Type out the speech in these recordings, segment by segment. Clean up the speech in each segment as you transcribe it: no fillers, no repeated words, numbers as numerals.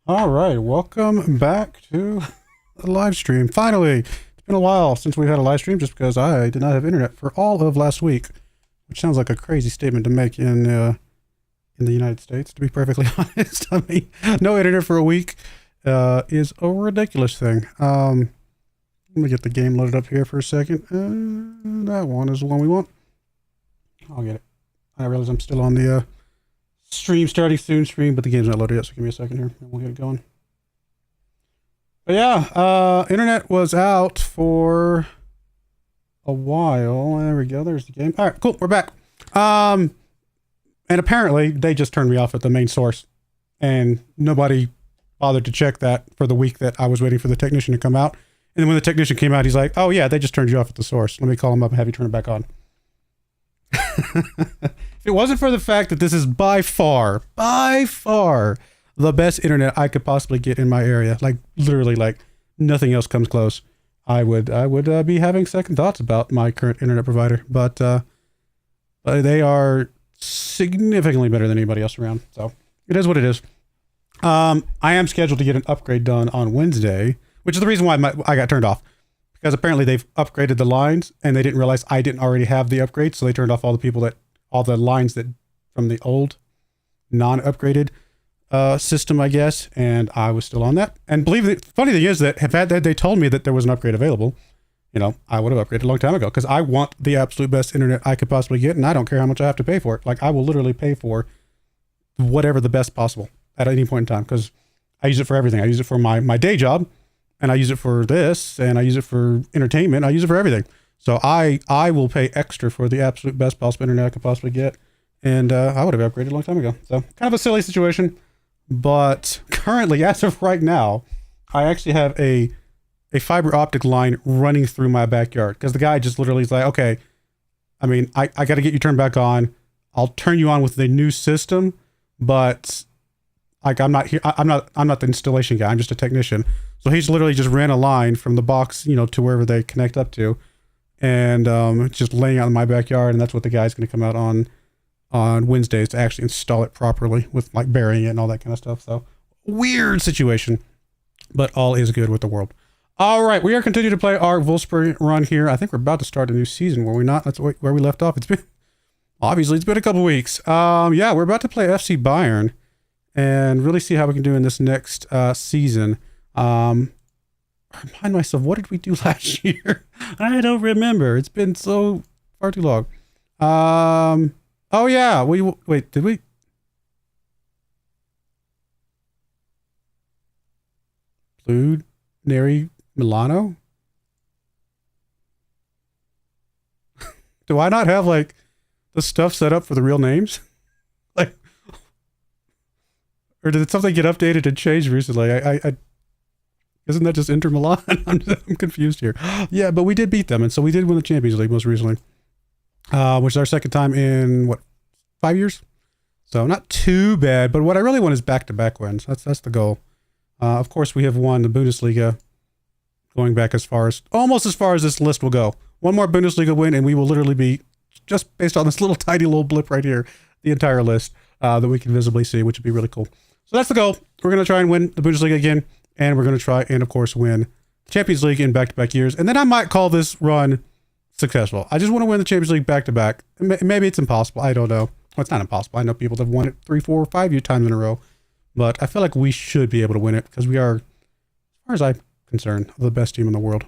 All right, welcome back to the live stream. Finally, it's been a while since we've had a live stream just because I did not have internet for all of last week, which sounds like a crazy statement to make in the United States, to be perfectly honest. I mean, no internet for a week is a ridiculous thing. Let me get the game loaded up here for a second. That one is the one we want. I'll get it. I realize I'm still on the stream starting soon stream, but the game's not loaded yet, so give me a second here and we'll get it going. But yeah, internet was out for a while. There we go, there's the game. All right, cool, we're back. And apparently they just turned me off at the main source and nobody bothered to check that for the week that I was waiting for the technician to come out. And then when the technician came out, he's like, oh yeah, they just turned you off at the source. Let me call him up and have you turn it back on. If it wasn't for the fact that this is by far the best internet I could possibly get in my area, like literally like nothing else comes close, I would be having second thoughts about my current internet provider, but they are significantly better than anybody else around. So it is what it is. I am scheduled to get an upgrade done on Wednesday, which is the reason why I got turned off. Because apparently they've upgraded the lines and they didn't realize I didn't already have the upgrade. So they turned off all the lines that from the old non-upgraded system, I guess. And I was still on that. And believe it, funny thing is that had they told me that there was an upgrade available, you know, I would have upgraded a long time ago because I want the absolute best internet I could possibly get. And I don't care how much I have to pay for it. Like I will literally pay for whatever the best possible at any point in time because I use it for everything. I use it for my day job. And I use it for this, and I use it for entertainment. I use it for everything. So I will pay extra for the absolute best possible internet I could possibly get. And I would have upgraded a long time ago. So kind of a silly situation. But currently, as of right now, I actually have a fiber optic line running through my backyard. Because the guy just literally is like, okay, I mean, I got to get you turned back on. I'll turn you on with the new system. But like I'm not here. I'm not the installation guy. I'm just a technician. So he's literally just ran a line from the box, you know, to wherever they connect up to, and just laying out in my backyard. And that's what the guy's going to come out on Wednesdays to actually install it properly with like burying it and all that kind of stuff. So weird situation, but all is good with the world. All right, we are continuing to play our Wolfsburg run here. I think we're about to start a new season, were we not? That's where we left off. It's been a couple weeks. Yeah, we're about to play FC Bayern and really see how we can do in this next season. Remind myself, what did we do last year? I don't remember. It's been so far too long. Oh yeah, wait, did we? Blue Neri Milano? Do I not have like the stuff set up for the real names? Like, or did something get updated and changed recently? I isn't that just Inter Milan? I'm confused here. Yeah, but we did beat them, and so we did win the Champions League most recently, which is our second time in, 5 years? So not too bad, but what I really want is back-to-back wins. That's the goal. Of course, we have won the Bundesliga going back almost as far as this list will go. One more Bundesliga win, and we will literally be, just based on this tiny little blip right here, the entire list that we can visibly see, which would be really cool. So that's the goal. We're going to try and win the Bundesliga again. And we're going to try and, of course, win the Champions League in back-to-back years. And then I might call this run successful. I just want to win the Champions League back-to-back. Maybe it's impossible. I don't know. Well, it's not impossible. I know people that have won it 3, 4, 5 times in a row. But I feel like we should be able to win it because we are, as far as I'm concerned, the best team in the world.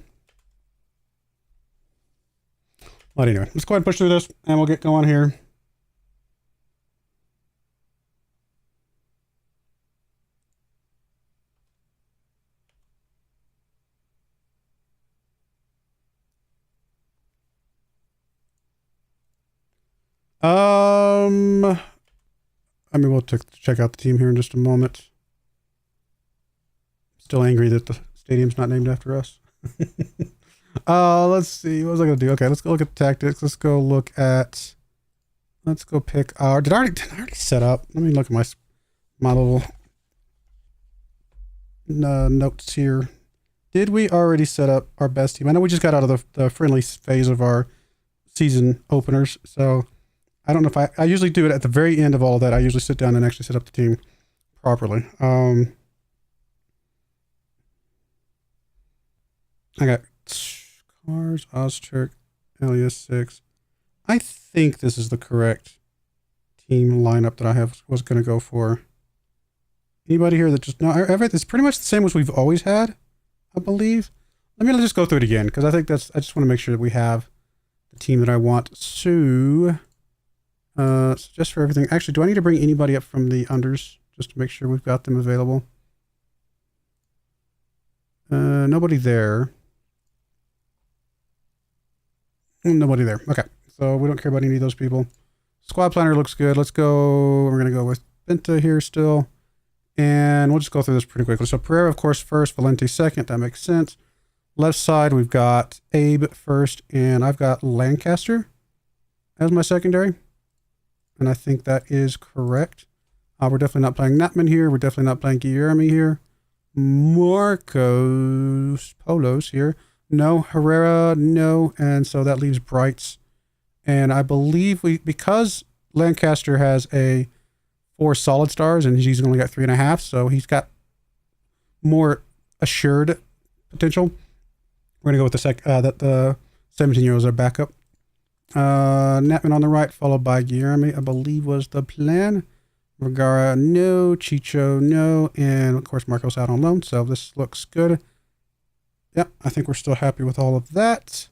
But anyway, let's go ahead and push through this, and we'll get going here. I mean, we'll check out the team here in just a moment. Still angry that the stadium's not named after us. Let's see. What was I going to do? Okay, let's go look at tactics. Let's go pick our... Did I already set up? Let me look at my little notes here. Did we already set up our best team? I know we just got out of the friendly phase of our season openers, so I don't know if I usually do it at the very end of all of that. I usually sit down and actually set up the team properly. I got Cars, Ozturk, Alias 6. I think this is the correct team lineup that I was going to go for. Anybody here that just... No, it's pretty much the same as we've always had, I believe. Let me just go through it again, because I think I just want to make sure that we have the team that I want. So just for everything... Actually, do I need to bring anybody up from the unders, just to make sure we've got them available? Nobody there. Nobody there. Okay, so we don't care about any of those people. Squad planner looks good. Let's go. We're going to go with Benta here still. And we'll just go through this pretty quickly. So Pereira, of course, first. Valente second. That makes sense. Left side, we've got Abe first. And I've got Lancaster as my secondary. And I think that is correct. We're definitely not playing Natman here. We're definitely not playing Guillermo here. Marcos Polos here. No. Herrera, no. And so that leaves Brights. And I believe because Lancaster has 4 solid stars and he's only got 3.5, so he's got more assured potential. We're gonna go with the 17-year-olds are backup. Natman on the right, followed by Guillermo, I believe was the plan. Vergara, no. Chicho, no. And of course, Marcos out on loan. So this looks good. Yep, I think we're still happy with all of that.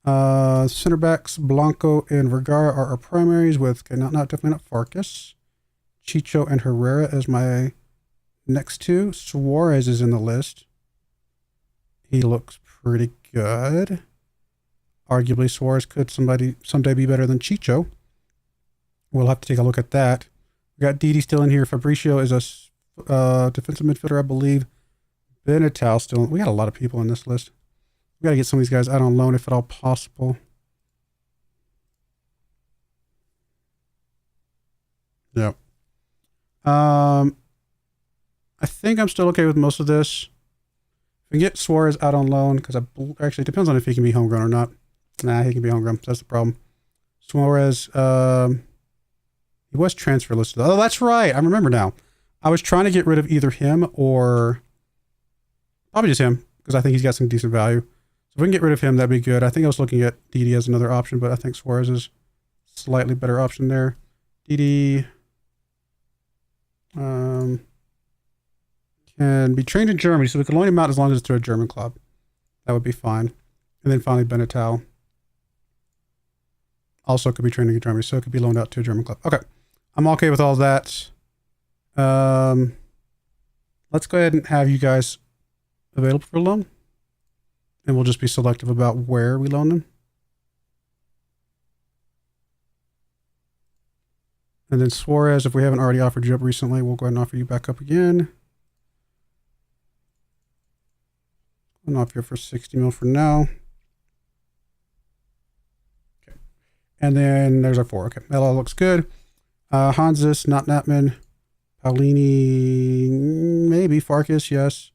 Center backs, Blanco and Vergara are our primaries with, okay, definitely not Farkas. Chicho and Herrera as my next two. Suarez is in the list. He looks pretty good. Arguably, Suarez could someday be better than Chicho. We'll have to take a look at that. We got Didi still in here. Fabricio is a defensive midfielder, I believe. Benatal still. We got a lot of people in this list. We got to get some of these guys out on loan if at all possible. Yep. I think I'm still okay with most of this. We can get Suarez out on loan because actually it depends on if he can be homegrown or not. Nah, he can be homegrown. That's the problem. Suarez, he was transfer listed. Oh, that's right. I remember now. I was trying to get rid of either him or probably just him because I think he's got some decent value. So if we can get rid of him, that'd be good. I think I was looking at Didi as another option, but I think Suarez is slightly better option there. Didi can be trained in Germany, so we can loan him out as long as it's through a German club. That would be fine. And then finally, Benatal also could be trained in Germany, so it could be loaned out to a German club. Okay, I'm okay with all that. Let's go ahead and have you guys available for loan, and we'll just be selective about where we loan them. And then Suarez, if we haven't already offered you up recently, we'll go ahead and offer you back up again. I'm off here for 60 mil for now. Okay. And then there's our 4. Okay, that all looks good. Hansis, not Natman. Paulini, maybe. Farkas, yes.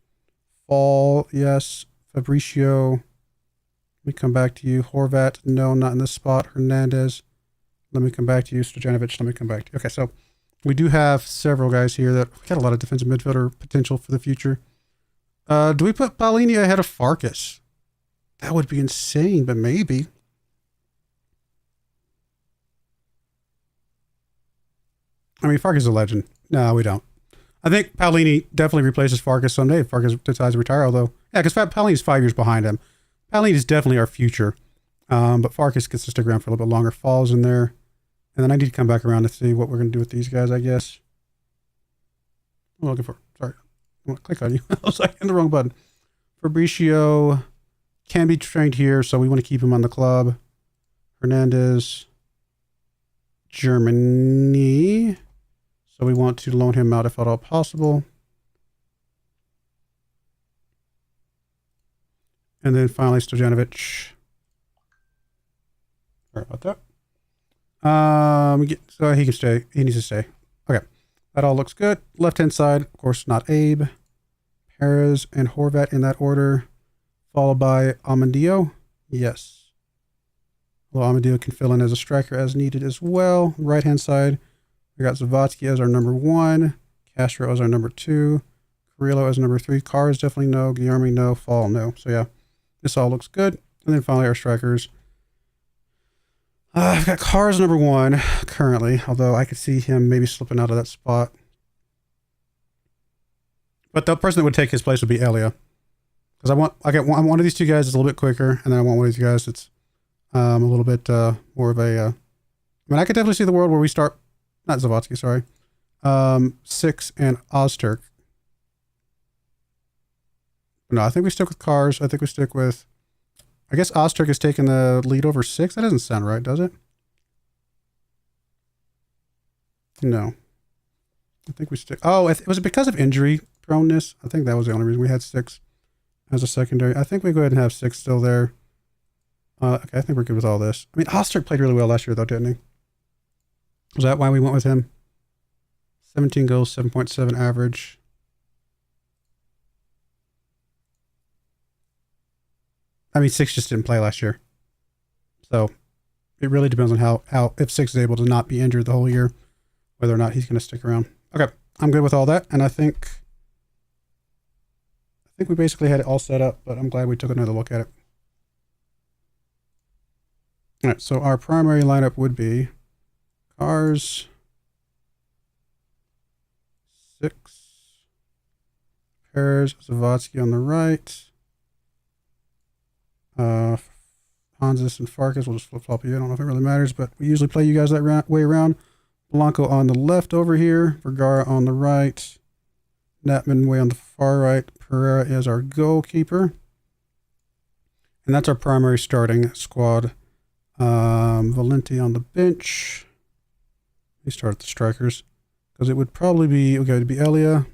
Fall, yes. Fabricio. Let me come back to you. Horvat, no, not in this spot. Hernandez. Let me come back to you. Stojanovic, let me come back to you. Okay, so we do have several guys here that we got a lot of defensive midfielder potential for the future. Do we put Paulini ahead of Farkas? That would be insane, but maybe. I mean, Farkas is a legend. No, we don't. I think Paulini definitely replaces Farkas someday if Farkas decides to retire, although, yeah, because Paulini's 5 years behind him. Paulini is definitely our future. But Farkas gets to stick around for a little bit longer. Falls in there. And then I need to come back around to see what we're going to do with these guys, I guess. I'm looking for, sorry. I want to click on you. I was like, in the wrong button. Fabricio can be trained here, so we want to keep him on the club. Hernandez, Germany. So we want to loan him out if at all possible. And then finally, Stojanovic. Sorry about that. So he can stay. He needs to stay. Okay. That all looks good. Left-hand side, of course, not Abe. Perez and Horvat in that order. Followed by Amandio. Yes. Well, Amandio can fill in as a striker as needed as well. Right-hand side, we got Zavatsky as our number 1. Castro as our number 2. Carrillo as number 3. Cars definitely no. Guillermo no. Fall no. So yeah. This all looks good. And then finally our strikers. I've got Cars number 1 currently, although I could see him maybe slipping out of that spot. But the person that would take his place would be Elia. Because I want one of these two guys that's a little bit quicker, and then I want one of these guys that's a little bit more of a... I mean, I could definitely see the world where we start... Not Zavatsky, sorry. 6 and Ozturk. No, I think we stick with Cars. I think we stick with... I guess Ozturk is taking the lead over 6. That doesn't sound right, does it? No. I think we stick... Oh, was it because of injury proneness? I think that was the only reason we had 6 as a secondary. I think we go ahead and have 6 still there. Okay, I think we're good with all this. I mean, Ozturk played really well last year, though, didn't he? Was that why we went with him? 17 goals, 7.7 average. I mean, 6 just didn't play last year. So it really depends on how if 6 is able to not be injured the whole year, whether or not he's going to stick around. Okay, I'm good with all that, and I think we basically had it all set up, but I'm glad we took another look at it. All right, so our primary lineup would be Cars, 6, Perez, Zavatsky on the right, Hansis and Farkas. We'll just flip-flop you. I don't know if it really matters, but we usually play you guys that way around. Blanco on the left over here, Vergara on the right, Natman way on the far right. Pereira is our goalkeeper. And that's our primary starting squad. Valenti on the bench. We start the strikers. Because it would probably be, okay, it'd be Elia, of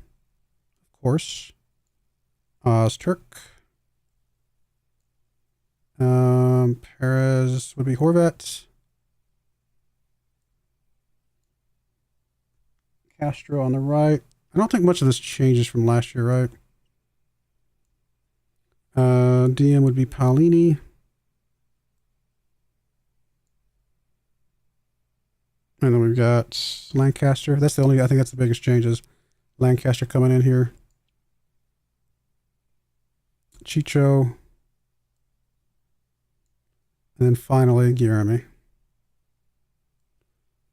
course. Ozturk. Perez would be Horvat. Castro on the right. I don't think much of this changes from last year, right? DM would be Paolini. And then we've got Lancaster. That's the only, I think that's the biggest changes. Lancaster coming in here. Chicho. And then finally, Guilherme.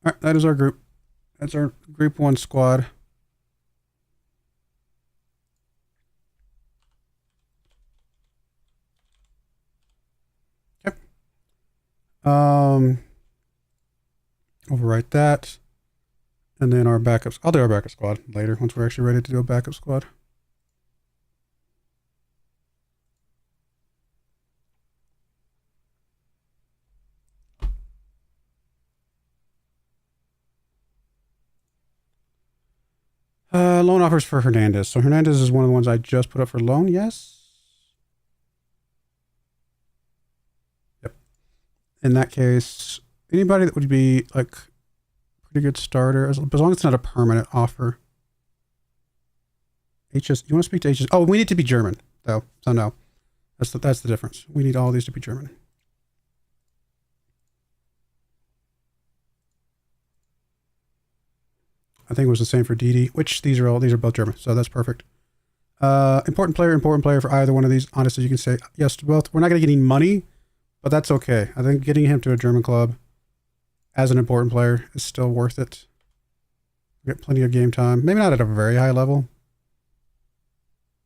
All right, that is our group. That's our Group 1 squad. Yep. Overwrite that. And then our backups. I'll do our backup squad later once we're actually ready to do a backup squad. Loan offers for Hernandez. So Hernandez is one of the ones I just put up for loan. Yes. Yep. In that case, anybody that would be like pretty good starter, as long as it's not a permanent offer. HS, you want to speak to HS? Oh, we need to be German though. So no, that's the difference. We need all these to be German. I think it was the same for Didi, which these are both German, so that's perfect. Important player for either one of these. Honestly, you can say yes to both. We're not going to get any money, but that's okay. I think getting him to a German club as an important player is still worth it. We get plenty of game time. Maybe not at a very high level,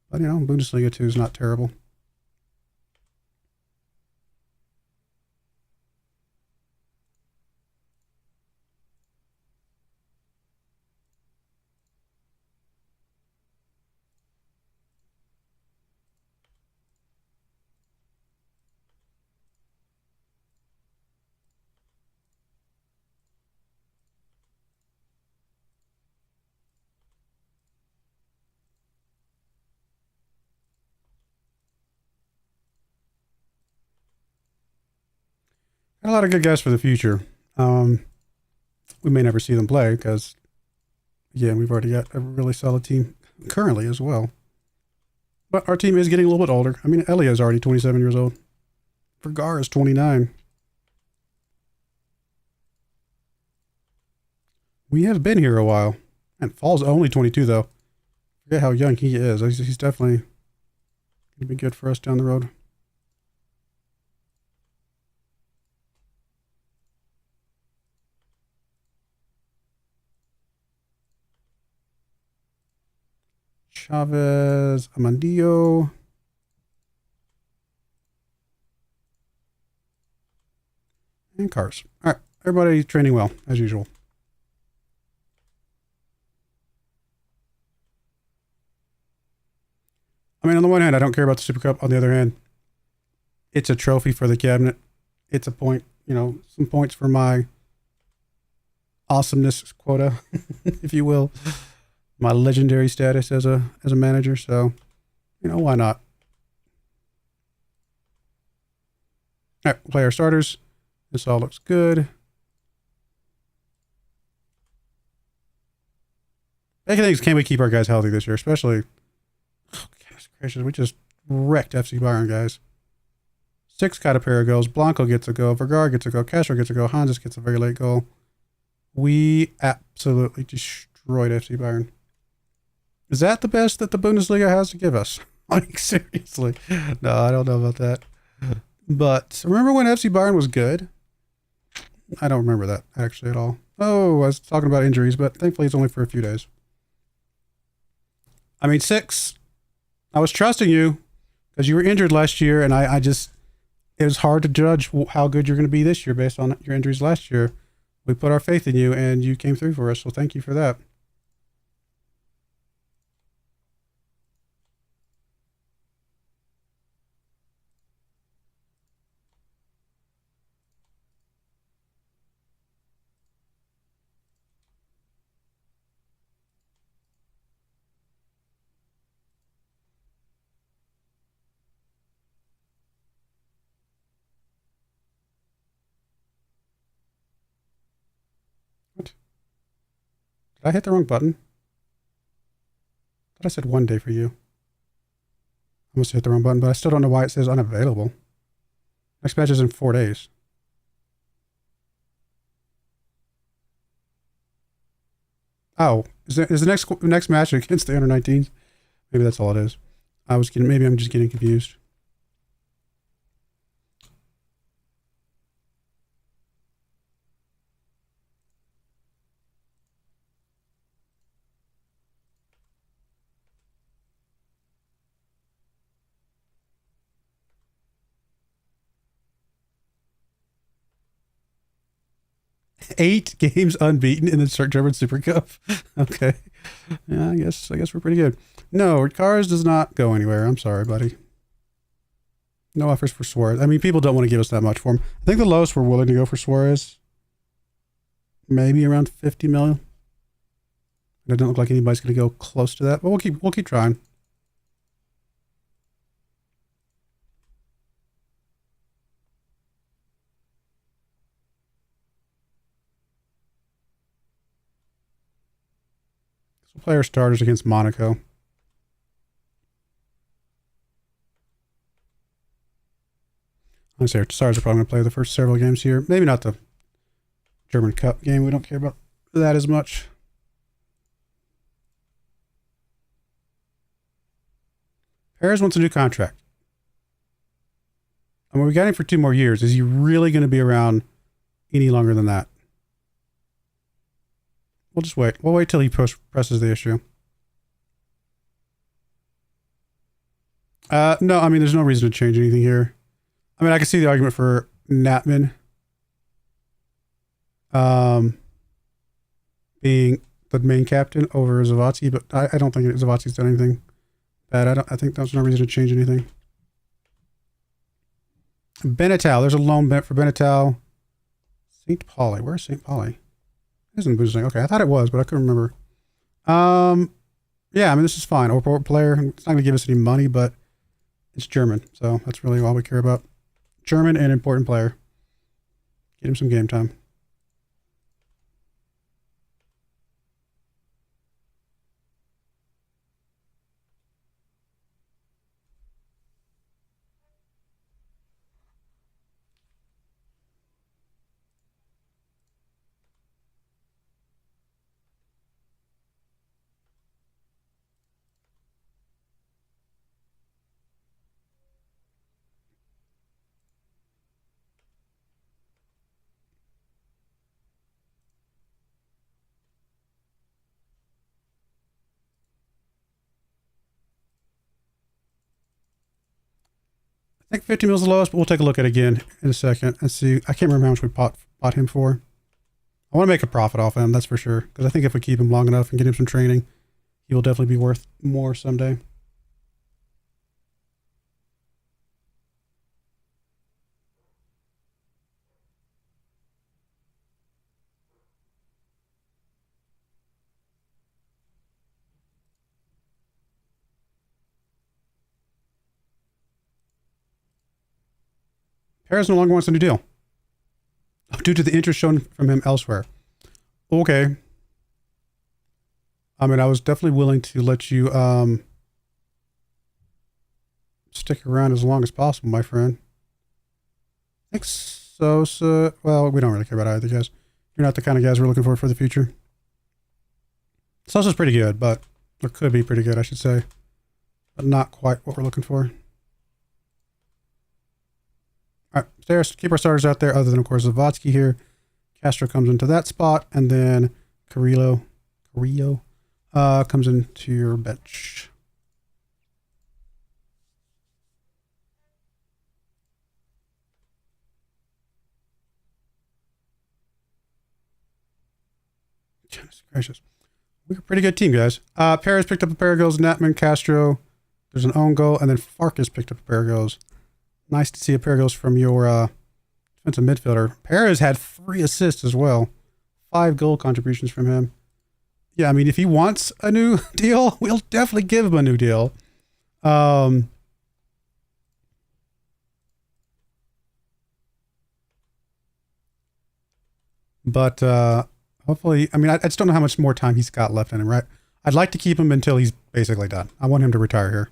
but you know, Bundesliga 2 is not terrible. Got a lot of good guys for the future. We may never see them play because, yeah, we've already got a really solid team currently as well. But our team is getting a little bit older. I mean, Elia is already 27 years old. Vergara is 29. We have been here a while. And Fall's only 22, though. Forget how young he is. He's definitely going to be good for us down the road. Chavez, Amandillo. And cars. All right. Everybody training well, as usual. I mean, on the one hand, I don't care about the Super Cup. On the other hand, it's a trophy for the cabinet. It's a point, you know, some points for my awesomeness quota, if you will. My legendary status as a manager. So, you know, why not? All right, play our starters. This all looks good. Making things, can we keep our guys healthy this year? Especially, oh, goodness gracious, we just wrecked FC Bayern, guys. 6 got a pair of goals. Blanco gets a go. Vergara gets a go. Castro gets a go. Hansis gets a very late goal. We absolutely destroyed FC Bayern. Is that the best that the Bundesliga has to give us? Like, seriously. No, I don't know about that. But remember when FC Bayern was good? I don't remember that actually at all. Oh, I was talking about injuries, but thankfully it's only for a few days. I mean, 6. I was trusting you because you were injured last year, and I just, it was hard to judge how good you're going to be this year based on your injuries last year. We put our faith in you, and you came through for us, so thank you for that. What? Did I hit the wrong button? I thought I said 1 day for you. I must have hit the wrong button, but I still don't know why it says unavailable. Next match is in 4 days. Oh, is the next match against the under-19s? Maybe that's all it is. Maybe I'm just getting confused. Eight games unbeaten in the German Super Cup. Okay. Yeah, I guess we're pretty good. No, Cars does not go anywhere. I'm sorry, buddy. No offers for Suarez. I mean, people don't want to give us that much for him. I think the lowest we're willing to go for Suarez, maybe around 50 million. It doesn't look like anybody's going to go close to that, but we'll keep trying. So we'll play our starters against Monaco. Honestly, our stars are probably going to play the first several games here. Maybe not the German Cup game. We don't care about that as much. Perez wants a new contract. I mean, we got him for 2 more years. Is he really going to be around any longer than that? We'll just wait. We'll wait till he presses the issue. No, I mean, there's no reason to change anything here. I mean, I can see the argument for Natman being the main captain over Zavazzi, but I don't think Zavazzi's done anything bad. I think there's no reason to change anything. Benatal, there's a loan for Benatal. St. Pauli, where's St. Pauli? It isn't boosting. Okay, I thought it was, but I couldn't remember. Yeah, I mean, this is fine. Or player, it's not going to give us any money, but it's German, so that's really all we care about. German and important player. Get him some game time. I think 50 mil is the lowest, but we'll take a look at it again in a second and see. I can't remember how much we bought him for. I want to make a profit off him, that's for sure. Because I think if we keep him long enough and get him some training, he will definitely be worth more someday. Perez no longer wants a new deal due to the interest shown from him elsewhere. Okay. I mean, I was definitely willing to let you stick around as long as possible, my friend. I think so. Well, we don't really care about either, guys. You're not the kind of guys we're looking for the future. Sosa's pretty good, but or could be pretty good, I should say, but not quite what we're looking for. All right, keep our starters out there, other than, of course, Zavatsky here. Castro comes into that spot, and then Carrillo comes into your bench. Goodness gracious. We're a pretty good team, guys. Perez picked up a pair of goals. Natman, Castro. There's an own goal, and then Farkas picked up a pair of goals. Nice to see a pair of goals from your defensive midfielder. Perez had 3 assists as well. 5 goal contributions from him. Yeah, I mean, if he wants a new deal, we'll definitely give him a new deal. But hopefully, I mean, I just don't know how much more time he's got left in him, right? I'd like to keep him until he's basically done. I want him to retire here.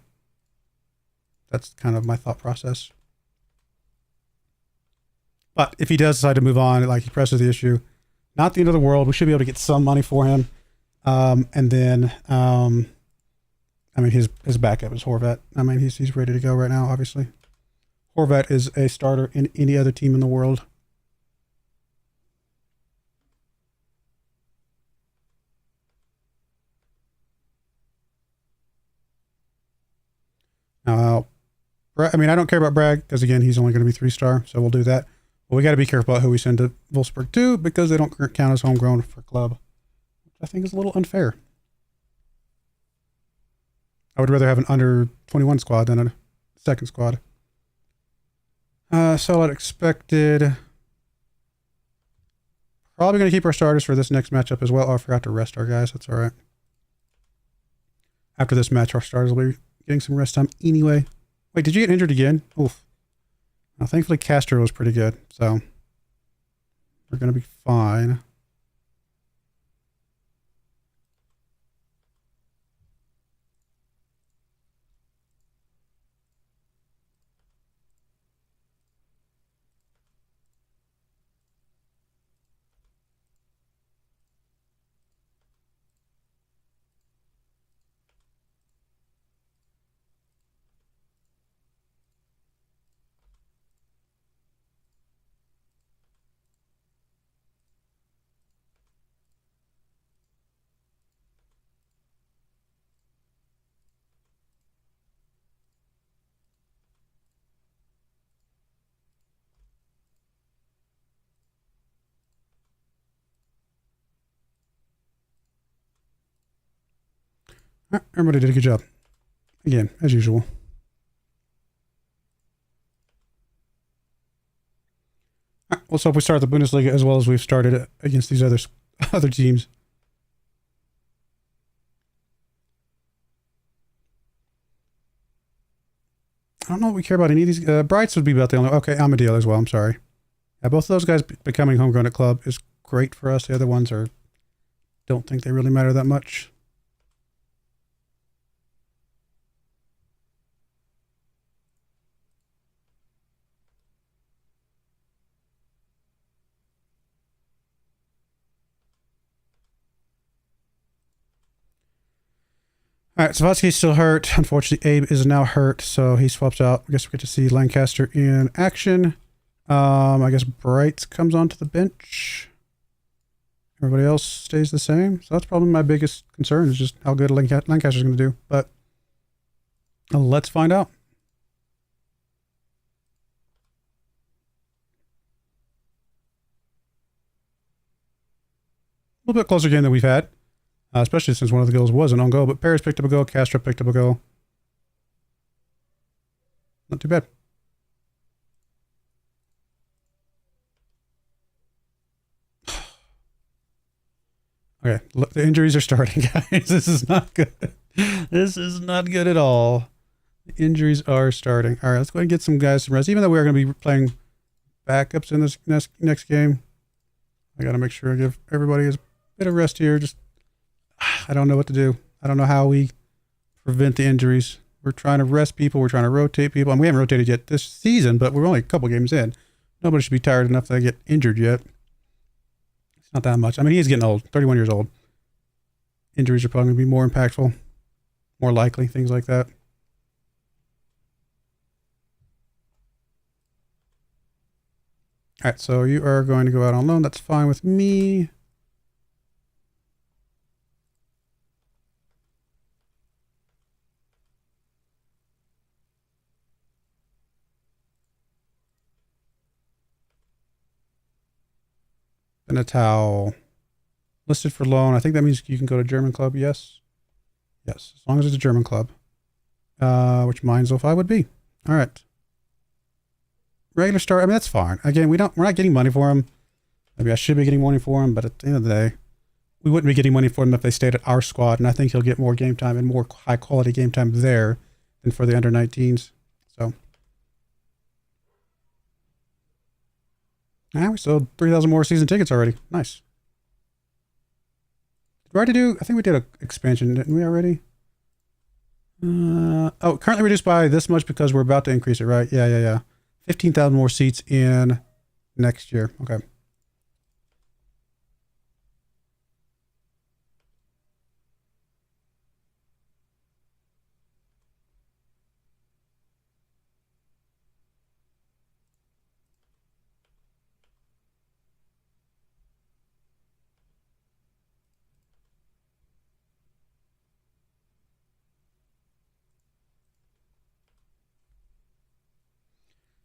That's kind of my thought process. But if he does decide to move on, like he presses the issue, not the end of the world. We should be able to get some money for him. And then, I mean, his backup is Horvat. I mean, he's ready to go right now, obviously. Horvat is a starter in any other team in the world. Now, I mean, I don't care about Bragg because, again, he's only going to be 3-star, so we'll do that. But we got to be careful about who we send to Wolfsburg too, because they don't count as homegrown for club, which I think is a little unfair. I would rather have an under 21 squad than a second squad. Solid expected. Probably going to keep our starters for this next matchup as well. Oh, I forgot to rest our guys. That's all right. After this match, our starters will be getting some rest time anyway. Wait, did you get injured again? Oof. Now, thankfully, Castro was pretty good, so we're going to be fine. All right, everybody did a good job. Again, as usual. All right, let's hope we start the Bundesliga as well as we've started against these other teams. I don't know what we care about any of these. Brights would be about the only. Okay, Amadeo as well. I'm sorry. Yeah, both of those guys becoming homegrown at club is great for us. The other ones don't think they really matter that much. All right, Savatsky's still hurt. Unfortunately, Abe is now hurt, so he swaps out. I guess we get to see Lancaster in action. I guess Bright comes onto the bench. Everybody else stays the same. So that's probably my biggest concern is just how good Lancaster's going to do. But let's find out. little bit closer game than we've had, especially since one of the goals was an own goal. But Paris picked up a goal. Castro picked up a goal. Not too bad. Okay, look, the injuries are starting, guys. This is not good. This is not good at all. The injuries are starting. All right, let's go ahead and get some guys some rest. Even though we're going to be playing backups in this next game, I got to make sure I give everybody a bit of rest here. Just, I don't know what to do. I don't know how we prevent the injuries. We're trying to rest people. We're trying to rotate people. And we haven't rotated yet this season, but we're only a couple games in. Nobody should be tired enough to get injured yet. It's not that much. I mean, he's getting old, 31 years old. Injuries are probably going to be more impactful, more likely, things like that. All right, so you are going to go out on loan. That's fine with me. Natal listed for loan. I think that means you can go to German club. Yes. Yes. As long as it's a German club, which mine so far would be. All right. Regular start. I mean, that's fine. Again, we're not getting money for him. Maybe I should be getting money for him, but at the end of the day, we wouldn't be getting money for him if they stayed at our squad. And I think he'll get more game time and more high quality game time there than for the under 19s. So. Now we sold 3,000 more season tickets already. Nice. Did we already do? I think we did an expansion, didn't we already? Oh, currently reduced by this much because we're about to increase it, right? Yeah. 15,000 more seats in next year. Okay.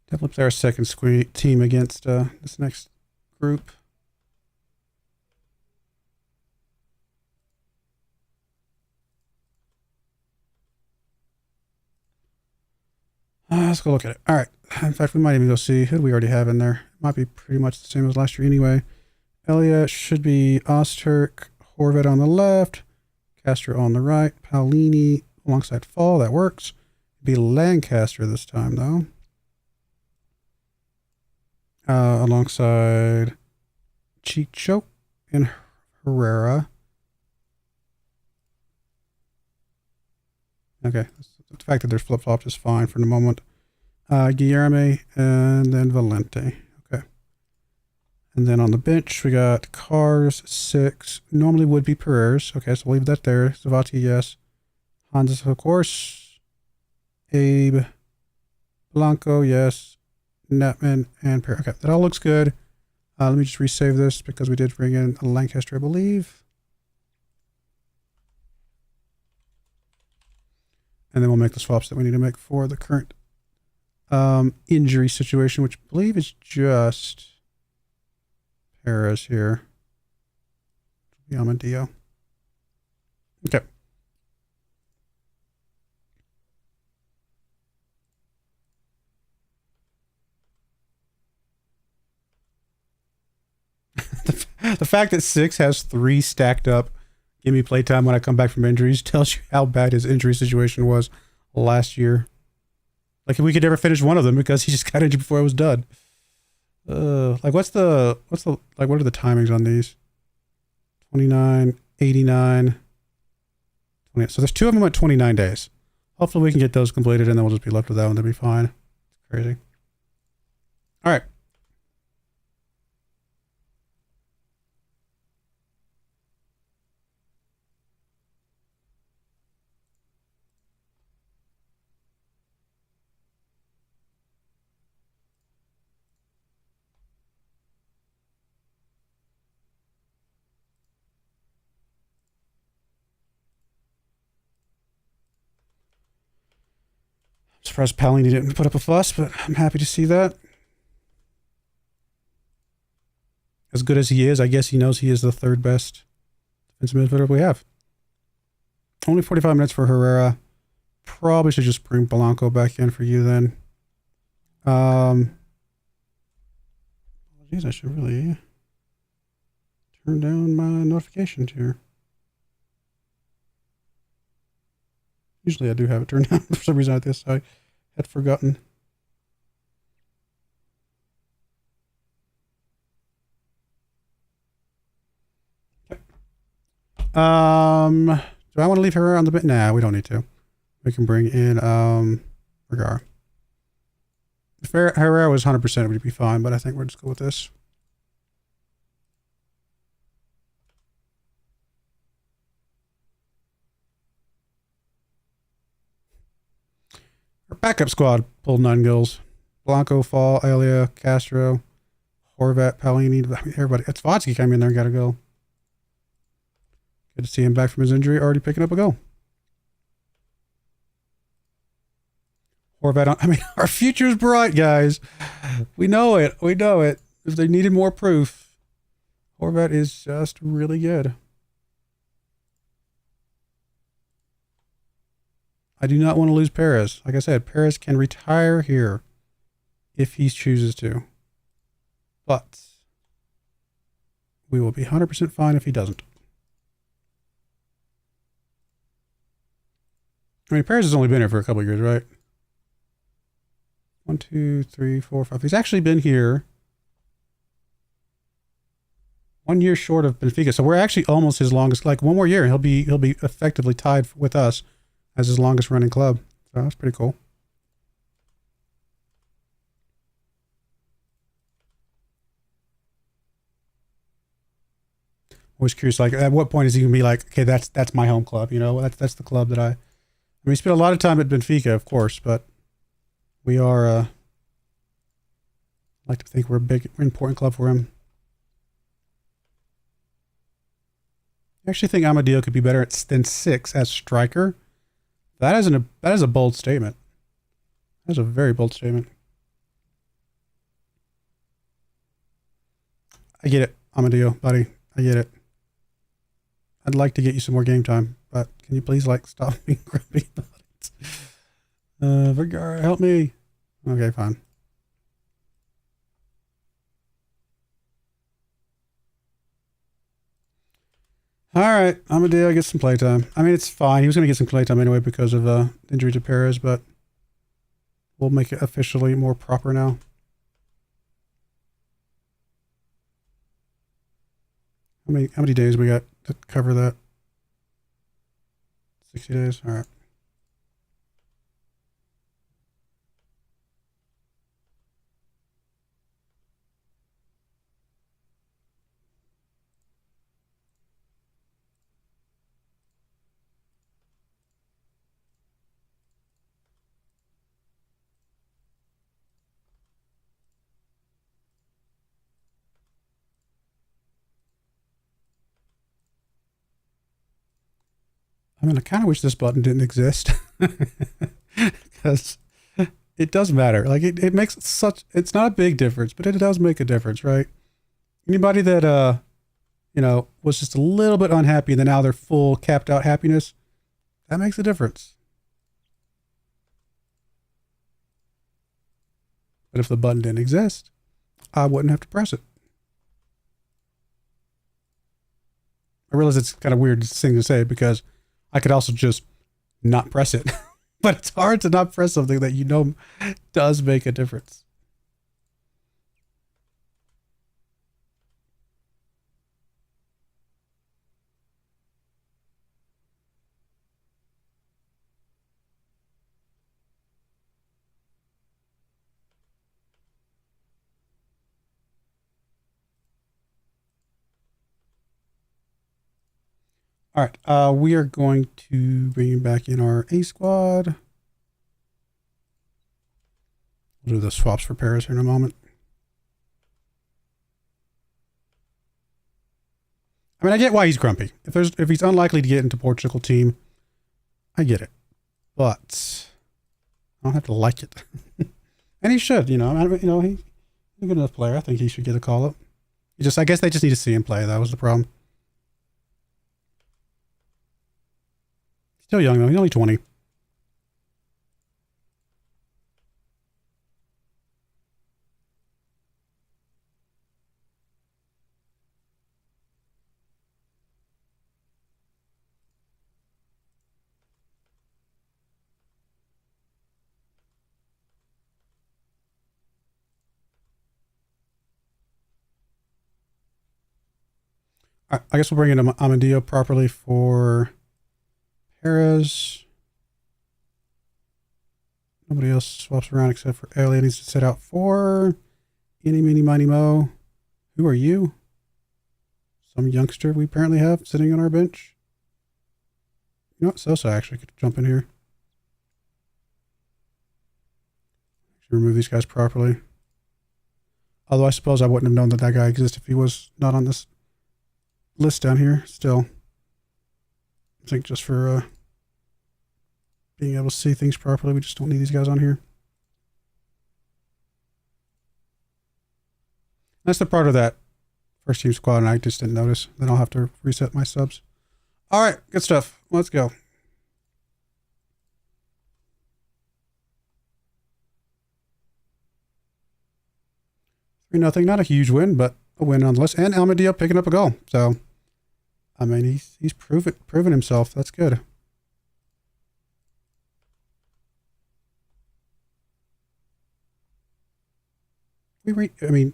Definitely play our second team against this next group. Let's go look at it. All right. In fact, we might even go see who do we already have in there. Might be pretty much the same as last year anyway. Elliott should be Osterk, Horvat on the left, Castro on the right, Paolini alongside Fall. That works. It'd be Lancaster this time though. Alongside Chicho and Herrera. Okay, the fact that there's flip-flops is fine for the moment. Guilherme and then Valente. Okay. And then on the bench, we got Cars, 6. Normally would be Perez. Okay, so we'll leave that there. Zavati, yes. Hans, of course. Abe. Blanco, yes. Netman and Perez. Okay, that all looks good. Let me just resave this because we did bring in a Lancaster, I believe. And then we'll make the swaps that we need to make for the current injury situation, which I believe is just Perez here. Amadio. Okay. The fact that 6 has 3 stacked up, give me playtime when I come back from injuries, tells you how bad his injury situation was last year. Like if we could never finish one of them because he just got injured before it was done. Like what are the timings on these? 29, 89, 20. So there's 2 of them at 29 days. Hopefully we can get those completed and then we'll just be left with that one. That'll be fine. It's crazy. All right. Surprised Paolini didn't put up a fuss, but I'm happy to see that. As good as he is, I guess he knows he is the 3rd best Defensive midfielder we have. Only 45 minutes for Herrera. Probably should just bring Blanco back in for you then. Geez, I should really turn down my notifications here. Usually I do have it turned down. For some reason like this, I had forgotten. Okay. Do I want to leave Herrera on the bit? Nah, we don't need to. We can bring in Broyar. If Herrera was 100%, it would be fine, but I think we're just go with this. Our backup squad pulled 9 goals. Blanco, Fall, Elia, Castro, Horvat, Palini, everybody. It's Vodsky came in there and got a goal. Good to see him back from his injury, already picking up a goal. Horvat, I mean, our future's bright, guys. We know it. We know it. If they needed more proof, Horvat is just really good. I do not want to lose Perez. Like I said, Perez can retire here if he chooses to. But we will be 100% fine if he doesn't. I mean, Perez has only been here for a couple of years, right? 1, 2, 3, 4, 5. He's actually been here 1 year short of Benfica. So we're actually almost his longest, like one more year, and he'll be effectively tied with us as his longest running club. So that's pretty cool. Always curious, like at what point is he gonna be like, okay, that's my home club, you know? That's the club that I mean, he spent a lot of time at Benfica, of course, but we are I like to think we're a big important club for him. I actually think Amadeo could be better than 6 as striker. That is a bold statement. That's a very bold statement. I get it, Amadeo, buddy. I get it. I'd like to get you some more game time, but can you please like stop being grumpy about it? Broyar, help me. Okay, fine. All right, Amadeo gets some playtime. I mean, it's fine. He was going to get some playtime anyway because of injury to Perez, but we'll make it officially more proper now. How many days we got to cover that? 60 days. All right. I mean, I kind of wish this button didn't exist because it does matter. Like it makes it's not a big difference, but it does make a difference, right? Anybody that, you know, was just a little bit unhappy and then now they're full capped out happiness, that makes a difference. But if the button didn't exist, I wouldn't have to press it. I realize it's kind of weird thing to say because I could also just not press it, but it's hard to not press something that you know does make a difference. All right, we are going to bring back in our A squad. We'll do the swaps for Paris here in a moment. I mean, I get why he's grumpy. If he's unlikely to get into Portugal team, I get it. But I don't have to like it. And he should, you know. He's a good enough player. I think he should get a call up. I guess they just need to see him play. That was the problem. Still young though. He's only 20. I guess we'll bring in Amadio properly for Perez. Nobody else swaps around except for Elliot. Needs to sit out for Eeny, Meeny, Miny, Mo. Who are you? Some youngster we apparently have sitting on our bench. You know what? Sosa actually could jump in here. Should remove these guys properly. Although I suppose I wouldn't have known that that guy exists if he was not on this list down here. Still, I think just for being able to see things properly, we just don't need these guys on here. That's the part of that first team squad, and I just didn't notice. Then I'll have to reset my subs. All right, good stuff. Let's go. 3-0, not a huge win, but a win nonetheless. And Almadio picking up a goal. So, I mean, he's proven himself. That's good. I mean,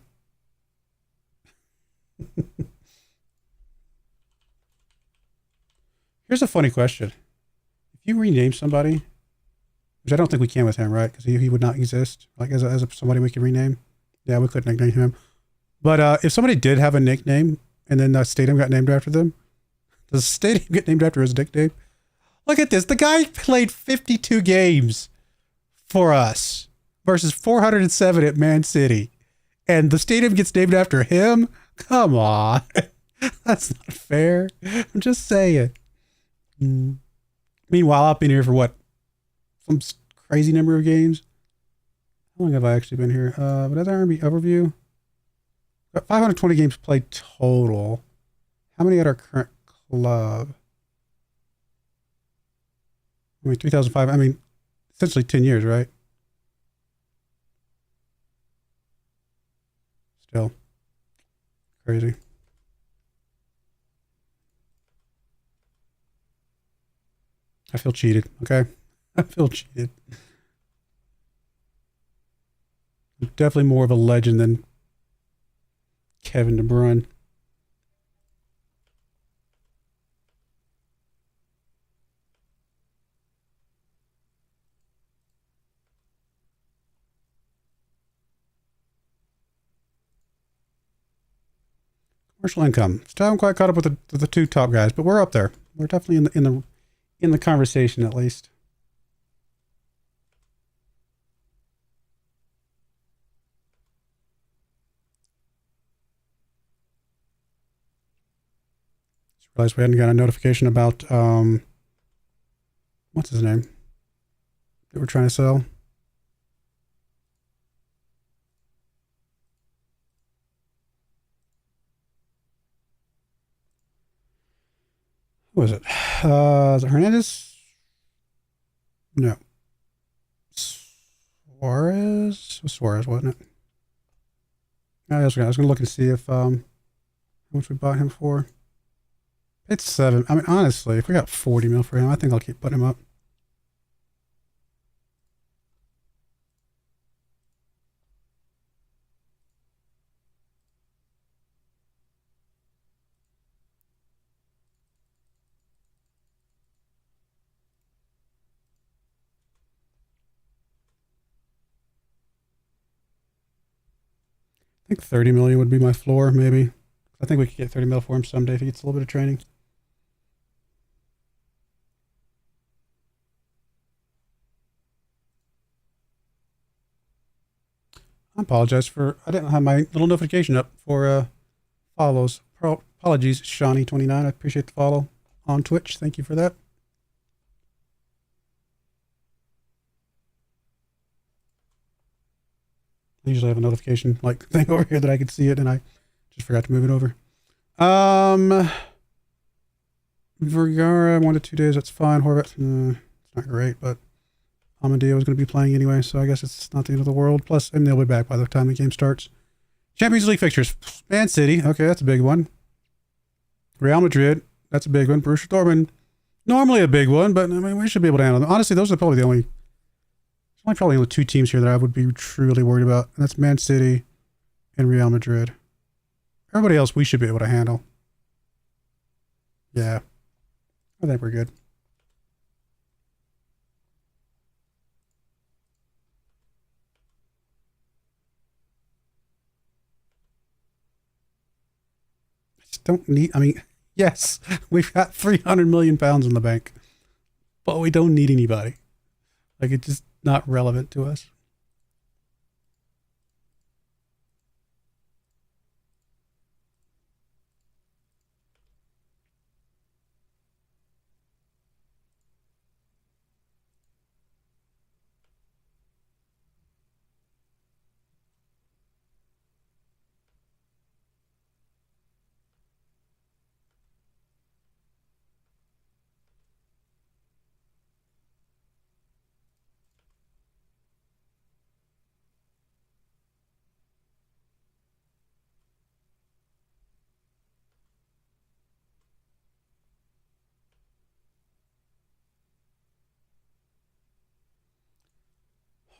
here's a funny question. If you rename somebody, which I don't think we can with him, right? Because he would not exist, like as somebody we can rename. Yeah, we couldn't nickname him. But if somebody did have a nickname and then the stadium got named after them, does the stadium get named after his nickname? Look at this. The guy played 52 games for us versus 407 at Man City. And the stadium gets named after him? Come on. That's not fair. I'm just saying. Meanwhile, I've been here for what? Some crazy number of games? How long have I actually been here? But as R&B overview, got 520 games played total. How many at our current club? I mean, 2005. I mean, essentially 10 years, right? Still crazy. I feel cheated. Okay, I feel cheated. I'm definitely more of a legend than Kevin De Bruyne. Commercial income. Still haven't quite caught up with the two top guys, but we're up there. We're definitely in the conversation at least. Just realized we hadn't got a notification about what's his name that we're trying to sell. Who was it? Is it Hernandez? No. Suarez? It was Suarez, wasn't it? I was going to look and see if how much we bought him for. It's 7. I mean, honestly, if we got 40 mil for him, I think I'll keep putting him up. I think 30 million would be my floor, maybe. I think we could get 30 mil for him someday if he gets a little bit of training. I apologize I didn't have my little notification up for follows. Apologies, Shawnee29. I appreciate the follow on Twitch. Thank you for that. I usually have a notification like thing over here that I could see it, and I just forgot to move it over. Vergara, 1 to 2 days, that's fine. Horvat, it's not great, but Amadeo is going to be playing anyway, so I guess it's not the end of the world. Plus, and they'll be back by the time the game starts. Champions League fixtures. Man City, okay, that's a big one. Real Madrid, that's a big one. Borussia Dortmund, normally a big one, but I mean, we should be able to handle them. Honestly, those are probably the only, probably only 2 teams here that I would be truly worried about, and that's Man City and Real Madrid. Everybody else we should be able to handle. Yeah, I think we're good. Don't need, I mean, yes, we've got 300 million pounds in the bank, but we don't need anybody. Like, it's just not relevant to us.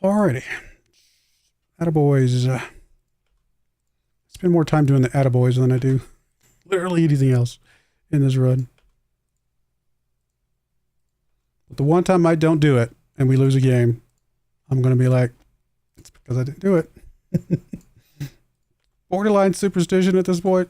Alrighty. Attaboys. Spend more time doing the attaboys than I do literally anything else in this run. But the one time I don't do it and we lose a game, I'm going to be like, it's because I didn't do it. Borderline superstition at this point.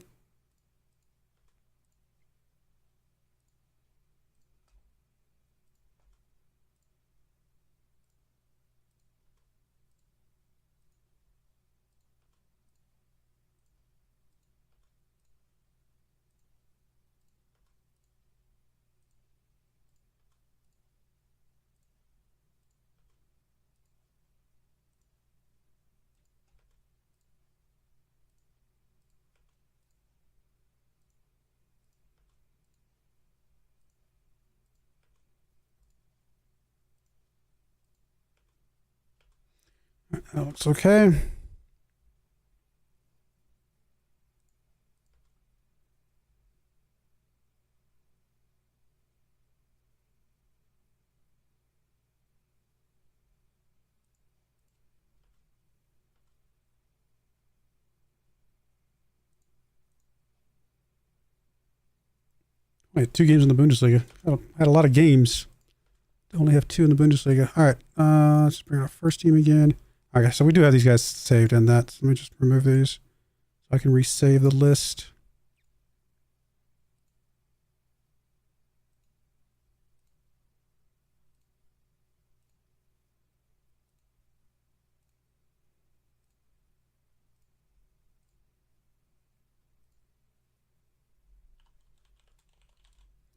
That looks okay. Wait, 2 games in the Bundesliga. I had a lot of games. Only have 2 in the Bundesliga. All right, let's bring our first team again. Okay, so we do have these guys saved in that. So let me just remove these so I can resave the list.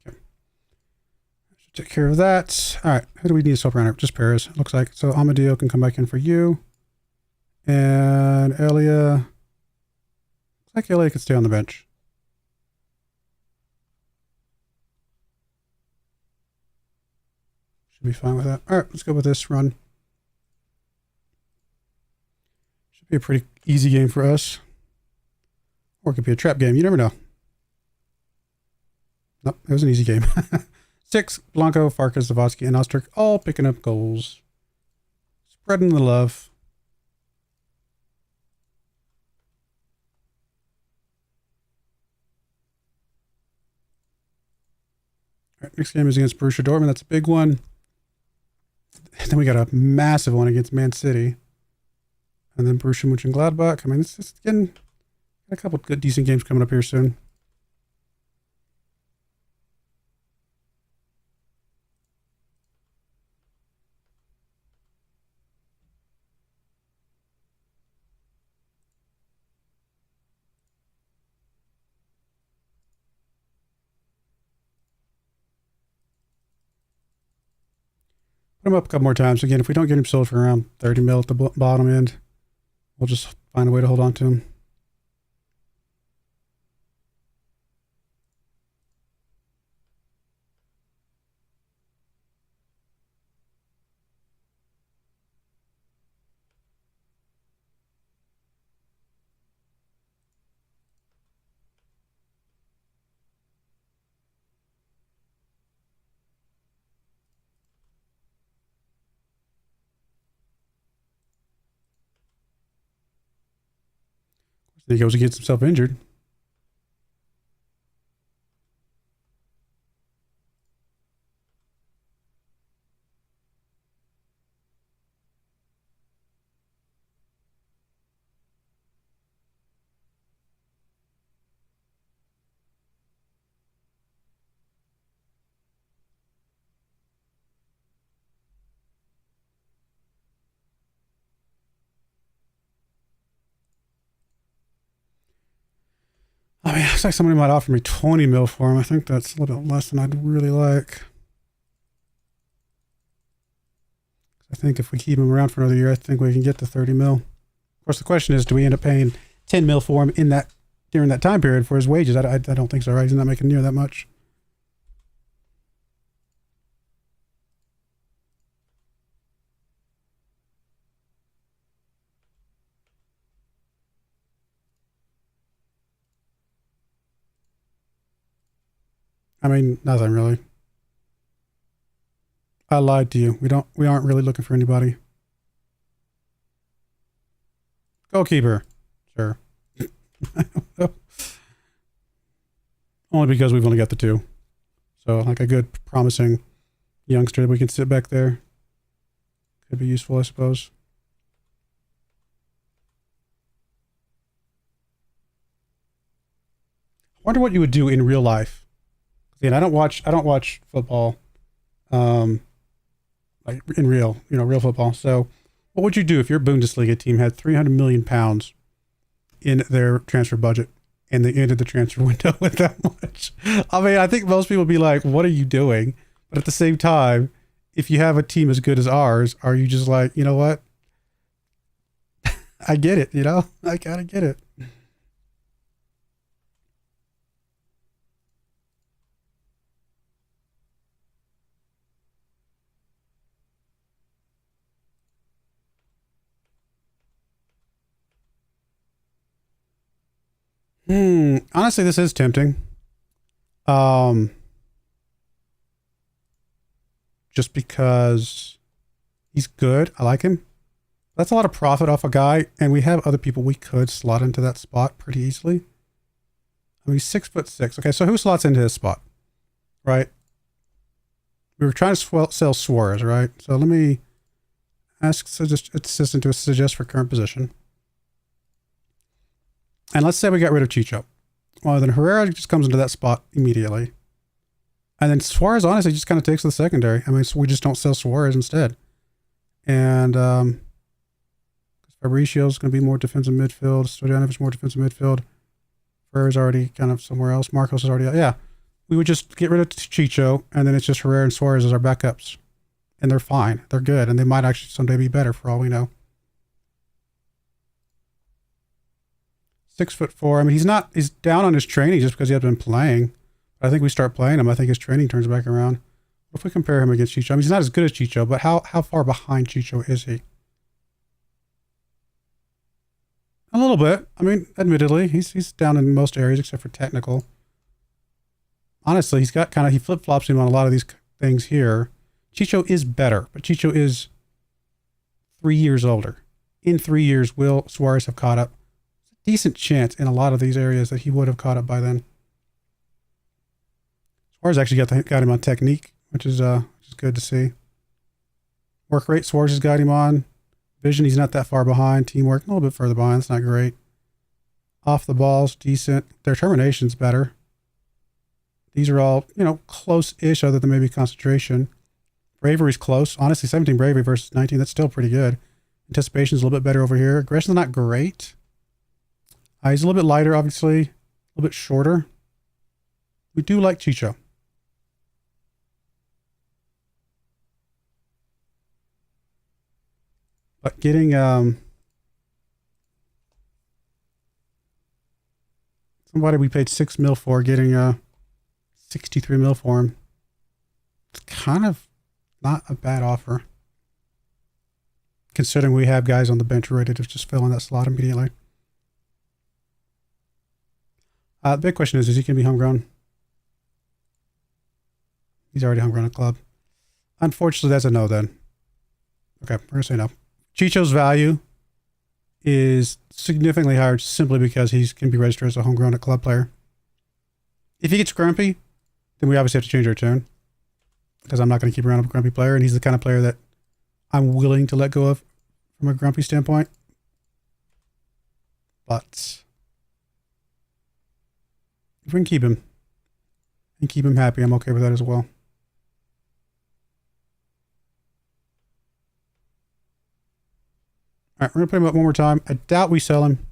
Okay. Take care of that. All right, who do we need to swap around? Just pairs, it looks like. So Amadeo can come back in for you. And Elia. Looks like Elia could stay on the bench. Should be fine with that. All right, let's go with this run. Should be a pretty easy game for us. Or it could be a trap game. You never know. Nope, it was an easy game. 6, Blanco, Farkas, Zavodsky, and Osterk all picking up goals. Spreading the love. All right, next game is against Borussia Dortmund. That's a big one. And then we got a massive one against Man City. And then Borussia Mönchengladbach. I mean, it's just getting a couple of good, decent games coming up here soon. Put him up a couple more times. Again, if we don't get him sold for around 30 mil at the bottom end, we'll just find a way to hold on to him. He goes and gets himself injured. I mean, it's like somebody might offer me 20 mil for him. I think that's a little bit less than I'd really like. I think if we keep him around for another year, I think we can get to 30 mil. Of course, the question is, do we end up paying 10 mil for him during that time period for his wages? I don't think so, right? He's not making near that much. I mean, nothing really. I lied to you. We aren't really looking for anybody. Goalkeeper. Sure. Only because we've only got the 2. So like a good promising youngster that we can sit back there. Could be useful, I suppose. I wonder what you would do in real life. And I don't watch football, like in real football. So what would you do if your Bundesliga team had 300 million pounds in their transfer budget and they ended the transfer window with that much? I mean, I think most people would be like, what are you doing? But at the same time, if you have a team as good as ours, are you just like, you know what? I get it, I gotta get it. Honestly, this is tempting. Just because he's good. I like him. That's a lot of profit off a guy, and we have other people we could slot into that spot pretty easily. I mean, he's 6'6". Okay, so who slots into his spot? Right? We were trying to sell Suarez, right? So let me ask assistant to suggest for current position. And let's say we got rid of Chicho. Well, then Herrera just comes into that spot immediately. And then Suarez honestly just kind of takes the secondary. I mean, so we just don't sell Suarez instead. And Fabricio's going to be more defensive midfield. Stojanovic more defensive midfield. Herrera's already kind of somewhere else. Marcos is already out. Yeah. We would just get rid of Chicho, and then it's just Herrera and Suarez as our backups. And they're fine. They're good. And they might actually someday be better for all we know. 6'4". I mean, he's down on his training just because he hasn't been playing. But I think we start playing him. I think his training turns back around. What if we compare him against Chicho? I mean, he's not as good as Chicho, but how far behind Chicho is he? A little bit. I mean, admittedly, he's down in most areas except for technical. Honestly, he flip-flops him on a lot of these things here. Chicho is better, but Chicho is 3 years older. In 3 years, will Suarez have caught up? Decent chance in a lot of these areas that he would have caught up by then. Suarez actually got him on technique, which is good to see. Work rate, Suarez has got him on. Vision, he's not that far behind. Teamwork, a little bit further behind. That's not great. Off the balls, decent. Their termination's better. These are all, close-ish other than maybe concentration. Bravery's close. Honestly, 17 bravery versus 19, that's still pretty good. Anticipation's a little bit better over here. Aggression's not great. He's a little bit lighter, obviously. A little bit shorter. We do like Chicho. But getting somebody we paid 6 mil for, getting 63 mil for him. It's kind of not a bad offer. Considering we have guys on the bench ready to just fill in that slot immediately. The big question is he going to be homegrown? He's already homegrown at club. Unfortunately, that's a no then. Okay, we're going to say no. Chicho's value is significantly higher simply because he can be registered as a homegrown club player. If he gets grumpy, then we obviously have to change our tune, because I'm not going to keep around a grumpy player, and he's the kind of player that I'm willing to let go of from a grumpy standpoint. But if we can keep him and keep him happy, I'm okay with that as well. All right, we're going to put him up one more time. I doubt we sell him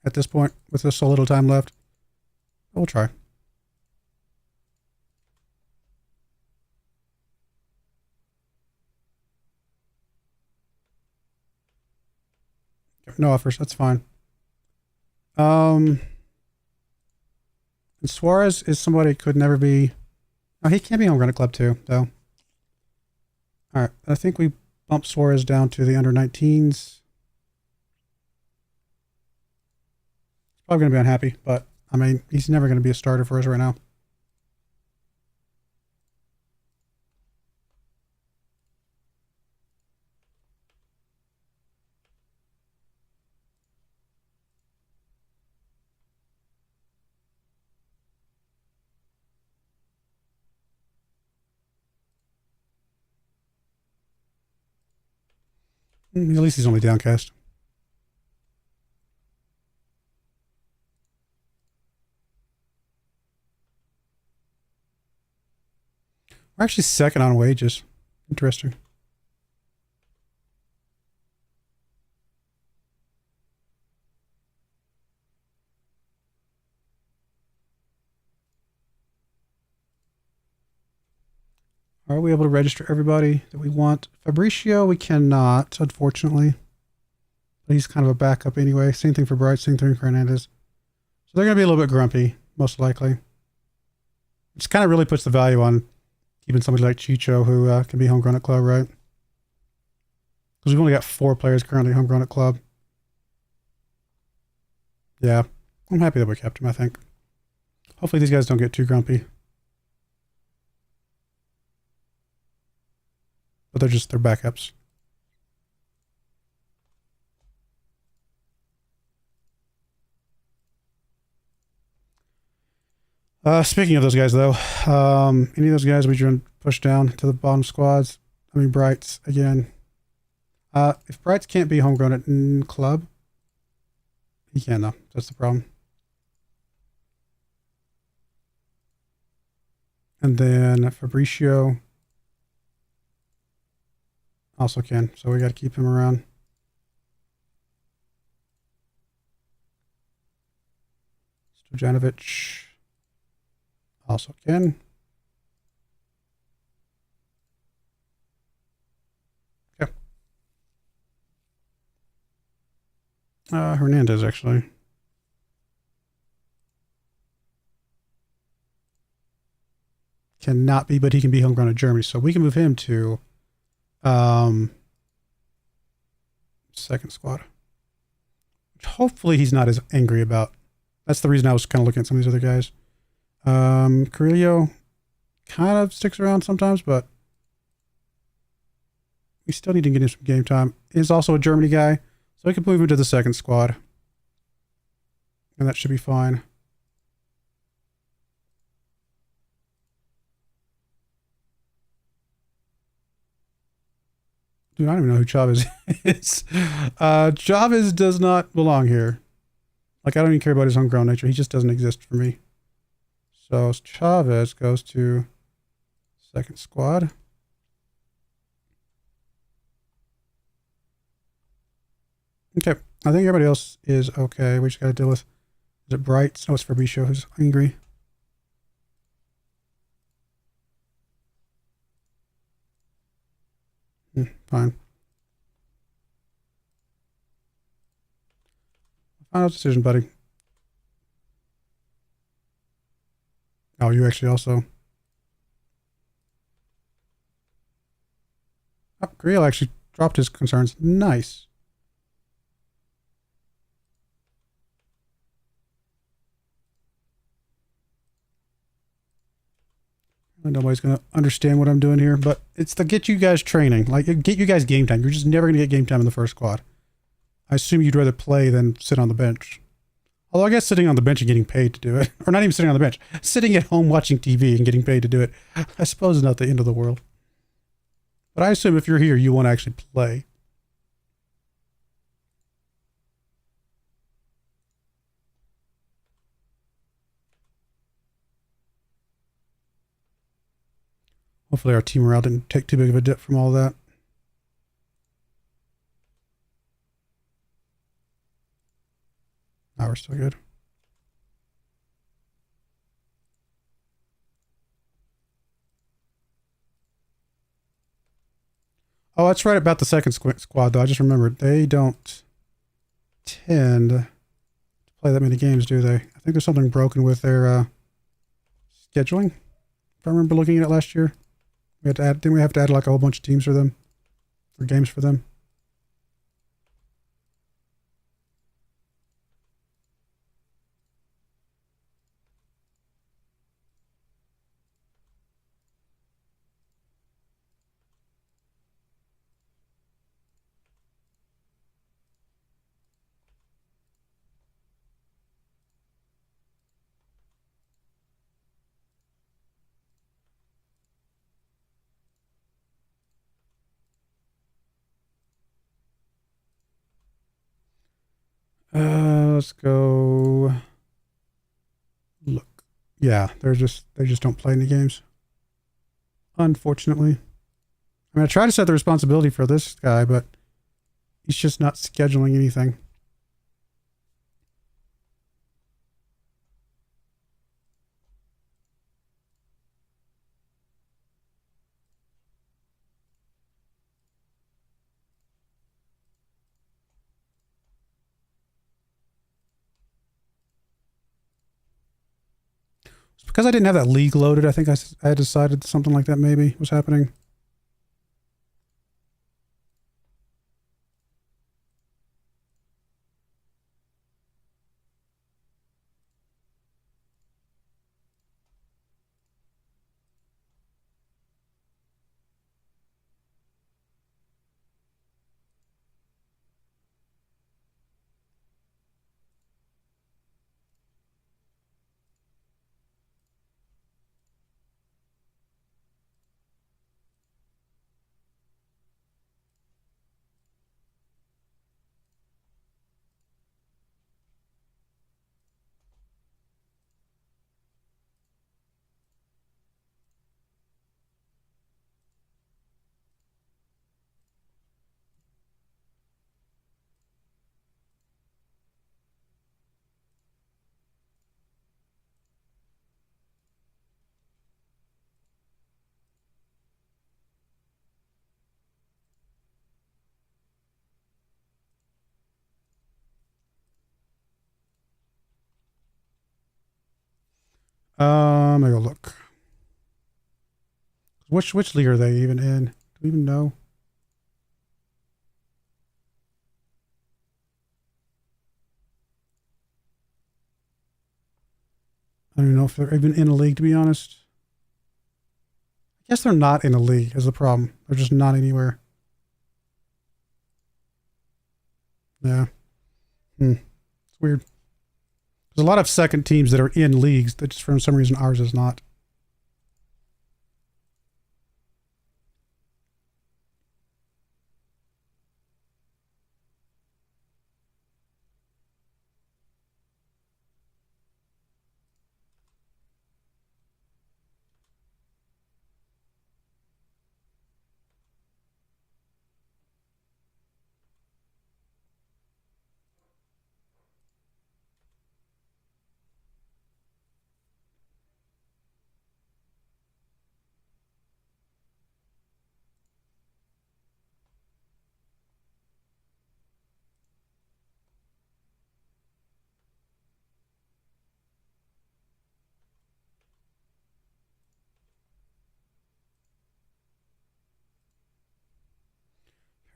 at this point with so little time left. We'll try. No offers. That's fine. And Suarez is somebody who could never be. Oh, he can be homegrown at club too, though. All right. I think we bump Suarez down to the under 19s. He's probably going to be unhappy, but I mean, he's never going to be a starter for us right now. At least he's only downcast. We're actually second on wages. Interesting. Are we able to register everybody that we want? Fabricio, we cannot, unfortunately. But he's kind of a backup anyway. Same thing for Bright, same thing for Hernandez. So they're going to be a little bit grumpy, most likely. Which kind of really puts the value on keeping somebody like Chicho, who can be homegrown at club, right? Because we've only got 4 players currently homegrown at club. Yeah, I'm happy that we kept him, I think. Hopefully these guys don't get too grumpy. But they're backups. Speaking of those guys, though, any of those guys we can push down to the bottom squads. I mean, Brights, again. If Brights can't be homegrown at club, he can, though. That's the problem. And then Fabricio also can, so we got to keep him around. Stojanovic also can. Okay. Hernandez, actually. Cannot be, but he can be homegrown at Germany, so we can move him to second squad. Which hopefully he's not as angry about. That's the reason I was kind of looking at some of these other guys. Carrillo kind of sticks around sometimes, but we still need to get him some game time. He's also a Germany guy, so we can move him to the second squad. And that should be fine. Dude, I don't even know who Chavez is. Chavez does not belong here. Like, I don't even care about his homegrown nature. He just doesn't exist for me. So Chavez goes to second squad. Okay. I think everybody else is okay. We just got to deal with, is it Bright? Oh, it's Fabricio who's angry. Fine. Final decision, buddy. Oh, you actually also. Oh, Griel actually dropped his concerns. Nice. Nobody's going to understand what I'm doing here, but it's to get you guys training. Like, get you guys game time. You're just never going to get game time in the first squad. I assume you'd rather play than sit on the bench. Although I guess sitting on the bench and getting paid to do it, or not even sitting on the bench, sitting at home watching TV and getting paid to do it, I suppose is not the end of the world. But I assume if you're here, you want to actually play. Hopefully our team morale didn't take too big of a dip from all that. Now we're still good. Oh, that's right about the second squad, though. I just remembered. They don't tend to play that many games, do they? I think there's something broken with their scheduling. If I remember looking at it last year. We had to add, didn't we have to add like a whole bunch of teams for them? Or games for them? Let's go. Look, yeah, they just don't play any games. Unfortunately, I mean, I try to set the responsibility for this guy, but he's just not scheduling anything. Because I didn't have that league loaded, I think I had decided something like that maybe was happening. I go look. Which league are they even in? Do we even know? I don't even know if they're even in a league, to be honest. I guess they're not in a league is the problem. They're just not anywhere. Yeah. It's weird. There's a lot of second teams that are in leagues that just for some reason ours is not.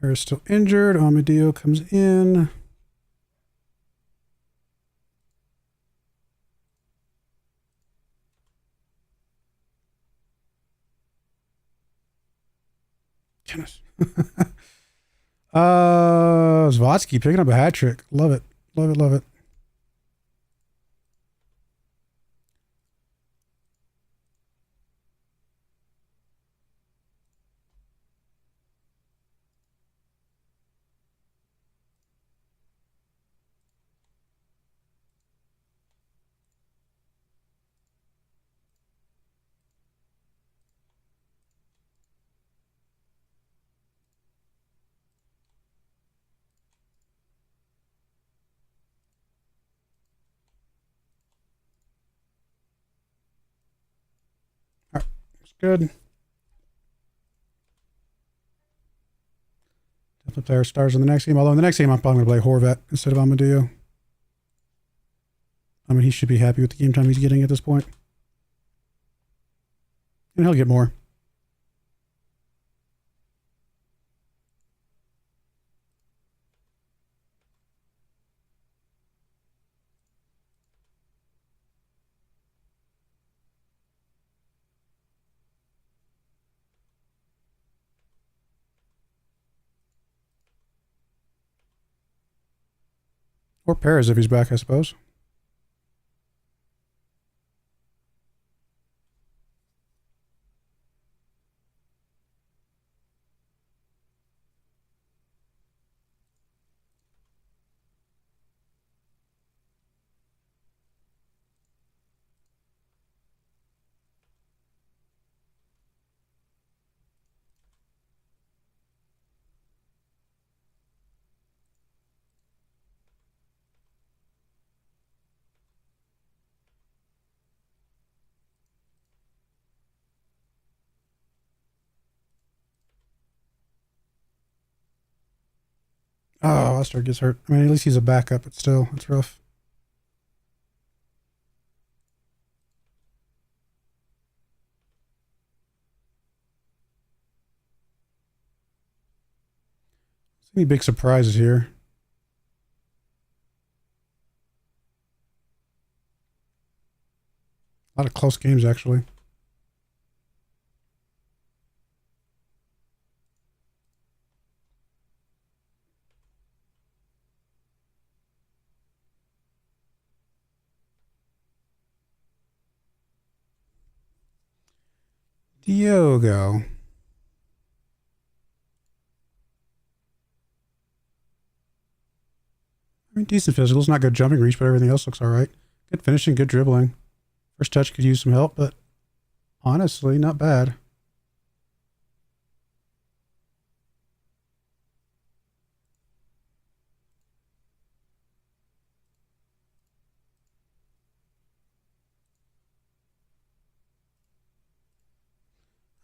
Harris still injured. Amadeo comes in. Goodness. Zvotsky picking up a hat trick. Love it. Love it. Love it. All right, it's good. Definitely player stars in the next game. Although in the next game, I'm probably going to play Horvat instead of Amadeo. I mean, he should be happy with the game time he's getting at this point. And he'll get more. Or Perez if he's back, I suppose. Oh, Oster gets hurt. I mean, at least he's a backup, but still, it's rough. Any big surprises here? A lot of close games, actually. Diogo. I mean, decent physicals, not good jumping reach, but everything else looks all right. Good finishing, good dribbling. First touch could use some help, but honestly, not bad.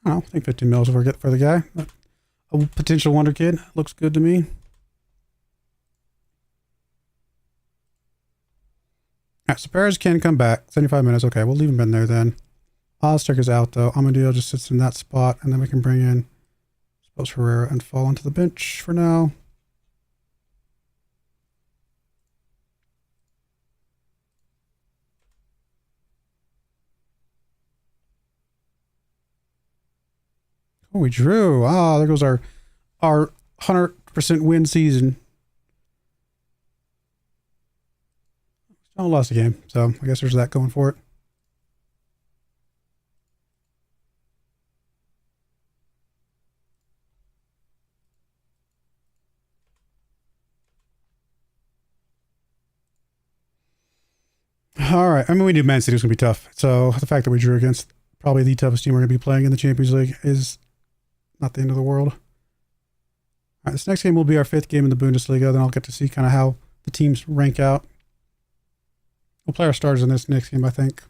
I don't know, I think 15 mils will get for the guy. A potential wonder kid. Looks good to me. All right, so Perez can come back. 75 minutes. Okay, we'll leave him in there then. Ozturk is out though. Amadeo just sits in that spot, and then we can bring in, I suppose, Herrera and fall onto the bench for now. Oh, we drew. Ah, there goes our 100% win season. Still lost the game, so I guess there's that going for it. All right. I mean, we knew Man City was going to be tough. So the fact that we drew against probably the toughest team we're going to be playing in the Champions League is not the end of the world. All right, this next game will be our 5th game in the Bundesliga. Then I'll get to see kind of how the teams rank out. We'll play our starters in this next game, I think.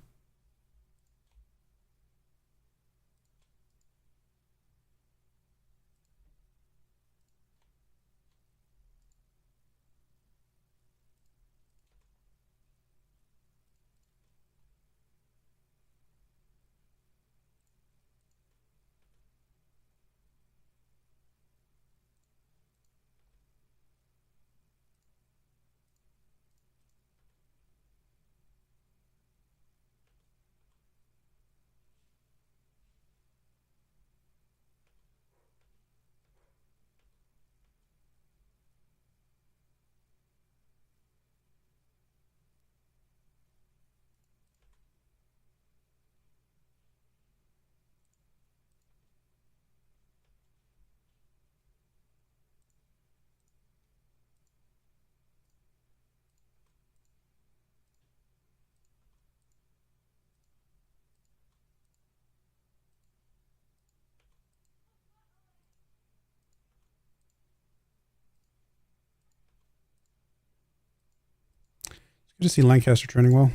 Good to see Lancaster training well.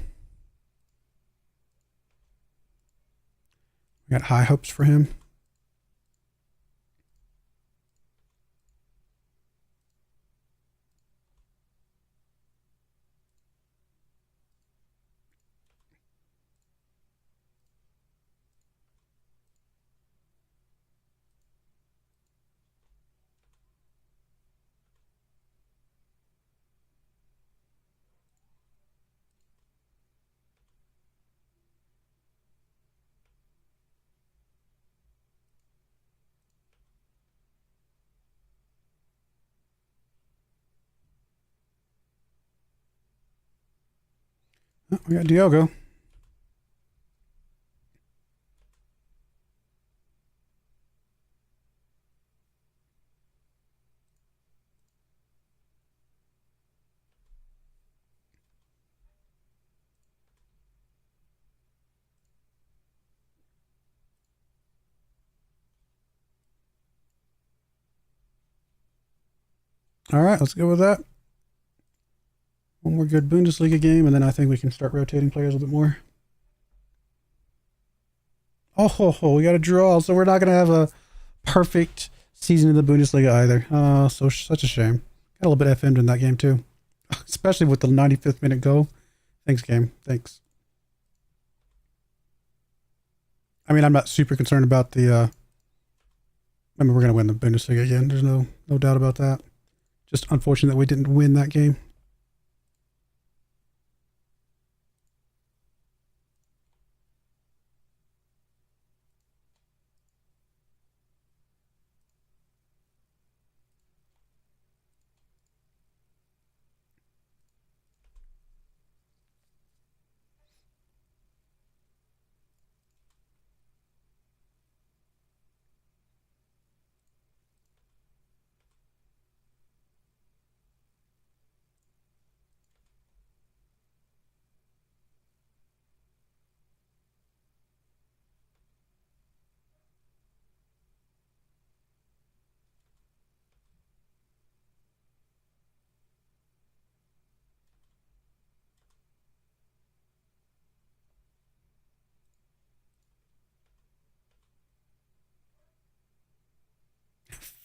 We got high hopes for him. Oh, we got Diogo. All right, let's go with that. One more good Bundesliga game, and then I think we can start rotating players a bit more. Oh, we got a draw, so we're not going to have a perfect season in the Bundesliga either. Oh, so such a shame. Got a little bit FM'd in that game too, especially with the 95th minute goal. Thanks, game. Thanks. I mean, I'm not super concerned about the. I mean, we're going to win the Bundesliga again. There's no doubt about that. Just unfortunate that we didn't win that game.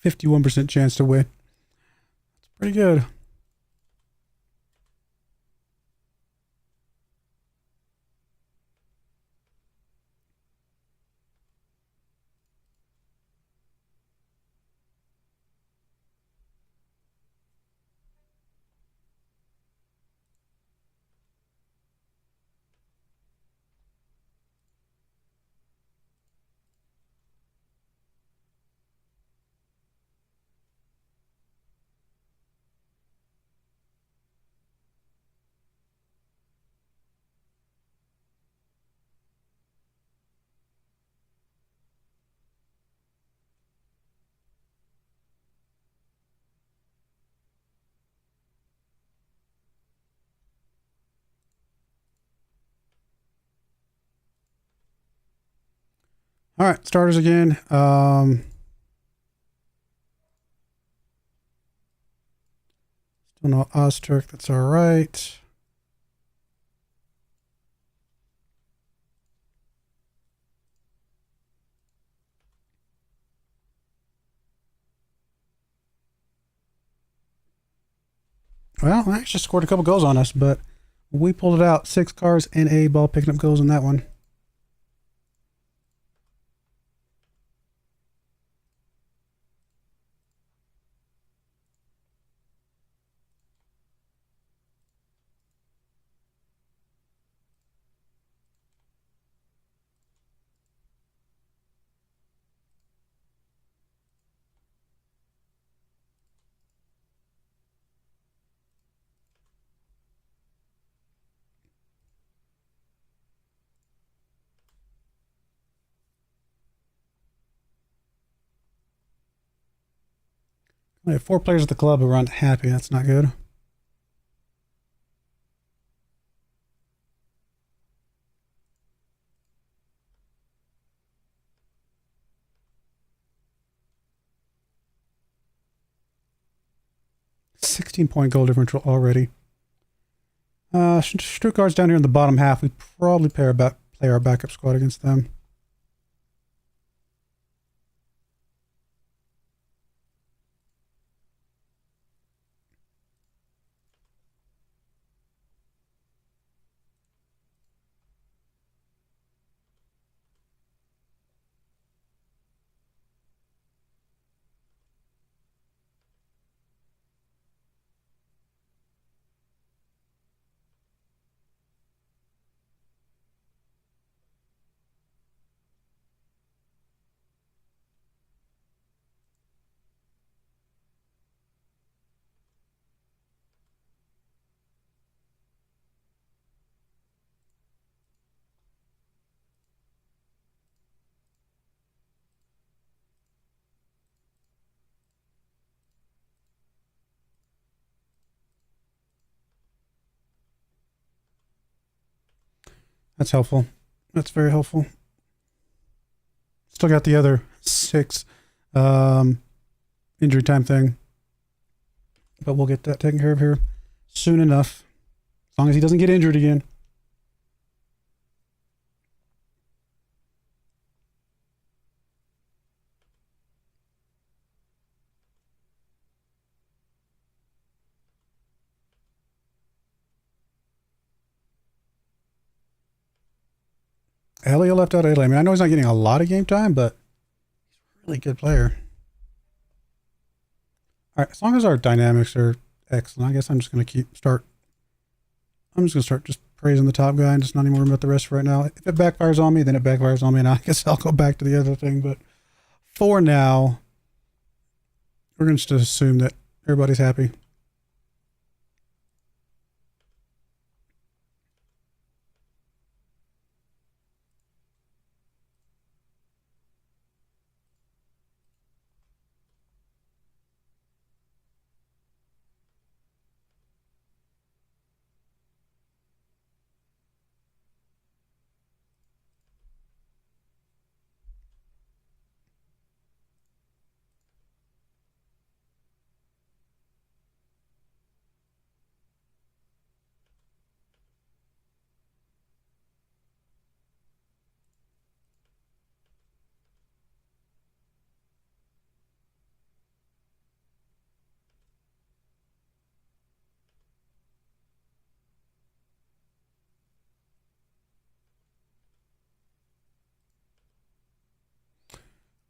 %51 chance to win. It's pretty good. All right, starters again. Still no Ozturk. That's all right. Well, I actually scored a couple goals on us, but we pulled it out. 6 cars and a ball picking up goals in that one. We have 4 players at the club who aren't happy. That's not good. .16 goal differential already. Stuttgart's down here in the bottom half. We probably play our backup squad against them. That's helpful. That's very helpful. Still got the other 6 injury time thing. But we'll get that taken care of here soon enough. As long as he doesn't get injured again. Elliot left out of Italy. I mean, I know he's not getting a lot of game time, but he's a really good player. All right, as long as our dynamics are excellent, I guess I'm just going to start just praising the top guy and just not even worry about the rest right now. If it backfires on me, then it backfires on me, and I guess I'll go back to the other thing. But for now, we're going to just assume that everybody's happy.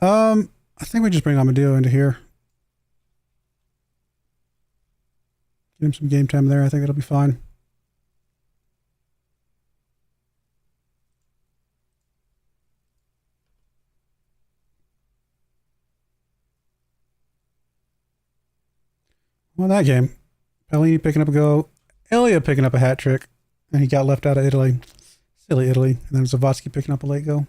I think we just bring Amadeo into here. Give him some game time there. I think it'll be fine. Well, that game, Pellini picking up a goal, Elia picking up a hat trick, and he got left out of Italy. Silly Italy. And then Zawadzki picking up a late goal.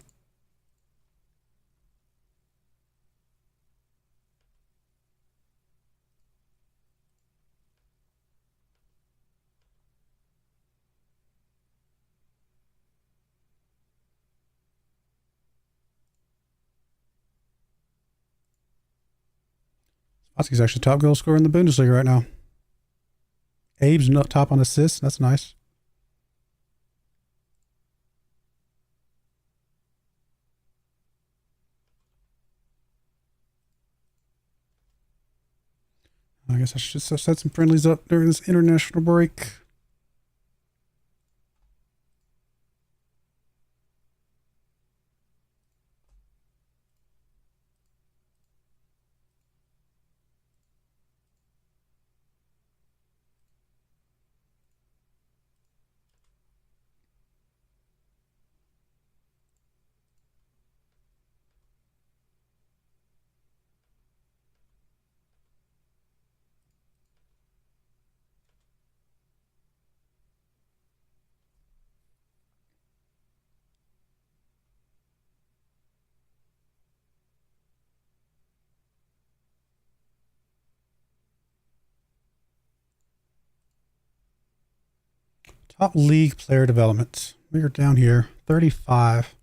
Zawadzki's actually top goal scorer in the Bundesliga right now. Abe's not top on assists. That's nice. I guess I should just set some friendlies up during this international break. Top league player development. We're down here, 35.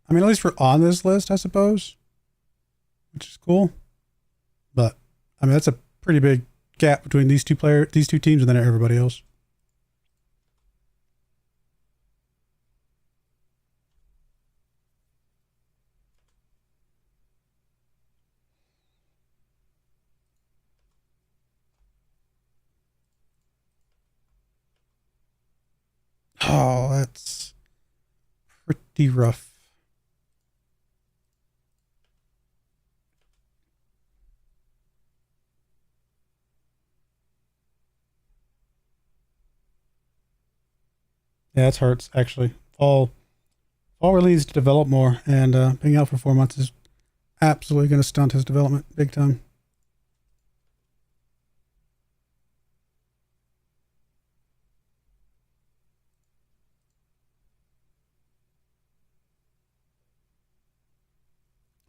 I mean, at least we're on this list, I suppose, which is cool. But I mean, that's a pretty big gap between these two teams, and then everybody else. Oh, that's pretty rough. Yeah, it hurts actually. Fall really needs to develop more, and being out for 4 months is absolutely going to stunt his development big time.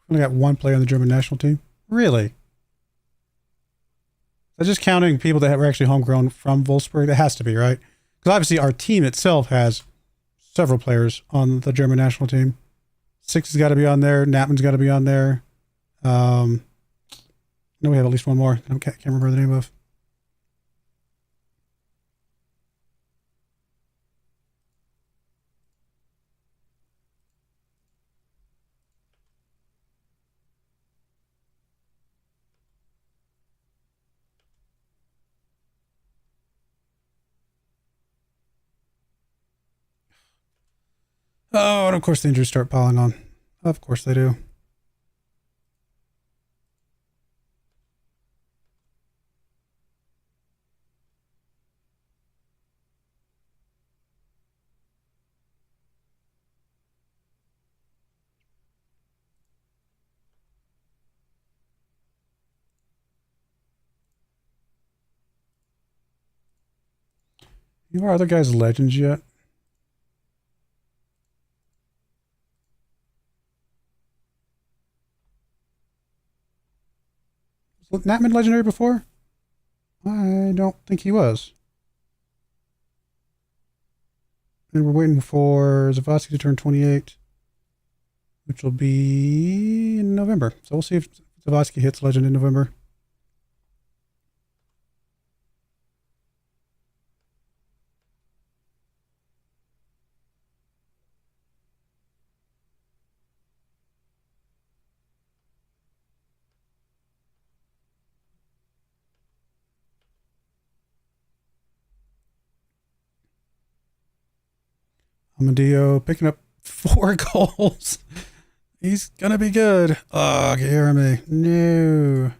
We only got one player on the German national team. Really? That's just counting people that were actually homegrown from Wolfsburg. That has to be, right? Because obviously our team itself has several players on the German national team. Six has got to be on there. Natman's got to be on there. No, we have at least one more. I can't remember the name of. Oh, and of course the injuries start piling on. Of course they do. You are other guys legends yet? Was Natman legendary before? I don't think he was. And we're waiting for Zavosky to turn 28, which will be in November. So we'll see if Zavosky hits legend in November. Amadio picking up 4 goals. He's gonna be good. Oh, Jeremy. No.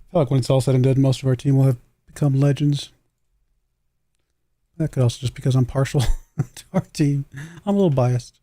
I feel like when it's all said and done, most of our team will have become legends. That could also just because I'm partial to our team. I'm a little biased.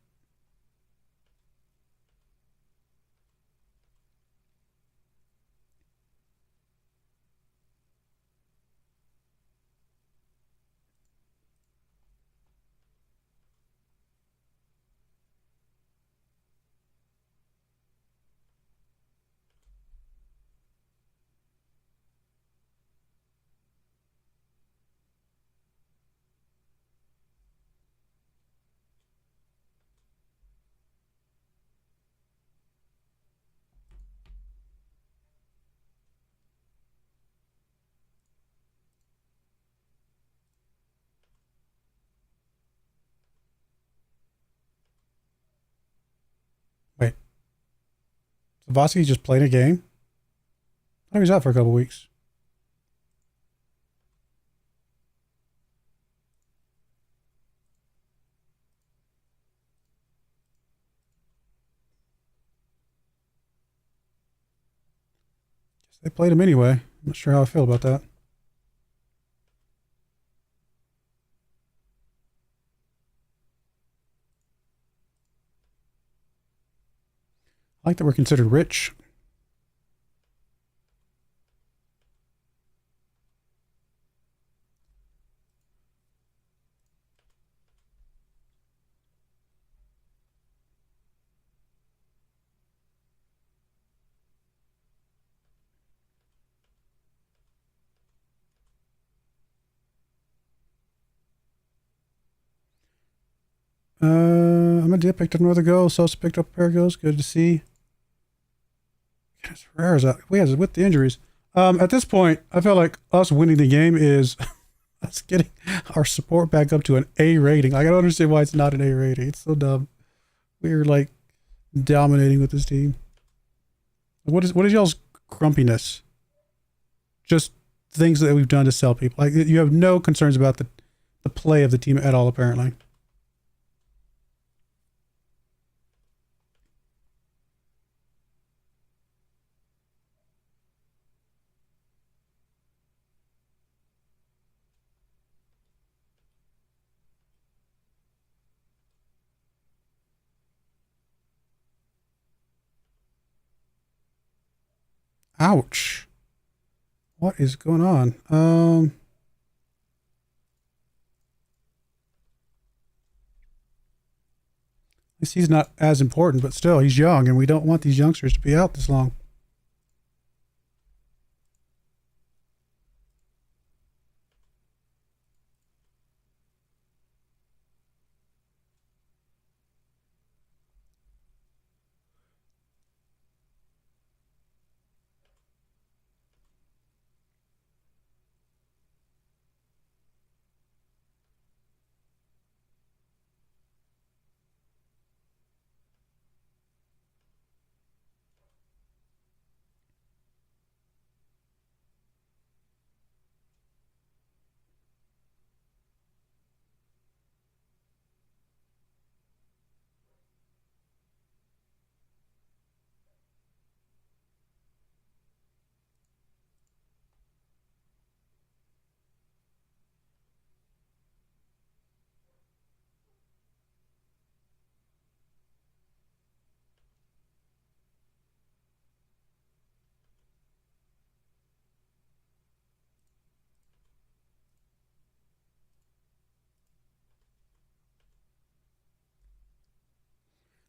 Wait, Zavosky just played a game? I was out for a couple weeks. They played him anyway. I'm not sure how I feel about that. I like that we're considered rich. I'm a dip, picked up another goal. Sosa picked up a pair of goals. Good to see. Ferrera's out. We has with the injuries. At this point, I feel like us winning the game is us getting our support back up to an A rating. Like, I don't understand why it's not an A rating. It's so dumb. We're like dominating with this team. What is y'all's grumpiness? Just things that we've done to sell people. Like, you have no concerns about the play of the team at all, apparently. Ouch. What is going on? At least he's not as important, but still, he's young, and we don't want these youngsters to be out this long.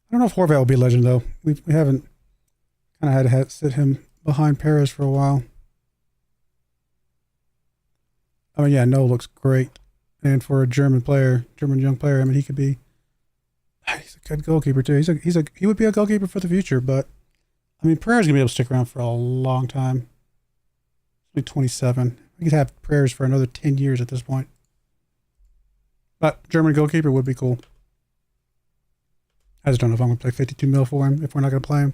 I don't know if Horvat will be a legend, though. We haven't kind of had to sit him behind Perez for a while. I mean, yeah, Noah looks great. And for a German young player, I mean, he could be. He's a good goalkeeper too. He would be a goalkeeper for the future. But I mean, Perez gonna be able to stick around for a long time. He's only 27. We could have Perez for another 10 years at this point. But German goalkeeper would be cool. I just don't know if I'm gonna play 52 mil for him if we're not gonna play him.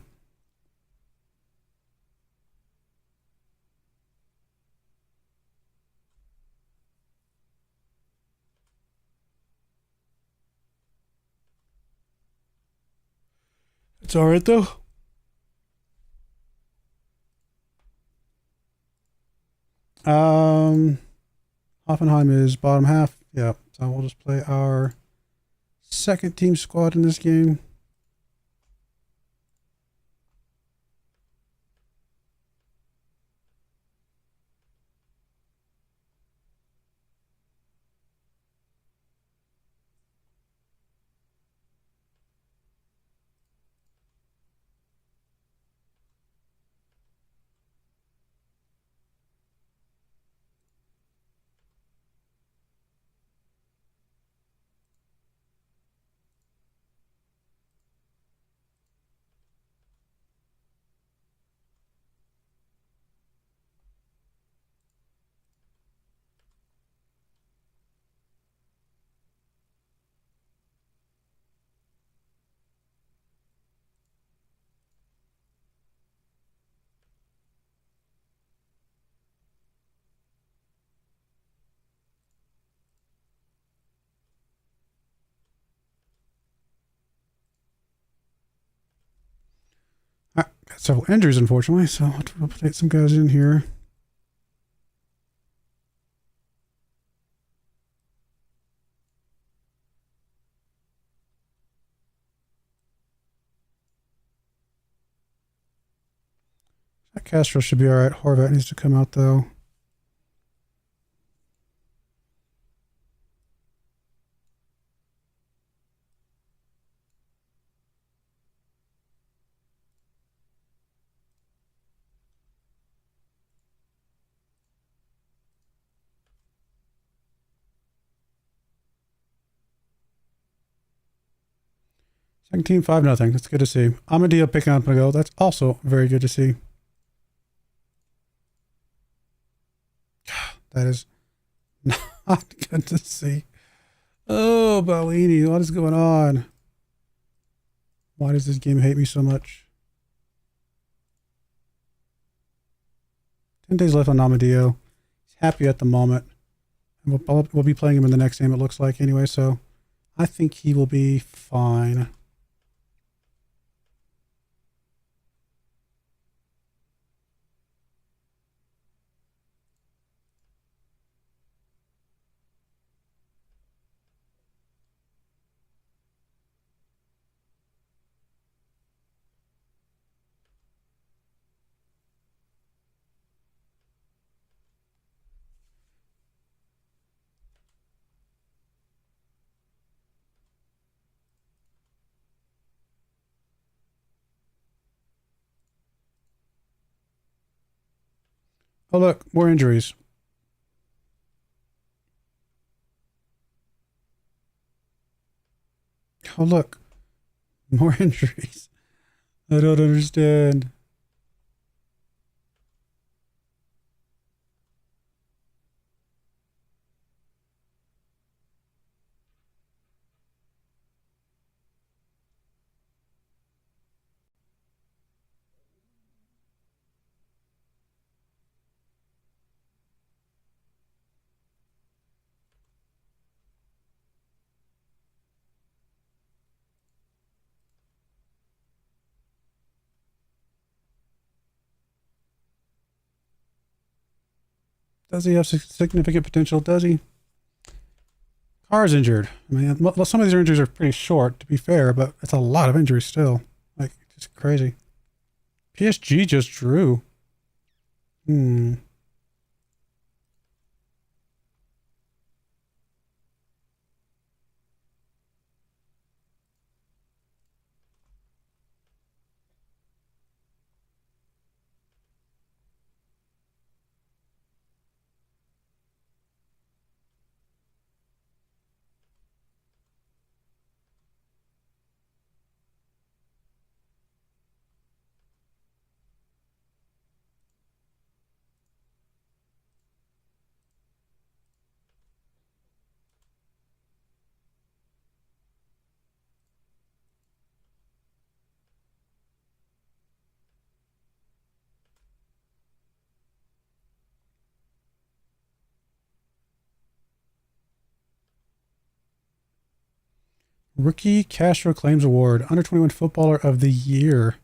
It's all right though. Hoffenheim is bottom half. Yeah, so we'll just play our second team squad in this game. several injuries, unfortunately, so I'll have to rotate some guys in here. That Castro should be all right. Horvat needs to come out, though. Second team, 5-0. That's good to see. Amadio picking up a goal. That's also very good to see. That is not good to see. Oh, Bellini, what is going on? Why does this game hate me so much? 10 days left on Amadio. He's happy at the moment. And we'll be playing him in the next game, it looks like, anyway, so I think he will be fine. Oh, look, more injuries. Oh, look, more injuries. I don't understand. Does he have significant potential? Does he? Car's injured. I mean, some of these injuries are pretty short, to be fair, but it's a lot of injuries still. Like, just crazy. PSG just drew. Rookie Castro Claims Award, Under 21 Footballer of the Year.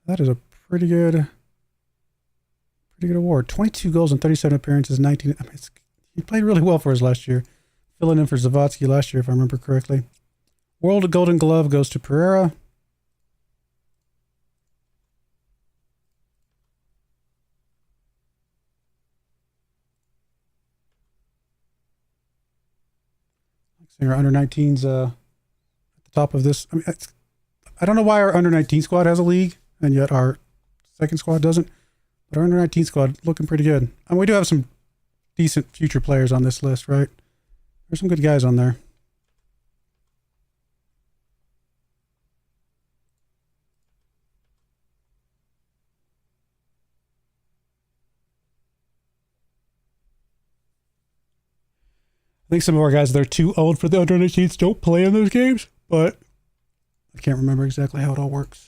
That is a pretty good award. 22 goals and 37 appearances, 19. I mean, he played really well for us last year. Filling in for Zavatsky last year, if I remember correctly. World Golden Glove goes to Pereira. Our under 19s at the top of this. I mean, I don't know why our under 19 squad has a league and yet our second squad doesn't. But our under 19 squad looking pretty good. And we do have some decent future players on this list, right? There's some good guys on there. I think some of our guys that are too old for the under 19s don't play in those games, but I can't remember exactly how it all works.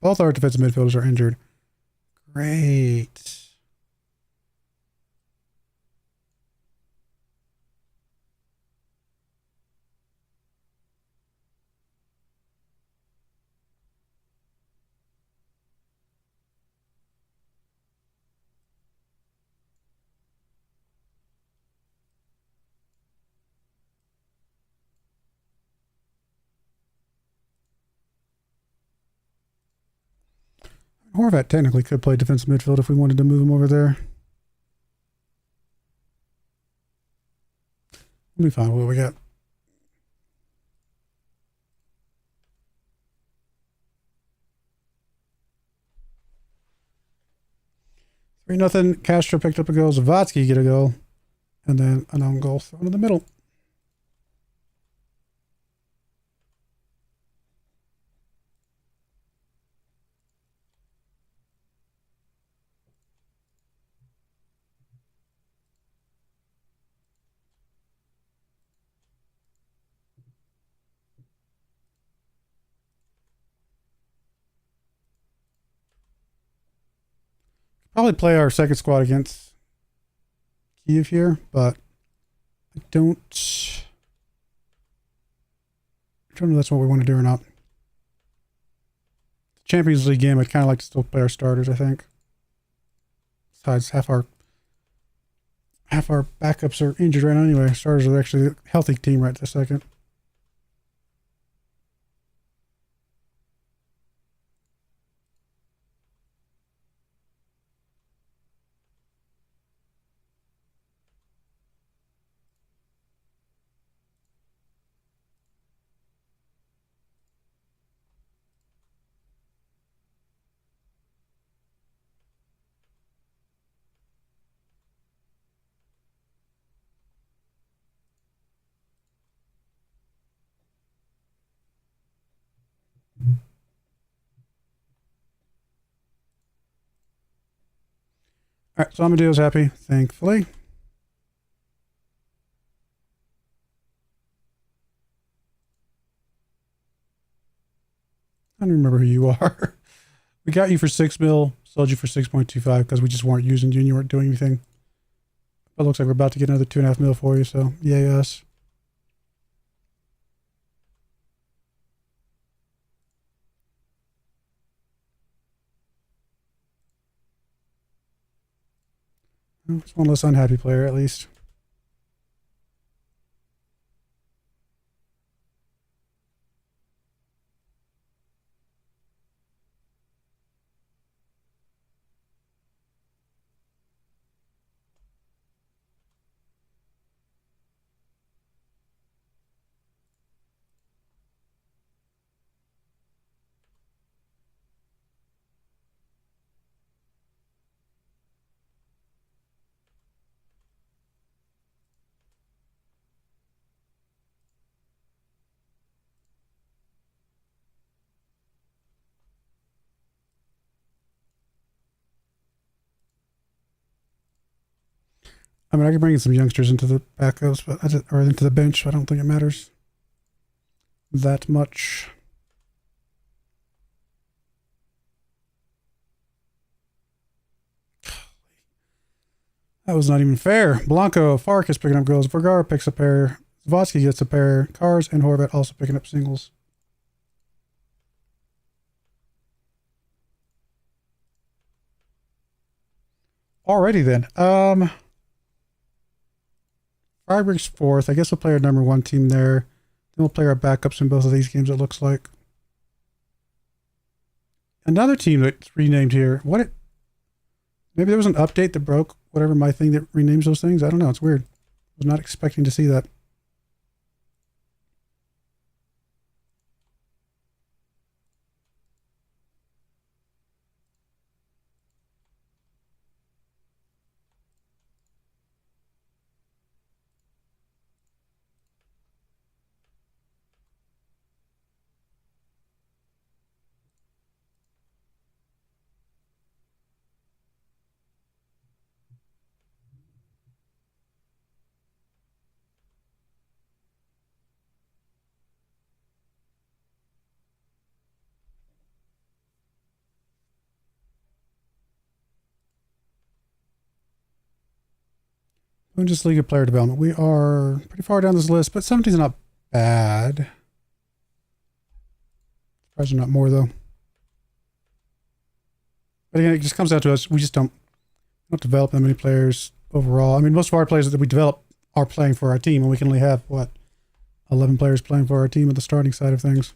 Both our defensive midfielders are injured. Great. Horvat technically could play defensive midfield if we wanted to move him over there. Let me find what we got. 3-0. Castro picked up a goal. Zavatsky get a goal. And then an own goal thrown in the middle. Probably play our second squad against Kiev here, but I don't know if that's what we want to do or not. Champions League game, I'd kind of like to still play our starters, I think. Besides, half our backups are injured right now anyway. Starters are actually a healthy team right this second. All right, so Amadeo's happy, thankfully. I don't remember who you are. We got you for 6 mil, sold you for 6.25 because we just weren't using you and you weren't doing anything. It looks like we're about to get another 2.5 mil for you, so yay us. It's one less unhappy player at least. I mean, I could bring in some youngsters into the backups, or into the bench. I don't think it matters that much. That was not even fair. Blanco, Farkas picking up goals. Vergara picks a pair. Zavotsky gets a pair. Cars and Horvat also picking up singles. Alrighty then. Freiburg's fourth. I guess we'll play our number 1 team there. Then we'll play our backups in both of these games, it looks like. Another team that's renamed here. Maybe there was an update that broke whatever my thing that renames those things. I don't know. It's weird. I was not expecting to see that. Bundesliga player development. We are pretty far down this list, but 17 is not bad. Surprised not more though. But again, it just comes down to us. We just don't develop that many players overall. I mean, most of our players that we develop are playing for our team, and we can only have, what, 11 players playing for our team at the starting side of things.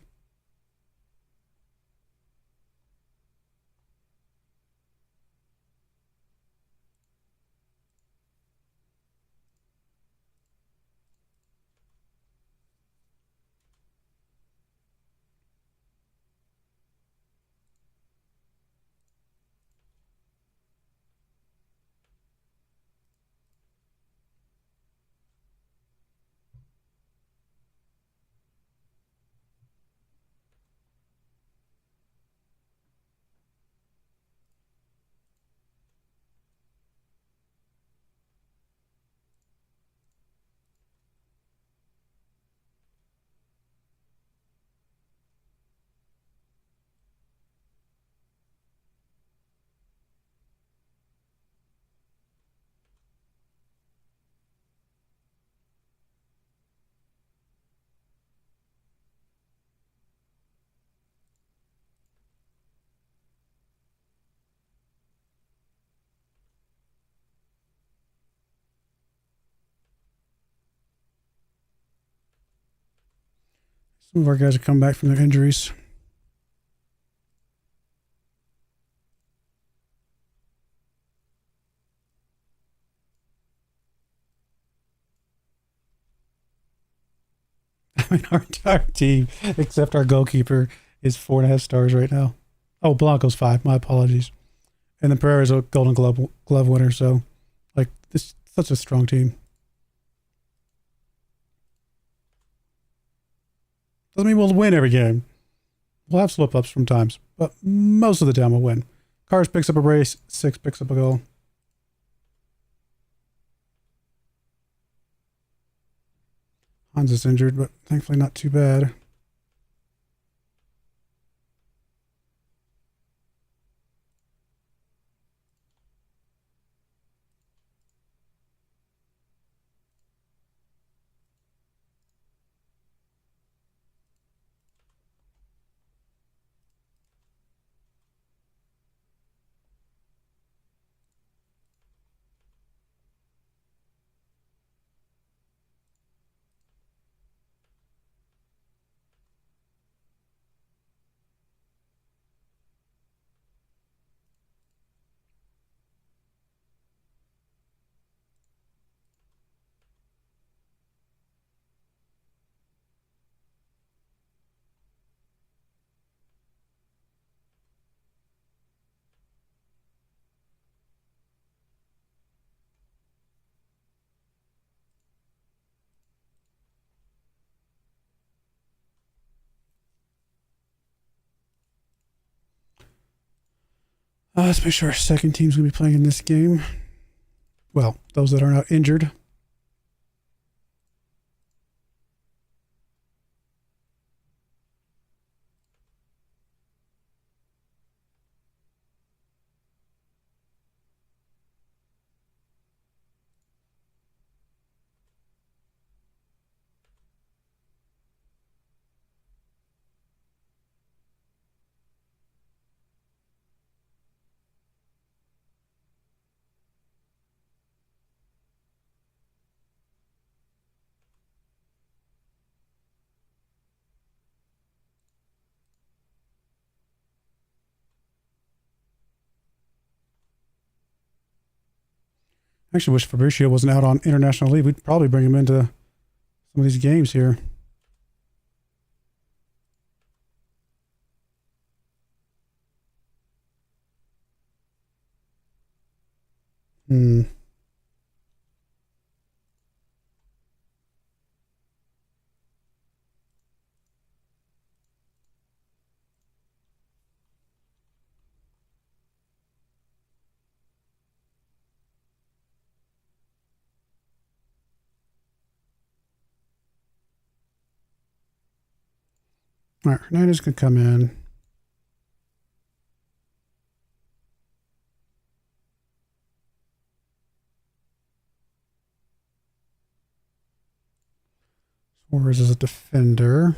Some of our guys have come back from their injuries. I mean, our entire team, except our goalkeeper, is 4.5 stars right now. Oh, Blanco's 5. My apologies. And then Pereira's a Golden Glove winner. So, like, this such a strong team. Doesn't mean we'll win every game. We'll have slip-ups from times, but most of the time we'll win. Cars picks up a race. 6 picks up a goal. Hans is injured, but thankfully not too bad. Let's make sure our second team's going to be playing in this game. Well, those that are not injured. I actually wish Fabricio wasn't out on international leave. We'd probably bring him into some of these games here. Hmm. All right, Hernandez can come in. Suarez is a defender.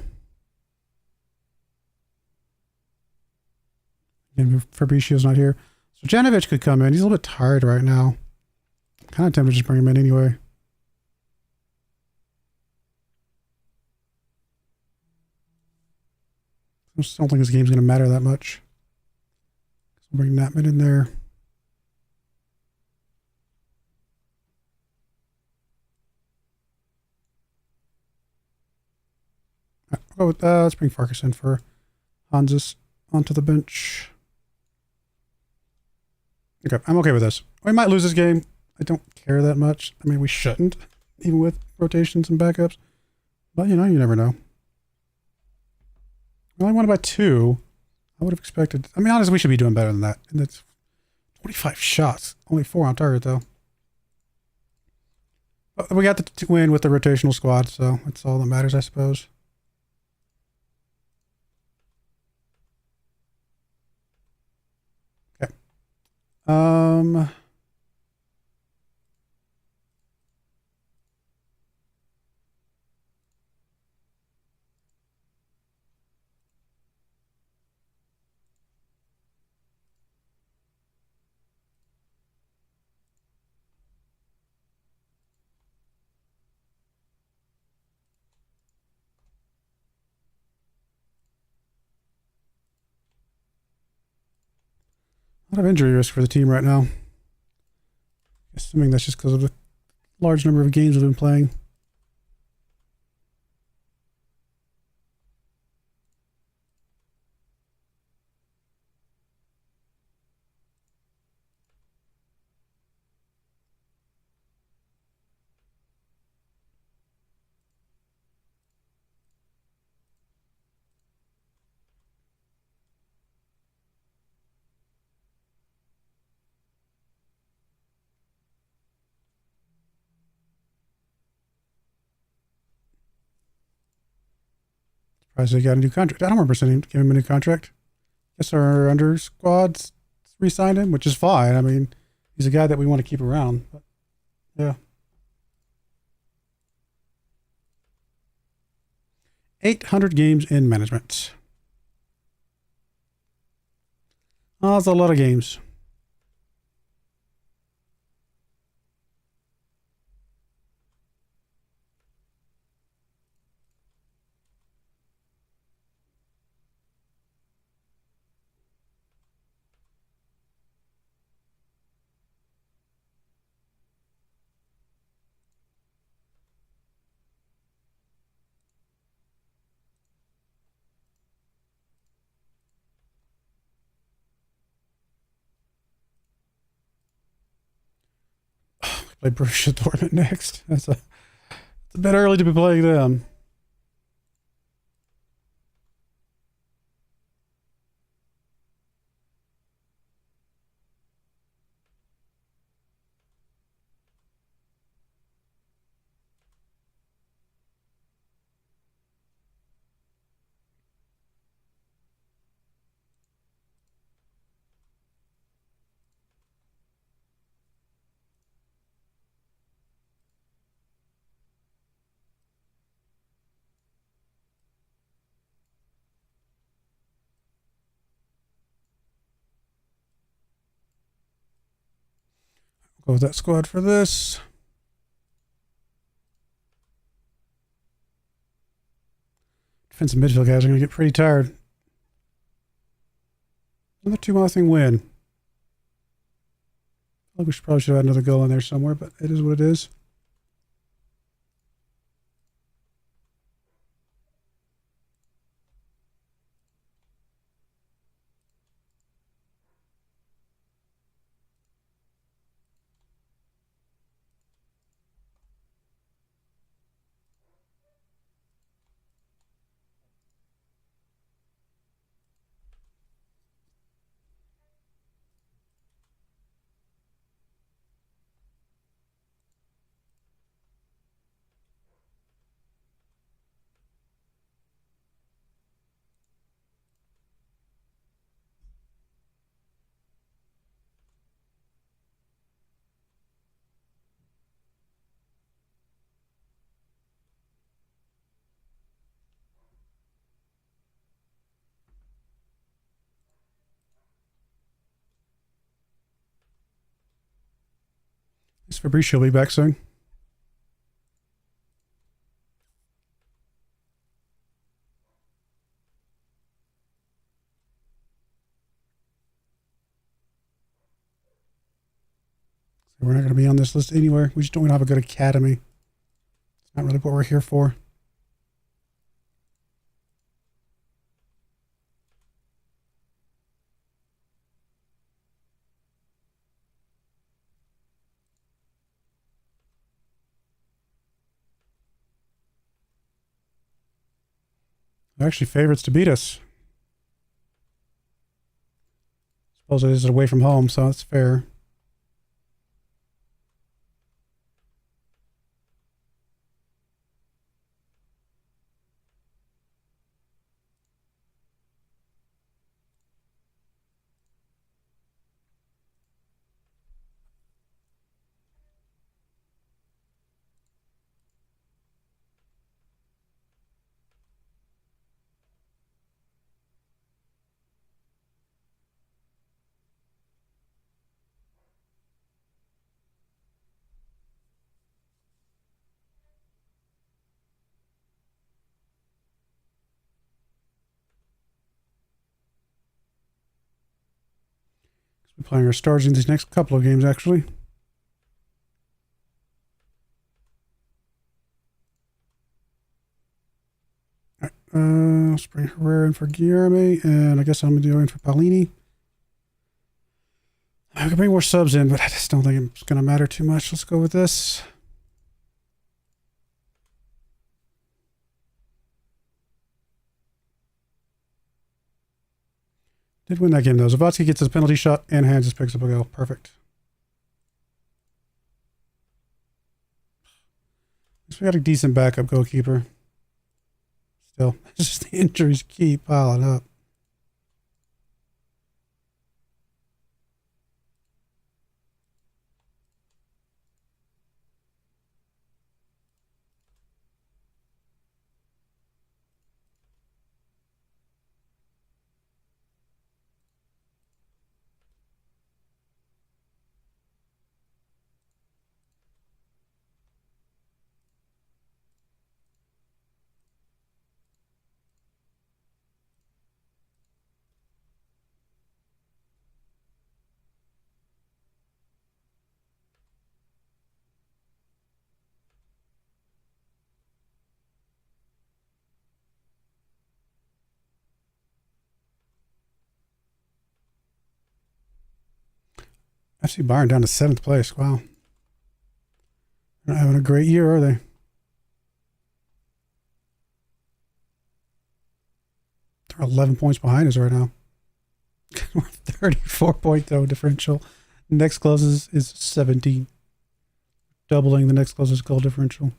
And Fabrizio's not here. So Janovic could come in. He's a little bit tired right now. I'm kind of tempted to just bring him in anyway. I just don't think this game's going to matter that much. So bring Natman in there. I'll go with let's bring Farkas for Hansis onto the bench. Okay, I'm okay with this. We might lose this game. I don't care that much. I mean, we shouldn't, even with rotations and backups. But, you know, you never know. We only won by 2. I would have expected... I mean, honestly, we should be doing better than that. And it's 25 shots. Only 4 on target, though. But we got the win with the rotational squad, so that's all that matters, I suppose. Okay. A lot of injury risk for the team right now. Assuming that's just because of the large number of games we've been playing. Surprised they got a new contract. I don't remember sending give him a new contract. Guess our under squads re-signed him, which is fine. I mean, he's a guy that we want to keep around. But yeah. 800 games in management. Oh, that's a lot of games. Play Borussia Dortmund next. It's a bit early to be playing them. Go with that squad for this. Defensive midfield guys are going to get pretty tired. Another 2-0 win. I feel like we probably should have had another goal in there somewhere, but it is what it is. Thanks, Fabricio will be back soon. We're not going to be on this list anywhere. We just don't have a good academy. It's not really what we're here for. They're actually favorites to beat us. Suppose it is away from home, so that's fair. We're playing our stars in these next couple of games, actually. All right, let's bring Herrera in for Guilherme, and I guess I'm going to go in for Paulini. I can bring more subs in, but I just don't think it's going to matter too much. Let's go with this. Did win that game, though. Zawadzki gets his penalty shot, and Hans just picks up a goal. Perfect. So we got a decent backup goalkeeper. Still, it's just the injuries keep piling up. I see Bayern down to 7th place. Wow. They're not having a great year, are they? They're 11 points behind us right now. We're 34-point differential. Next closest is 17. Doubling the next closest goal differential.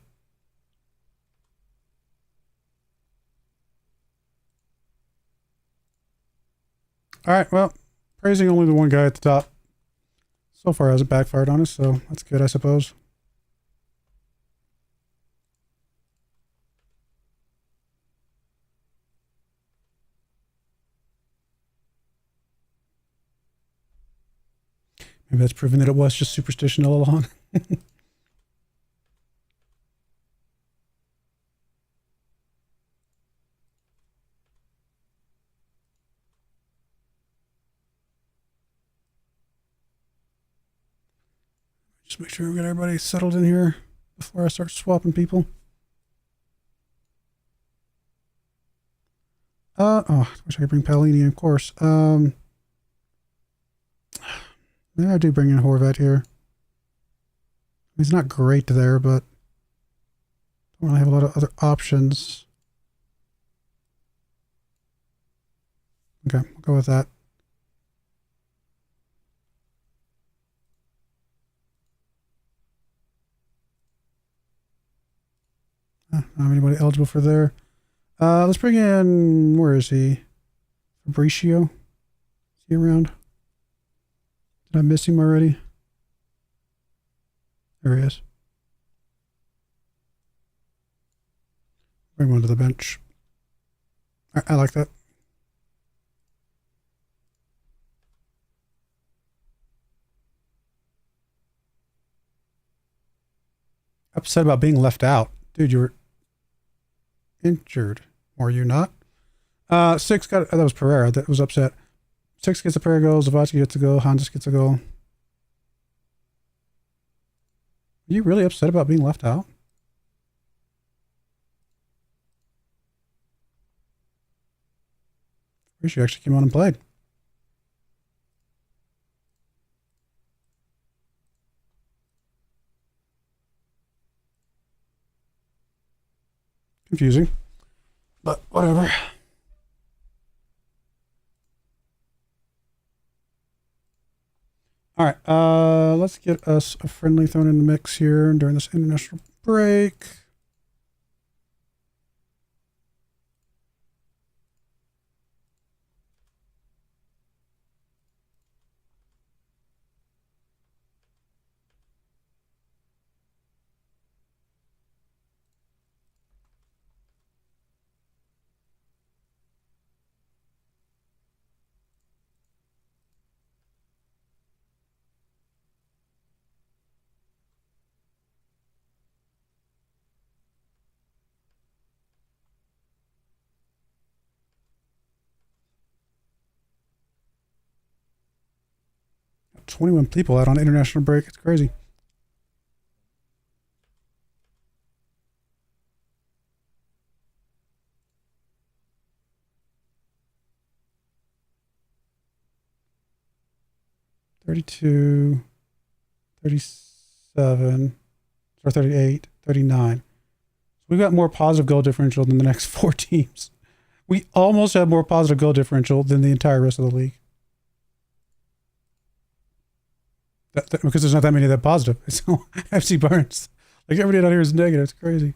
All right, well, praising only the one guy at the top. So far hasn't backfired on us, so that's good, I suppose. Maybe that's proven that it was just superstition all along. Just make sure we get everybody settled in here before I start swapping people. Oh, I wish I could bring Paolini in, of course. Yeah, I do bring in Horvat here. He's not great there, but I don't really have a lot of other options. Okay, we'll go with that. Not anybody eligible for there. Let's bring in, where is he? Fabricio? Is he around? Did I miss him already? There he is. Bring one to the bench. I like that. Upset about being left out. Dude, you were injured. Were you not? 6 got, that was Pereira that was upset. 6 gets a pair of goals. Zavatsky gets a goal. Hondas gets a goal. Are you really upset about being left out? I wish you actually came on and played. Confusing, but whatever. All right, let's get us a friendly thrown in the mix here during this international break. Got 21 people out on international break. It's crazy. $32, $37, or $38, $39. So we've got more positive goal differential than the next 4 teams. We almost have more positive goal differential than the entire rest of the league. Because there's not that many that positive. It's all FC Burns. Like everybody out here is negative. It's crazy.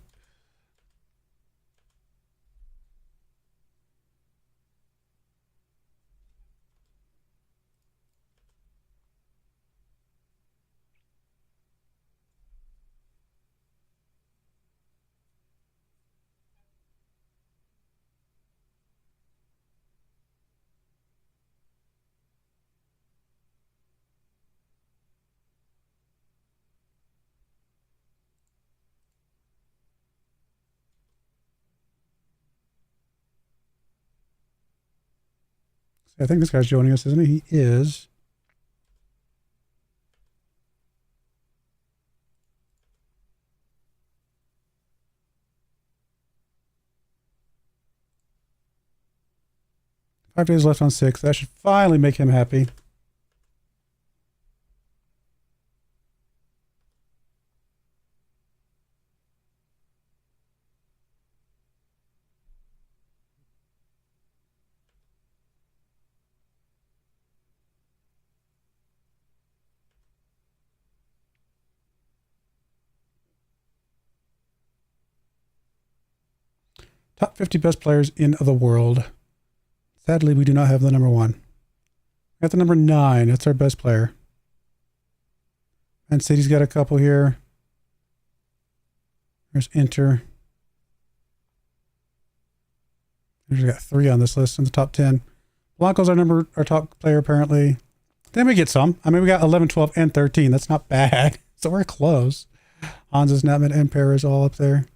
I think this guy's joining us, isn't he? He is. Five days left on 6. That should finally make him happy. Top 50 best players in the world. Sadly, we do not have the number 1. We got the number 9. That's our best player. Man City's got a couple here. There's Inter. We've got 3 on this list in the top 10. Blanco's our top player apparently. Then we get some. I mean, we got 11, 12, and 13. That's not bad. So we're close. Hans's, Natman, and Perez all up there.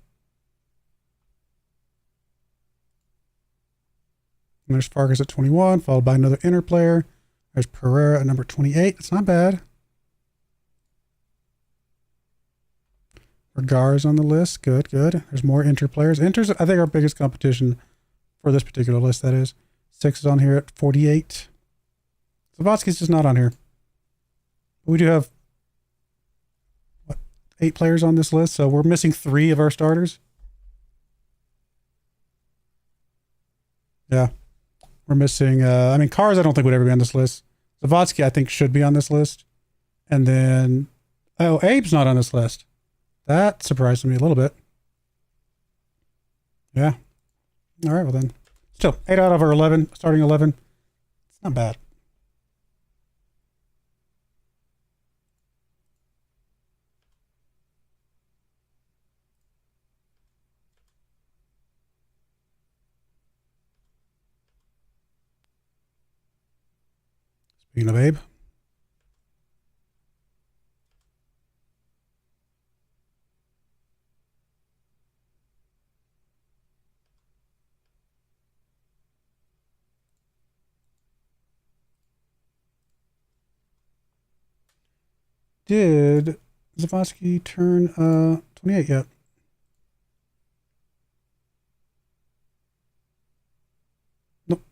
And there's Farkas at 21, followed by another Inter player. There's Pereira at number 28. It's not bad. Broyar's on the list. Good, good. There's more Inter players. Inter's, I think, our biggest competition for this particular list, that is. 6 is on here at 48. Zavatsky's just not on here. But we do have, what, 8 players on this list, so we're missing 3 of our starters. Yeah. We're missing, I mean, Cars I don't think would ever be on this list. Zavatsky I think should be on this list. And then, oh, Abe's not on this list. That surprised me a little bit. Yeah. All right, well then. Still, 8 out of our 11, starting 11. It's not bad. Speaking of Abe. Did Zavosky turn 28 yet? Nope.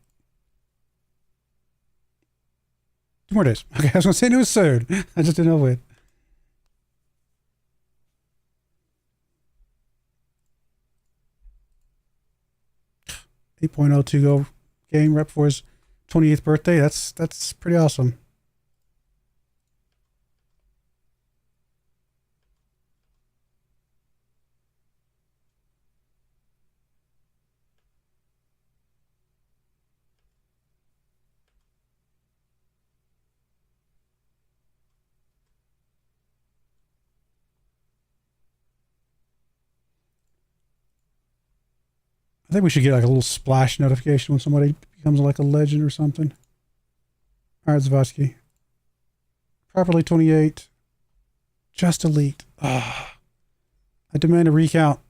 2 more days. Okay, I was gonna say it was soon. I just didn't know when. 8.02 go game rep for his 28th birthday. That's pretty awesome. I think we should get like a little splash notification when somebody becomes like a legend or something. All right, Zavosky. Properly 28. Just elite. Ah, I demand a recount.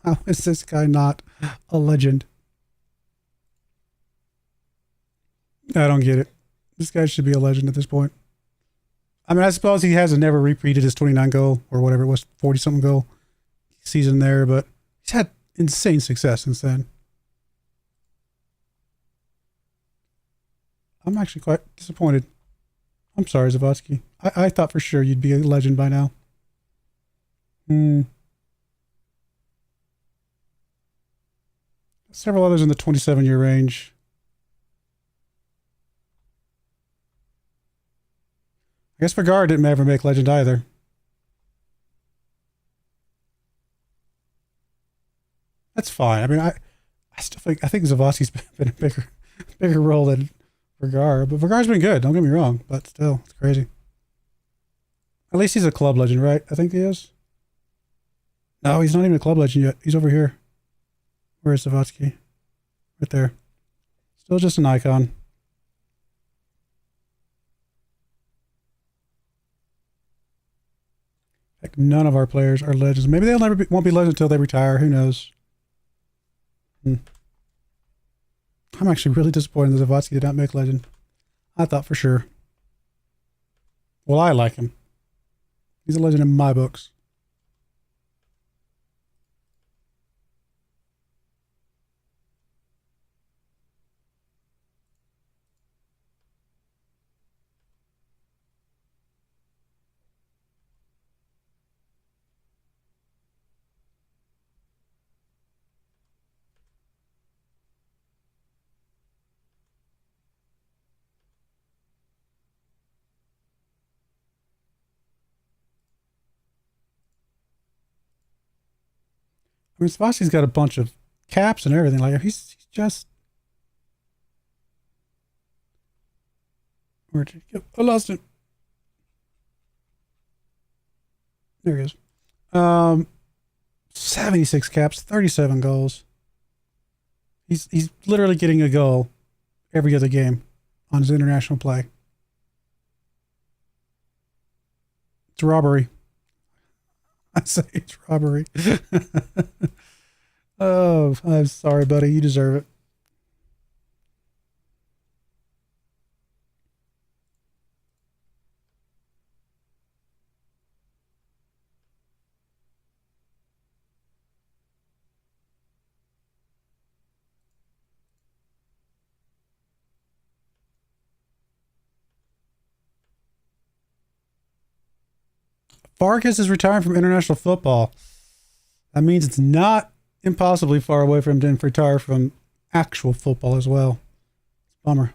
How is this guy not a legend? I don't get it. This guy should be a legend at this point. I mean, I suppose he hasn't never repeated his 29 goal or whatever it was, 40 something goal season there, but he's had insane success since then. I'm actually quite disappointed. I'm sorry, Zavosky. I thought for sure you'd be a legend by now. Several others in the 27-year range. I guess Broyar didn't ever make legend either. That's fine. I mean, I still think Zavosky's been a bigger role than Broyar, but Broyar's been good. Don't get me wrong, but still, it's crazy. At least he's a club legend, right? I think he is. No, he's not even a club legend yet. He's over here. Where is Zavosky? Right there. Still just an icon. Like none of our players are legends. Maybe they'll won't be legends until they retire. Who knows? I'm actually really disappointed that Zavosky did not make legend. I thought for sure. Well, I like him. He's a legend in my books. I mean, Zavosky's got a bunch of caps and everything. Like he's just. Where did he go? I lost him. There he is. 76 caps, 37 goals. He's literally getting a goal every other game on his international play. It's robbery. I say it's robbery. Oh, I'm sorry, buddy. You deserve it. Vargas is retiring from international football. That means it's not impossibly far away from him to retire from actual football as well. Bummer.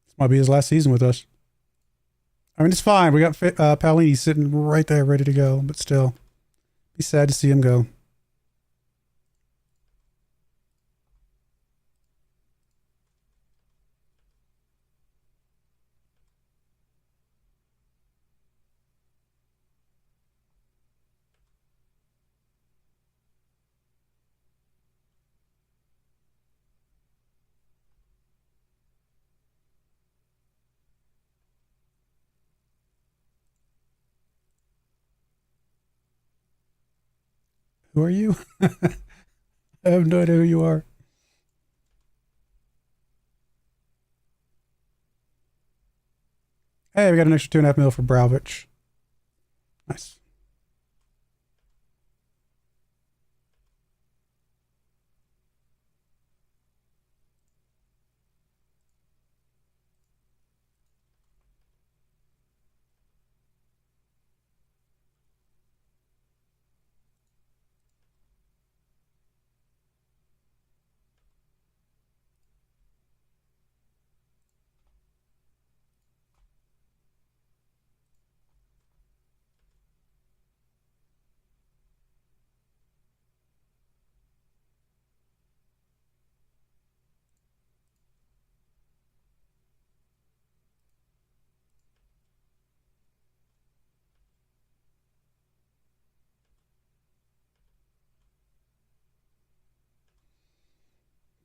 This might be his last season with us. I mean, it's fine. We got Paolini sitting right there ready to go, but still, be sad to see him go. Who are you? I have no idea who you are. Hey, we got an extra 2.5 mil for Browvich. Nice.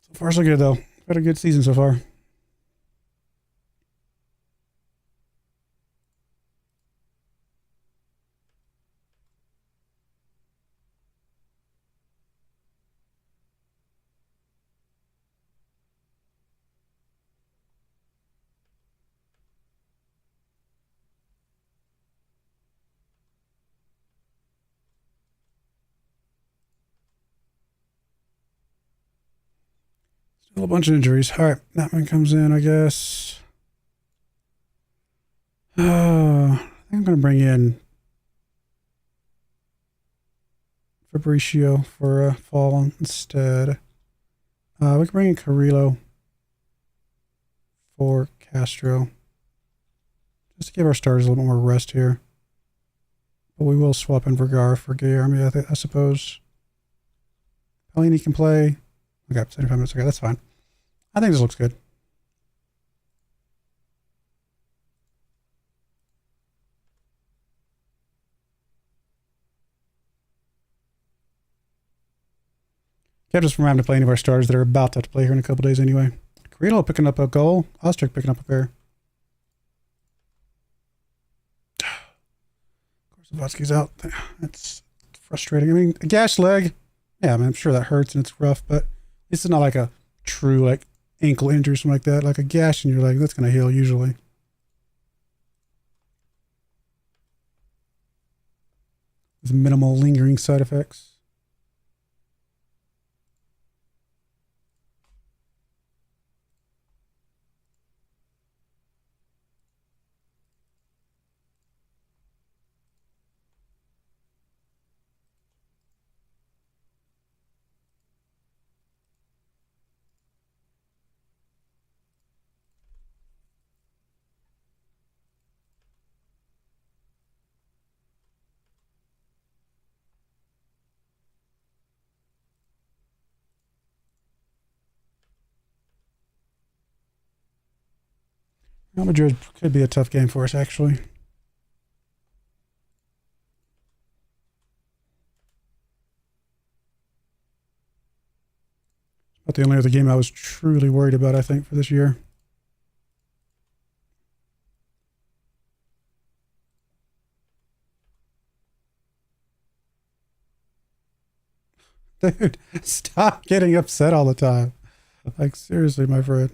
So far, so good, though. Had a good season so far. Still a bunch of injuries. All right, that one comes in, I guess. I think I'm going to bring in Fabricio for a fall instead. We can bring in Carrillo for Castro. Just to give our stars a little bit more rest here. But we will swap in Broyar for Guillermo, I suppose. Pelini can play. Okay, 75 minutes. Okay, that's fine. I think this looks good. Kept us from having to play any of our stars that are about to have to play here in a couple days anyway. Carrillo picking up a goal. Ostrich picking up a pair. Korsavotsky's out. That's frustrating. I mean, a gash leg. Yeah, I mean, I'm sure that hurts and it's rough, but this is not like a true like ankle injury or something like that. Like a gash in your leg, that's going to heal usually. With minimal lingering side effects. Real Madrid could be a tough game for us, actually. About the only other game I was truly worried about, I think, for this year. Dude, stop getting upset all the time. Like, seriously, my friend.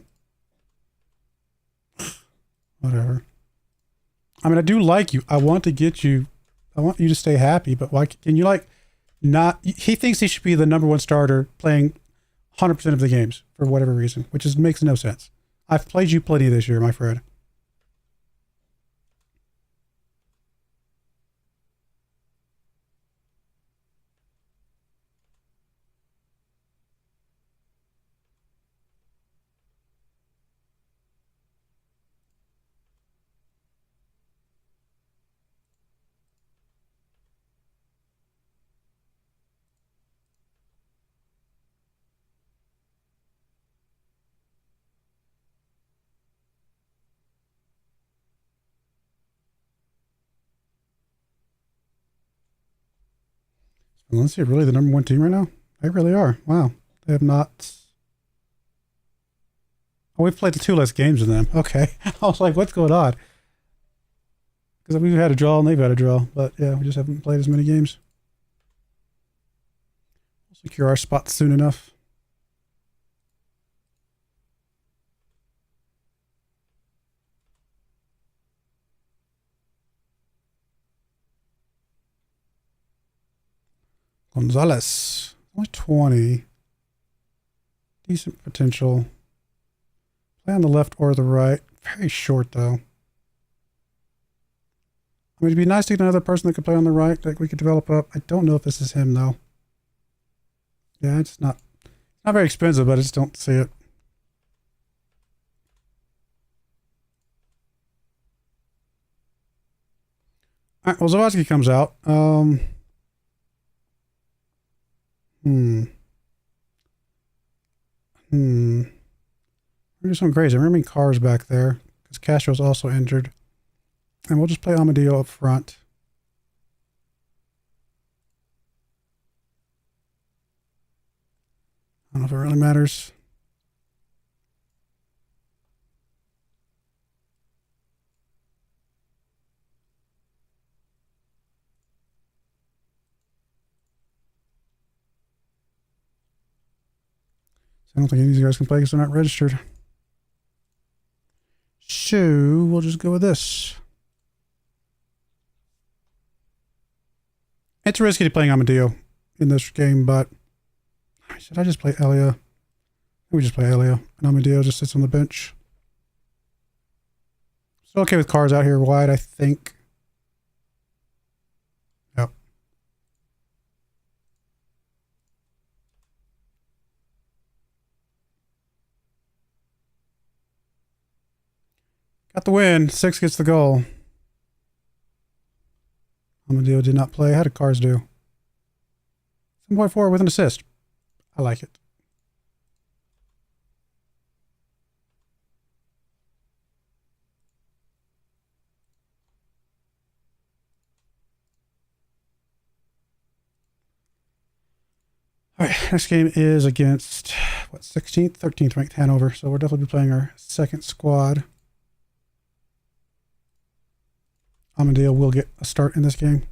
Whatever. I mean, I do like you. I want to get you. I want you to stay happy, but why can you like not? He thinks he should be the number one starter playing 100% of the games for whatever reason, which is makes no sense. I've played you plenty this year, my friend. Valencia really the number one team right now? They really are. Wow. They have not. Oh, we've played the two less games than them. Okay. I was like, what's going on? Because we've had a draw and they've had a draw. But yeah, we just haven't played as many games. We'll secure our spot soon enough. Gonzalez. Only 20. Decent potential. Play on the left or the right. Very short, though. I mean, it'd be nice to get another person that could play on the right that we could develop up. I don't know if this is him, though. Yeah, it's not very expensive, but I just don't see it. All right, well, Zawadzki comes out. We're doing something crazy. We're moving cars back there because Castro's also injured. And we'll just play Amadeo up front. I don't know if it really matters. I don't think any of these guys can play because they're not registered. So we'll just go with this. It's risky to playing Amadeo in this game, but should I just play Elia? We just play Elia, and Amadeo just sits on the bench. Still okay with cars out here wide, I think. Yep. Got the win. 6 gets the goal. Amadeo did not play. How did cars do? 7.4 with an assist. I like it. All right, next game is against, what, 16th? 13th ranked Hanover. So we'll definitely be playing our second squad. Amadeo will get a start in this game.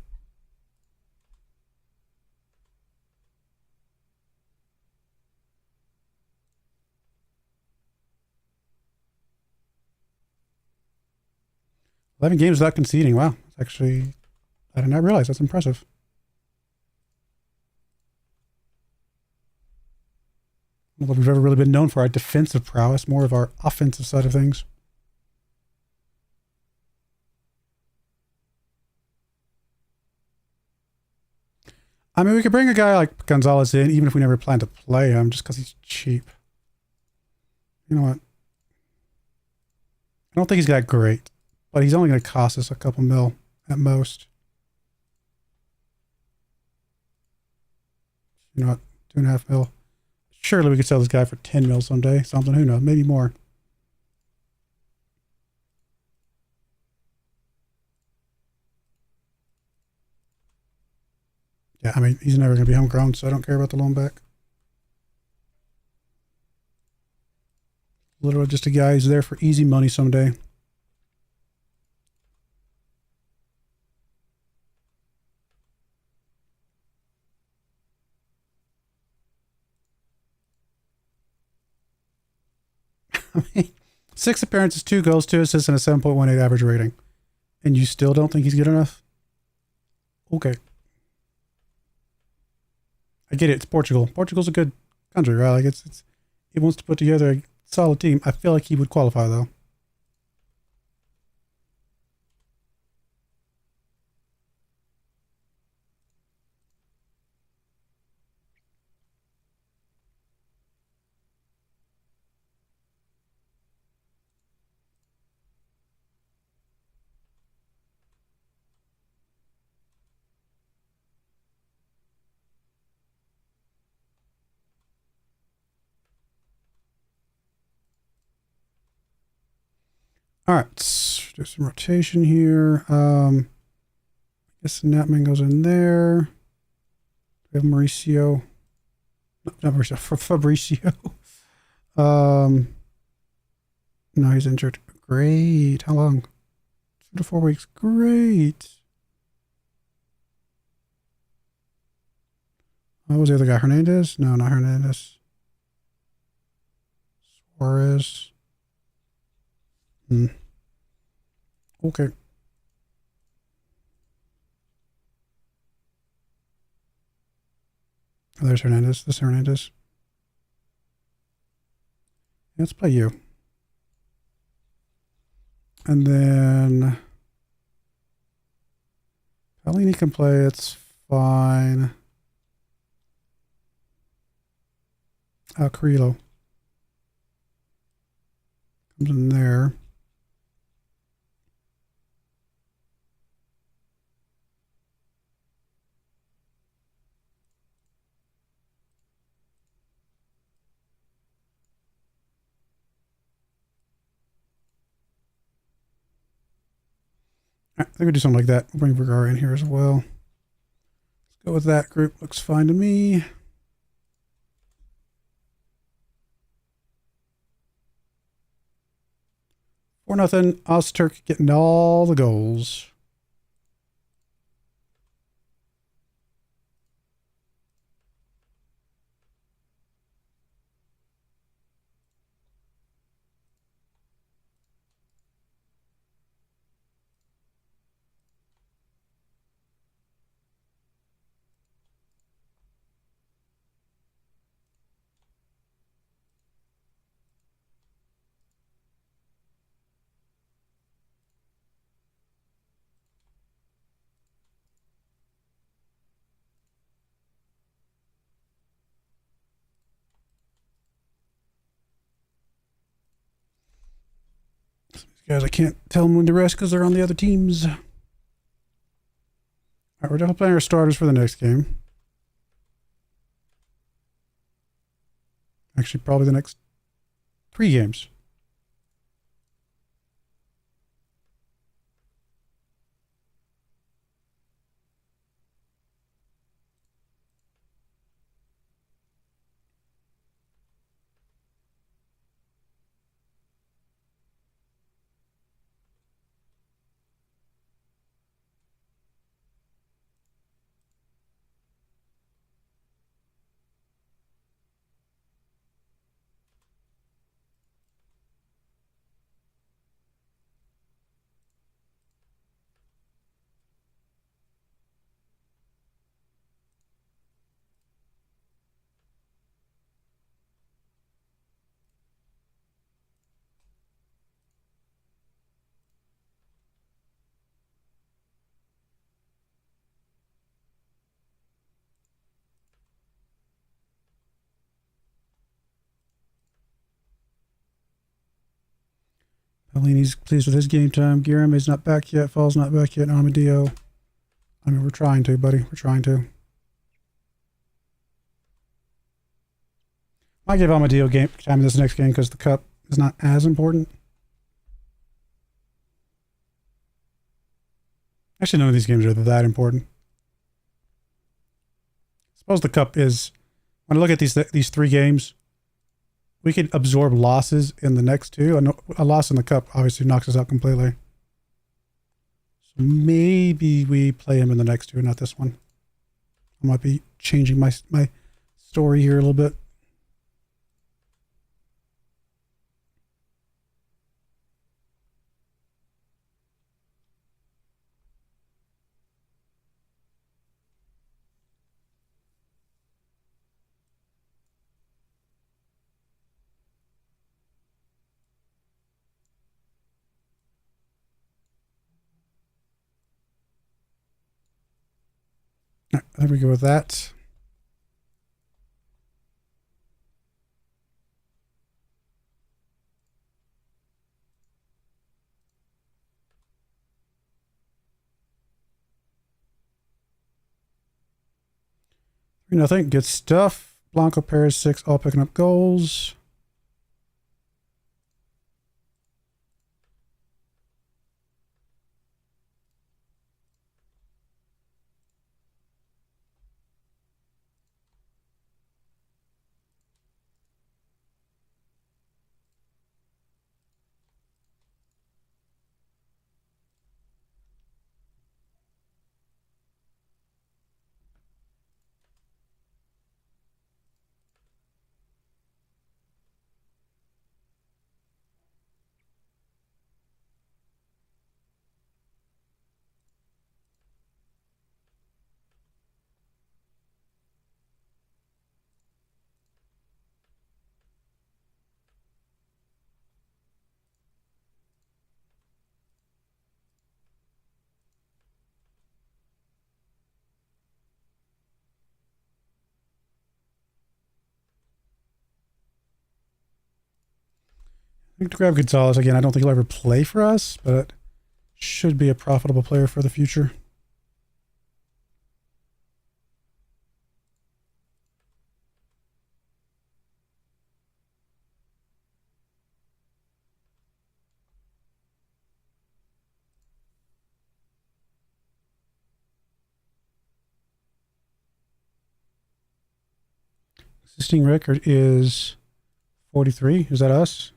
"11 games without conceding." Wow. That's actually, I did not realize. That's impressive. I don't know if we've ever really been known for our defensive prowess, more of our offensive side of things. I mean, we could bring a guy like Gonzalez in, even if we never plan to play him, just because he's cheap. You know what? I don't think he's that great, but he's only going to cost us a couple mil at most. You know what? 2.5 mil. Surely we could sell this guy for 10 mil someday. Something, who knows? Maybe more. Yeah, I mean, he's never going to be homegrown, so I don't care about the loan back. Literally just a guy who's there for easy money someday. I mean, 6 appearances, 2 goals, 2 assists, and a 7.18 average rating. And you still don't think he's good enough? Okay. I get it. It's Portugal. Portugal's a good country, right? Like it wants to put together a solid team. I feel like he would qualify, though. All right, let's do some rotation here. I guess Natman goes in there. We have Mauricio. No, not Mauricio, Fabricio. No, he's injured. Great. How long? 2 to 4 weeks. Great. What was the other guy? Hernandez? No, not Hernandez. Suarez. Okay. Oh, there's Hernandez. This is Hernandez. Let's play you. And then Paolini can play. It's fine. Carrillo comes in there. I think we do something like that. We'll bring Broyar in here as well. Let's go with that group. Looks fine to me. For nothing, Ozturk getting all the goals. Guys, I can't tell them when to rest because they're on the other teams. All right, we're definitely playing our starters for the next game. Actually, probably the next 3 games. Paolini's pleased with his game time. Guilherme is not back yet. Fall's not back yet. Armadillo. I mean, we're trying to, buddy. We're trying to. Might give Armadillo game time in this next game because the cup is not as important. Actually, none of these games are that important. Suppose the cup is. When I look at these 3 games, we can absorb losses in the next 2. A loss in the cup obviously knocks us out completely. So maybe we play him in the next 2, not this one. I might be changing my story here a little bit. All right, there we go with that. Nothing. Good stuff. Blanco Perez 6, all picking up goals. To grab Gonzalez again. I don't think he'll ever play for us, but should be a profitable player for the future. Existing record is 43. Is that us?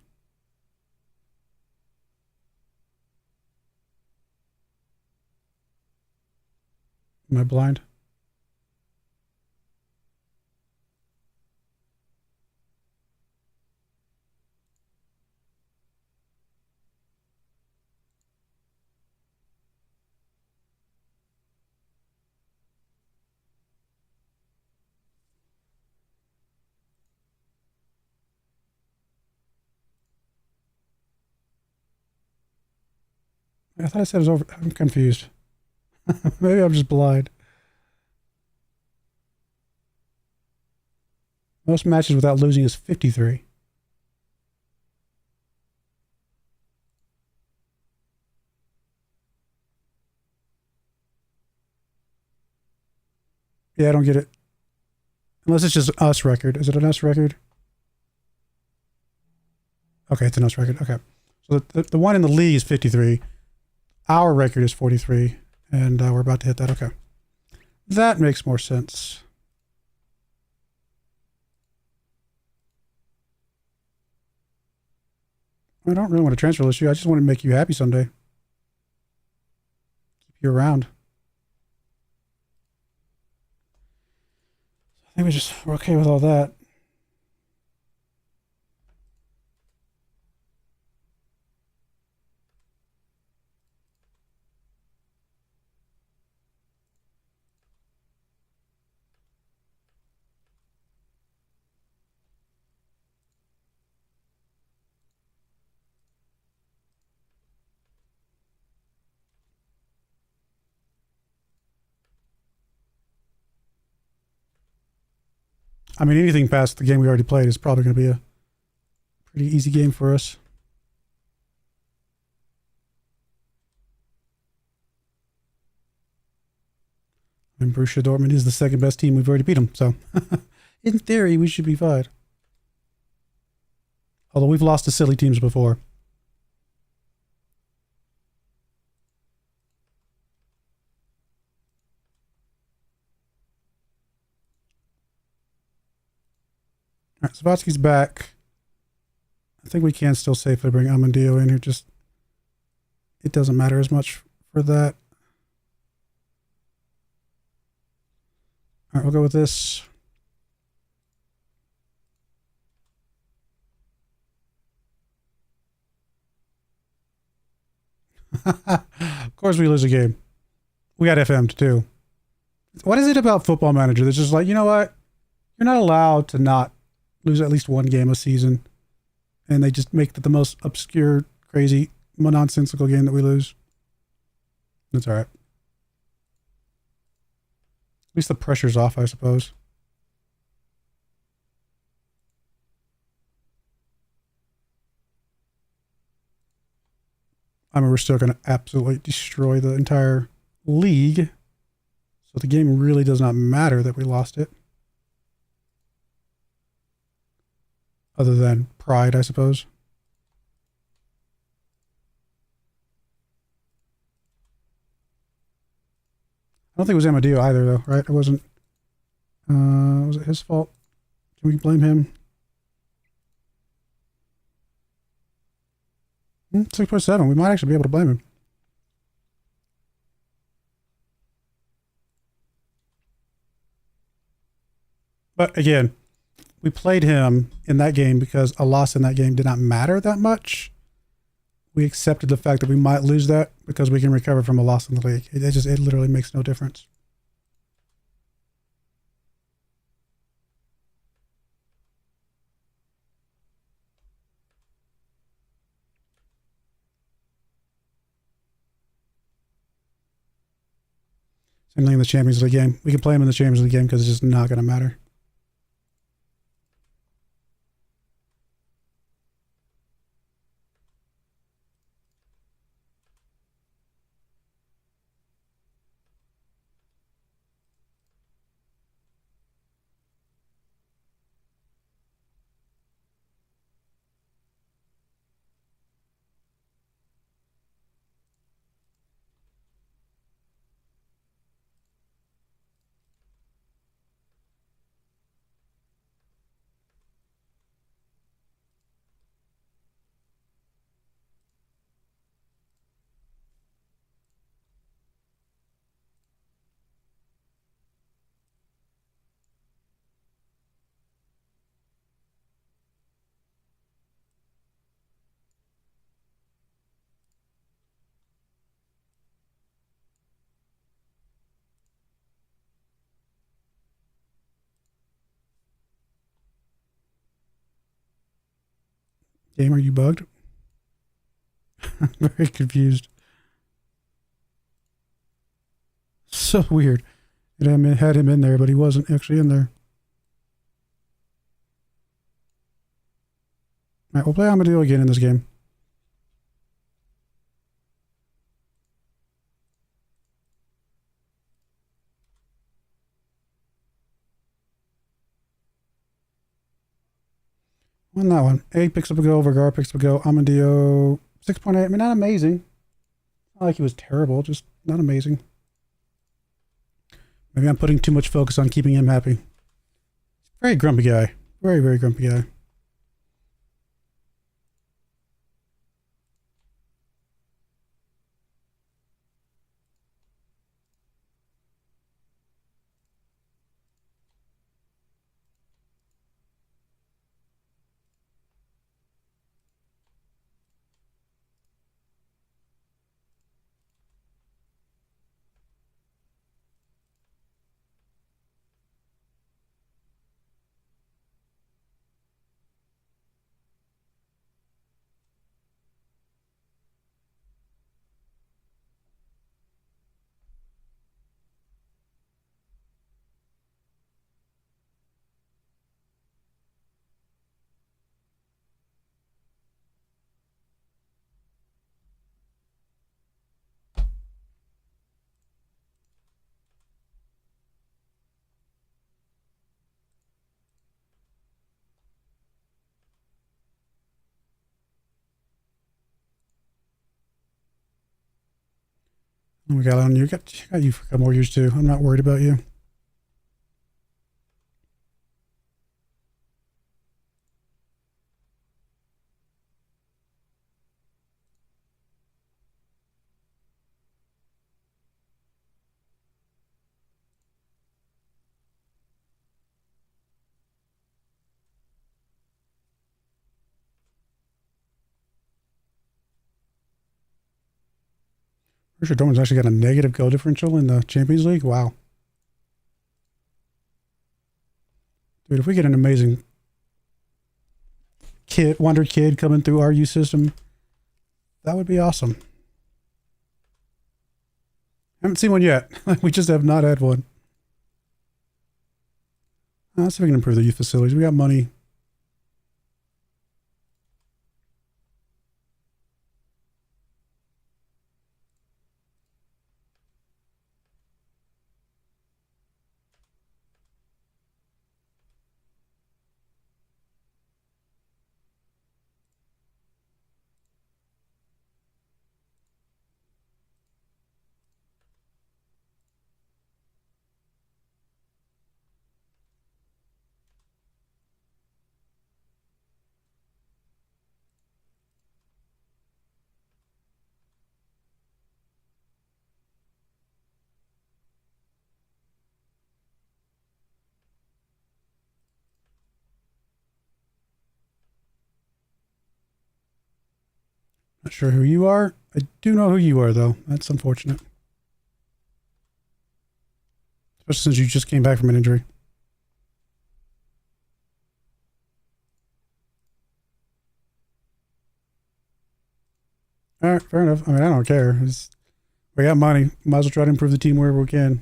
Am I blind? I thought I said it was over. I'm confused. Maybe I'm just blind. Most matches without losing is 53. Yeah, I don't get it. Unless it's just us record. Is it an us record? Okay, it's an us record. Okay. So the one in the league is 53. Our record is 43. And we're about to hit that. Okay. That makes more sense. I don't really want to transfer list you. I just want to make you happy someday. Keep you around. I think we're okay with all that. I mean, anything past the game we already played is probably going to be a pretty easy game for us. And Borussia Dortmund is the second best team. We've already beat them. So, in theory, we should be fine. Although we've lost to silly teams before. All right, Zavatsky's back. I think we can still safely bring Amandio in here. Just, it doesn't matter as much for that. All right, we'll go with this. Of course we lose a game. We got FM'd too. What is it about Football Manager that's just like, you know what? You're not allowed to not lose at least one game a season. And they just make the most obscure, crazy, nonsensical game that we lose. That's all right. At least the pressure's off, I suppose. I mean, we're still going to absolutely destroy the entire league. So the game really does not matter that we lost it. Other than pride, I suppose. I don't think it was Amadio either, though, right? It wasn't. Was it his fault? Can we blame him? 6.7. We might actually be able to blame him. But again, we played him in that game because a loss in that game did not matter that much. We accepted the fact that we might lose that because we can recover from a loss in the league. It literally makes no difference. Same thing in the Champions League game. We can play him in the Champions League game because it's just not going to matter. Game, are you bugged? I'm very confused. So weird. It had him in there, but he wasn't actually in there. Alright, we'll play Armadillo again in this game. Won that one. A picks up a go, Broyar picks up a go, Armadillo 6.8. I mean, not amazing. Not like he was terrible, just not amazing. Maybe I'm putting too much focus on keeping him happy. Very grumpy guy. Very, very grumpy guy. We got on you. Got you for a couple more years too. I'm not worried about you. Pretty sure Dortmund's actually got a negative goal differential in the Champions League. Wow. Dude, if we get an amazing wonder kid coming through our U system, that would be awesome. Haven't seen one yet. We just have not had one. Let's see if we can improve the youth facilities. We got money. Not sure who you are. I do know who you are, though. That's unfortunate. Especially since you just came back from an injury. All right, fair enough. I mean, I don't care. We got money. Might as well try to improve the team wherever we can.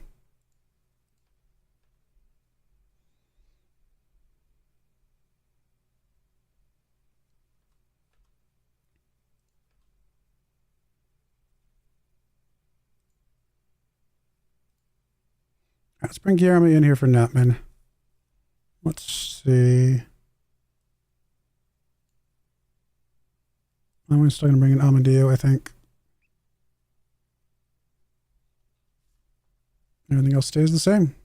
Let's bring Guillermo in here for Nutman. Let's see. I'm still going to bring in Amadeo, I think. Everything else stays the same.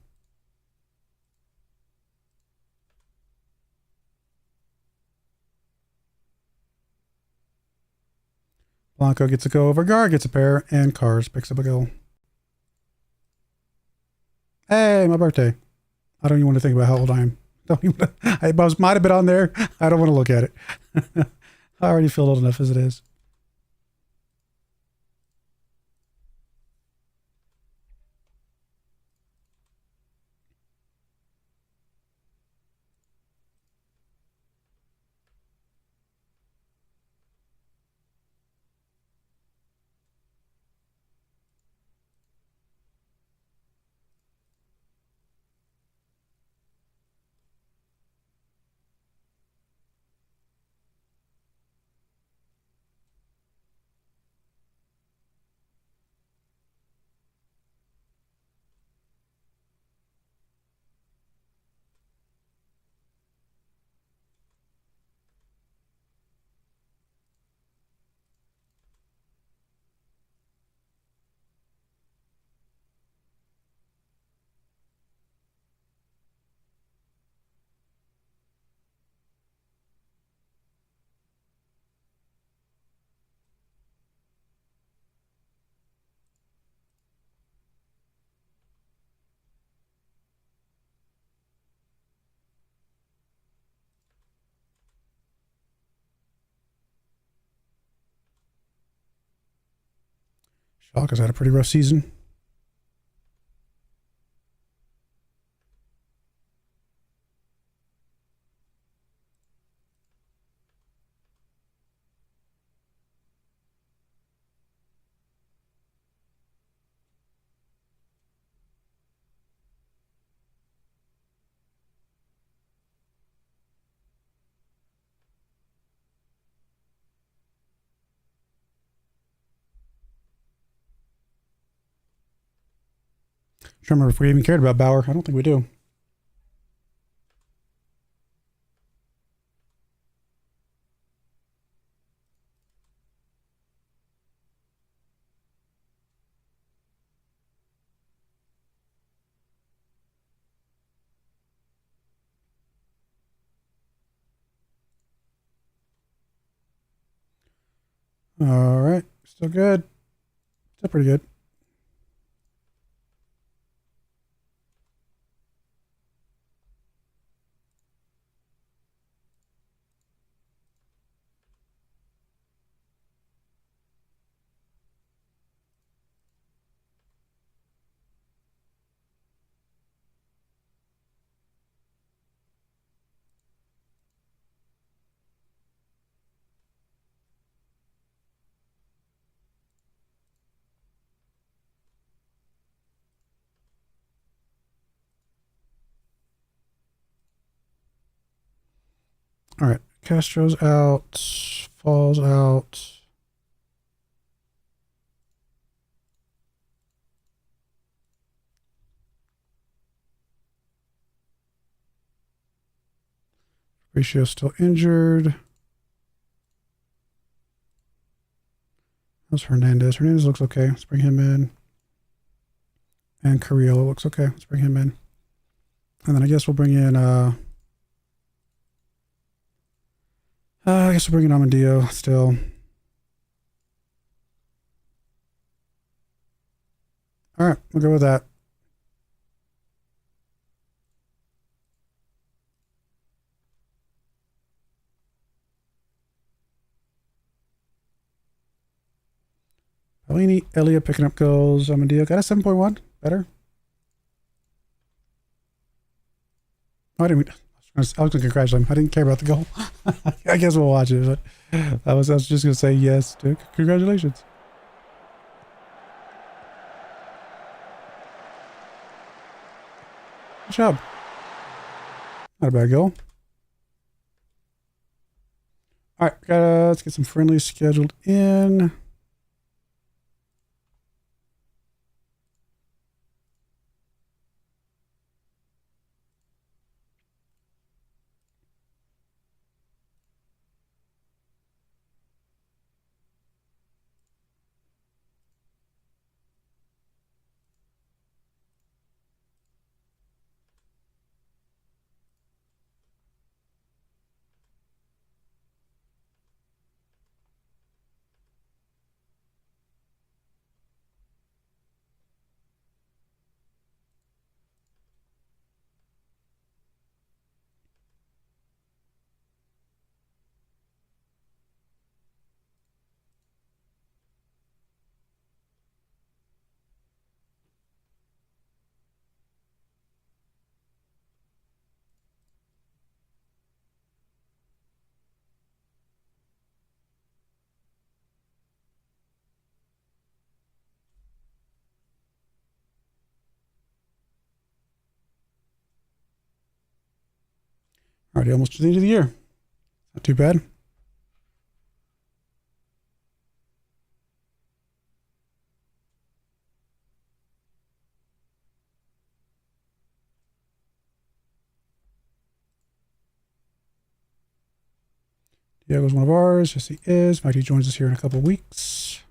Blanco gets a go, Broyar gets a pair, and Cars picks up a goal. Hey, my birthday. I don't even want to think about how old I am. Don't even, I might have been on there. I don't want to look at it. I already feel old enough as it is. Shock has had a pretty rough season. I don't remember if we even cared about Bauer. I don't think we do. All right. Still good. Still pretty good. All right. Castro's out. Falls out. Ratio still injured. How's Hernandez? Hernandez looks okay. Let's bring him in. And Carrillo looks okay. Let's bring him in. And then I guess we'll bring in I guess we'll bring in Amadio still. All right, we'll go with that. Paolini, Elliott picking up goals. Amadio got a 7.1. Better. Oh, I didn't. I was going to congratulate him. I didn't care about the goal. I guess we'll watch it. But I was just going to say yes to congratulations. Good job. Not a bad goal. All right, let's get some friendlies scheduled in. Already almost to the end of the year. Not too bad. Diego's one of ours. Yes, he is. Mikey joins us here in a couple weeks.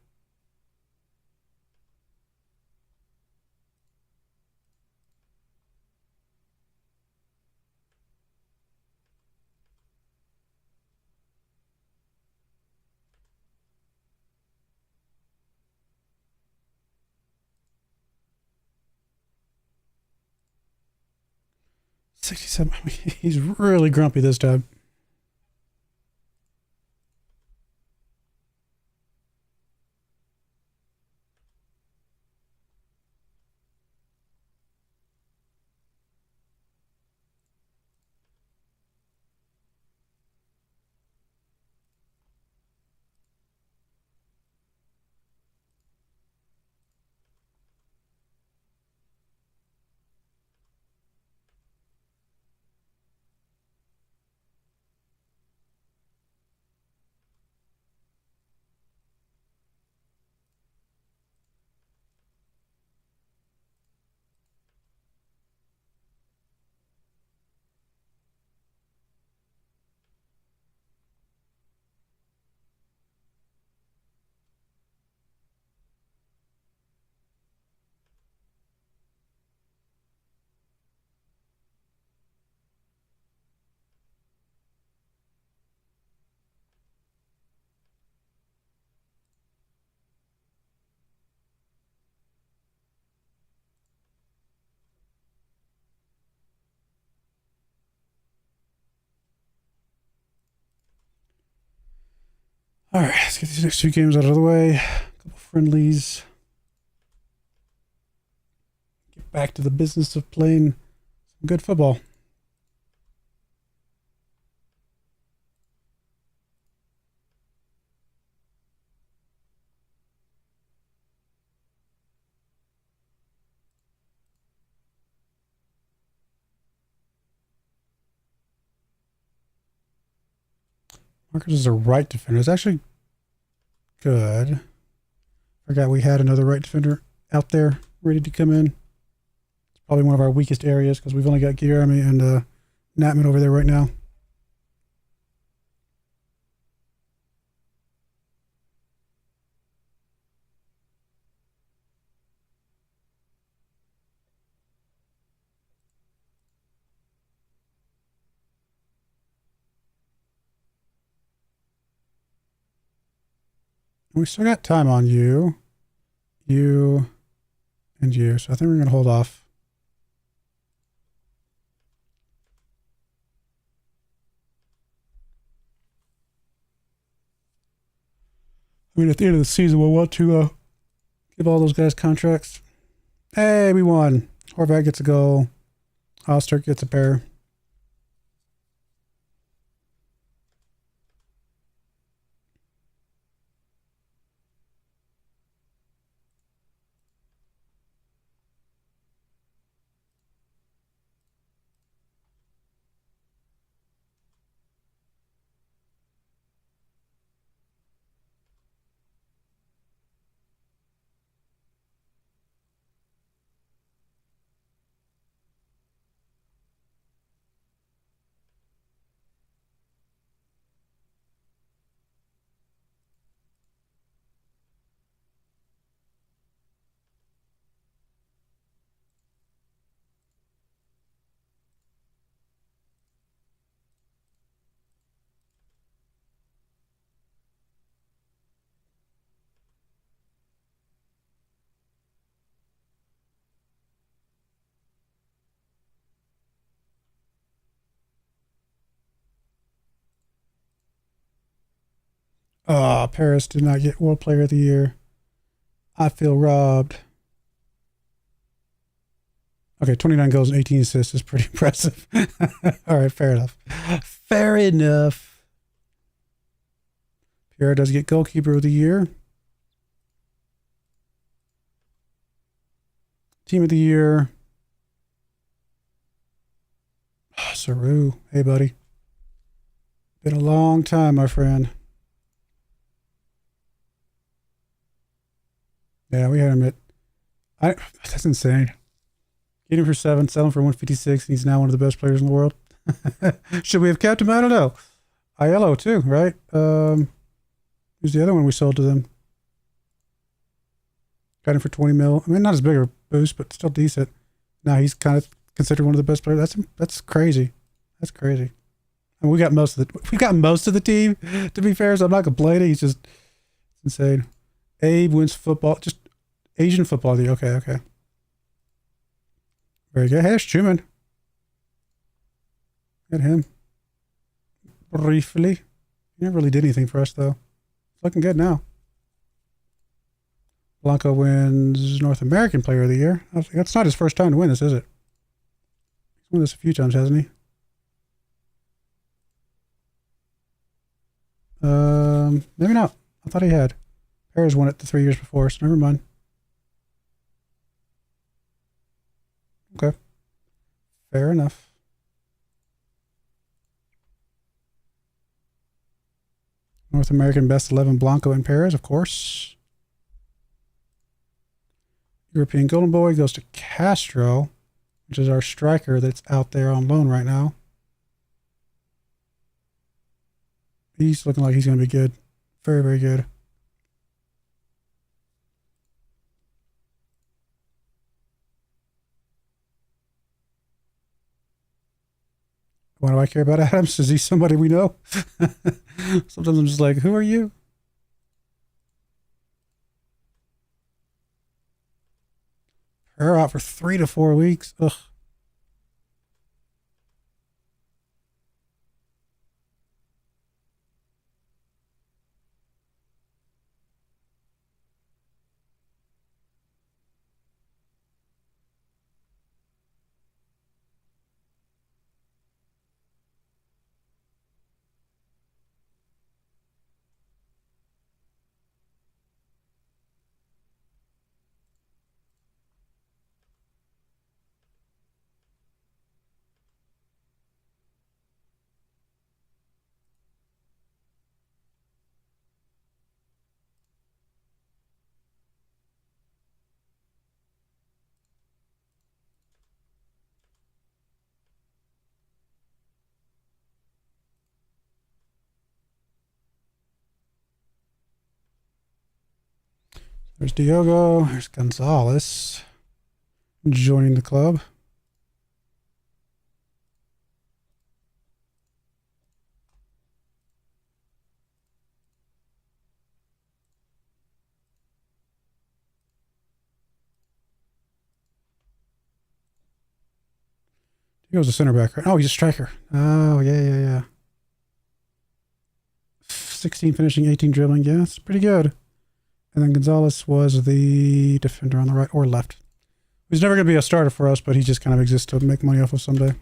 $67. I mean, he's really grumpy this time. All right, let's get these next 2 games out of the way. A couple friendlies. Get back to the business of playing some good football. Marcus is a right defender. It's actually good. Forgot we had another right defender out there ready to come in. It's probably one of our weakest areas because we've only got Guillermo and Natman over there right now. We still got time on you, and you. So I think we're going to hold off. I mean, at the end of the season, we'll want to give all those guys contracts. Hey, we won. Horvat gets a goal. Oster gets a pair. Paris did not get World Player of the Year. I feel robbed. Okay, 29 goals and 18 assists is pretty impressive. All right, fair enough. Fair enough. Pierre does get Goalkeeper of the Year. Team of the Year. Saru. Hey, buddy. Been a long time, my friend. Yeah, we had him that's insane. Get him for 7, sell him for 156, and he's now one of the best players in the world. Should we have kept him? I don't know. Aiello too, right? Who's the other one we sold to them? Got him for 20 mil. I mean, not as big a boost, but still decent. Now he's kind of considered one of the best players. That's crazy. That's crazy. And we got most of the team, to be fair, so I'm not complaining. He's just insane. Abe wins football, just Asian football. Okay. Very good. Hey, there's Truman. Got him. Briefly. He never really did anything for us, though. Looking good now. Blanco wins North American Player of the Year. That's not his first time to win this, is it? He's won this a few times, hasn't he? Maybe not. I thought he had. Perez won it the 3 years before, so never mind. Okay. Fair enough. North American Best 11, Blanco and Perez, of course. European Golden Boy goes to Castro, which is our striker that's out there on loan right now. He's looking like he's going to be good. Very, very good. Why do I care about Adams? Is he somebody we know? Sometimes I'm just like, who are you? Her out for 3 to 4 weeks. Ugh. There's Diogo. There's Gonzalez joining the club. He goes a center back. Oh, he's a striker. Oh, yeah. 16 finishing, 18 dribbling. Yeah, it's pretty good. And then Gonzalez was the defender on the right or left. He's never going to be a starter for us, but he just kind of exists to make money off of someday.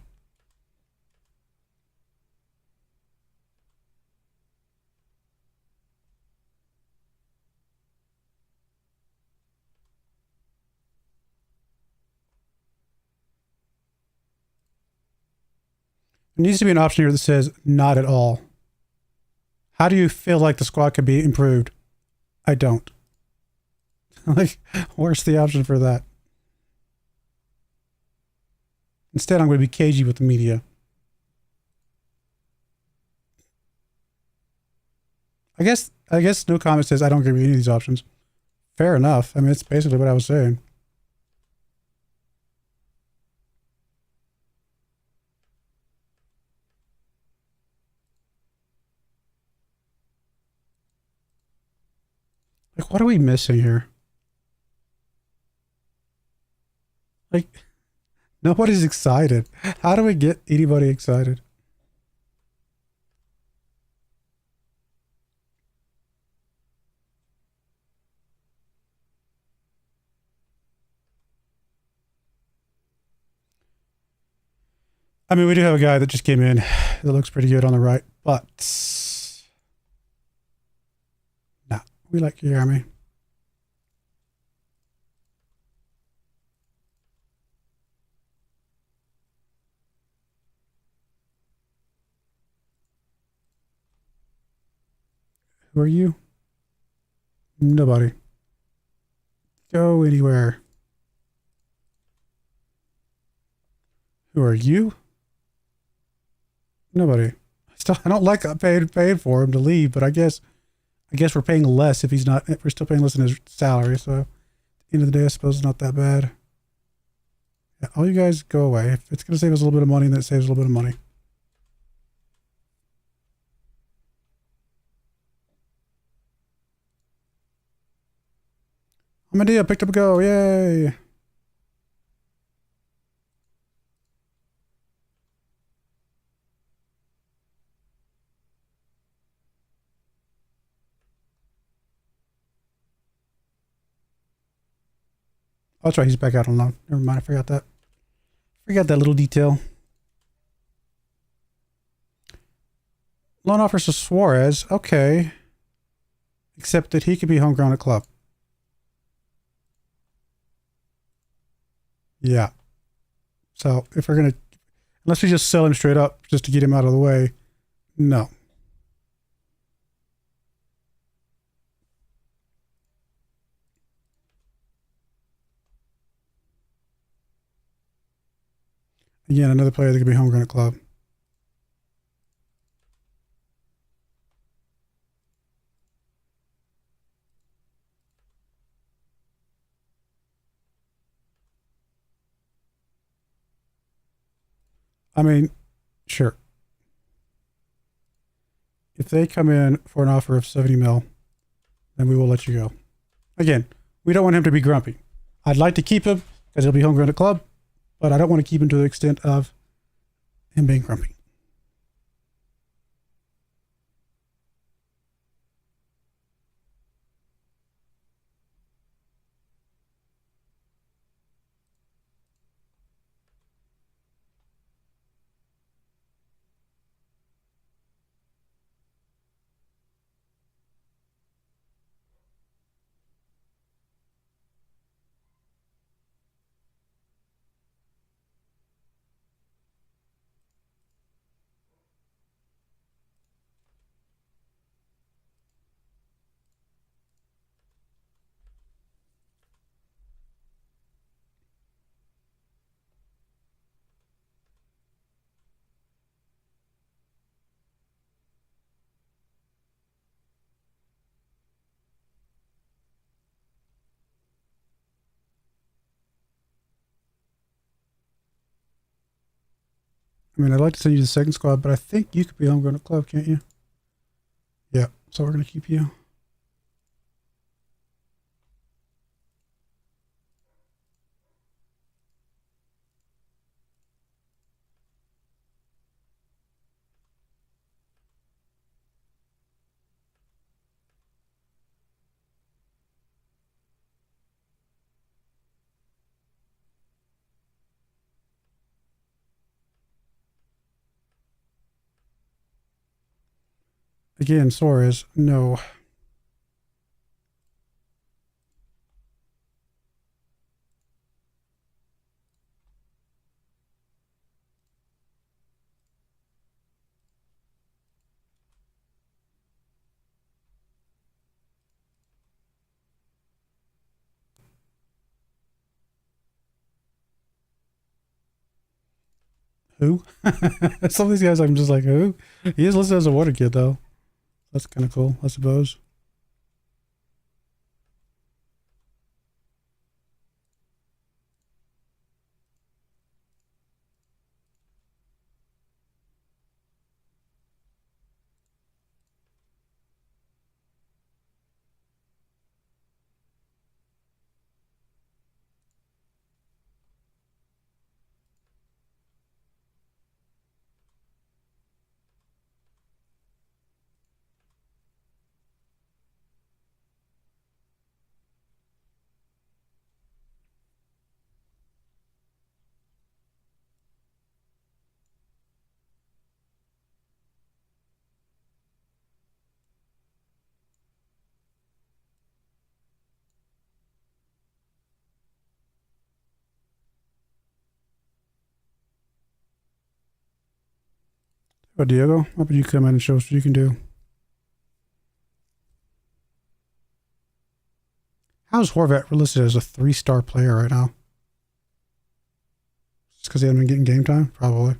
There needs to be an option here that says not at all. How do you feel like the squad could be improved? I don't. Like, where's the option for that? Instead, I'm going to be cagey with the media. I guess no comment says I don't agree with any of these options. Fair enough. I mean, it's basically what I was saying. Like, what are we missing here? Like, nobody's excited. How do we get anybody excited? I mean, we do have a guy that just came in that looks pretty good on the right, but nah, we like Jeremy. Who are you? Nobody. Go anywhere. Who are you? Nobody. I don't like paid for him to leave, but I guess we're paying less if he's not. If we're still paying less than his salary. So, at the end of the day, I suppose it's not that bad. Yeah, all you guys go away. If it's gonna save us a little bit of money, then it saves a little bit of money. Amadea picked up a go. Yay! Oh, that's right. He's back out on loan. Never mind. I forgot that. Forgot that little detail. Loan offers to Suarez. Okay. Except that he could be homegrown at club. Yeah. So if we're going to, unless we just sell him straight up just to get him out of the way, no. Again, another player that could be homegrown at club. I mean, sure. If they come in for an offer of 70 mil, then we will let you go. Again, we don't want him to be grumpy. I'd like to keep him because he'll be homegrown at club, but I don't want to keep him to the extent of him being grumpy. I mean, I'd like to send you to the second squad, but I think you could be homegrown at club, can't you? Yeah, so we're going to keep you. Again, Suarez, no. Who? Some of these guys, I'm just like, who? He is listed as a water kid, though. That's kind of cool, I suppose. Oh, Diego, how about you come in and show us what you can do? How's Horvat listed as a 3-star player right now? Just because he hasn't been getting game time? Probably.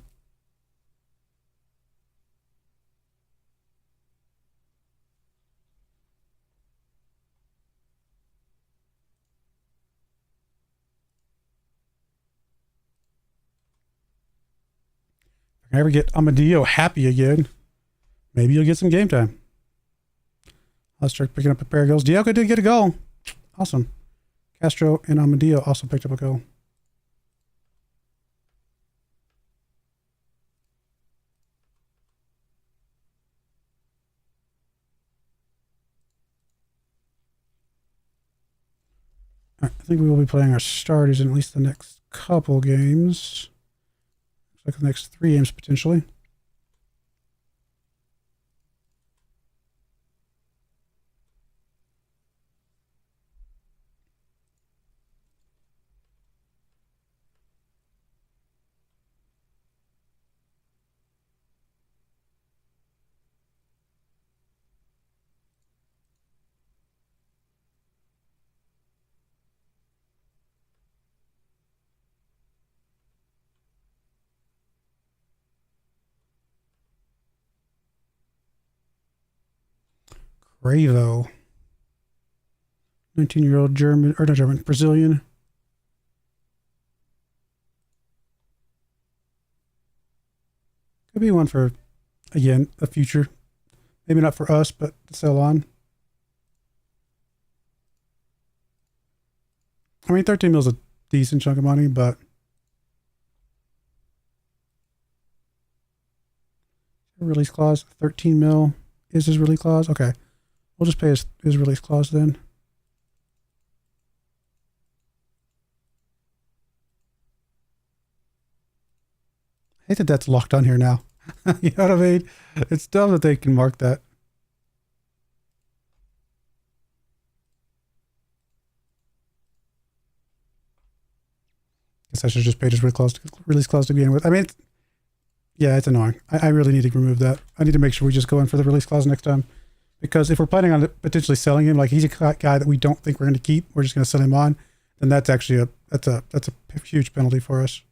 If I ever get Amadeo happy again, maybe you'll get some game time. Let's start picking up a pair of goals. Diego did get a goal. Awesome. Castro and Amadeo also picked up a goal. Right, I think we will be playing our starters in at least the next couple games. Looks like the next 3 games potentially. Gravo. 19-year-old German, or not German, Brazilian. Could be one for, again, a future. Maybe not for us, but to sell on. I mean, 13 mil is a decent chunk of money, but release clause, 13 mil is his release clause. Okay. We'll just pay his release clause then. I hate that that's locked on here now. You know what I mean? It's dumb that they can mark that. Guess I should just pay his release clause to begin with. I mean, yeah, it's annoying. I really need to remove that. I need to make sure we just go in for the release clause next time. Because if we're planning on potentially selling him, like he's a guy that we don't think we're going to keep, we're just going to sell him on, then that's actually that's a huge penalty for us.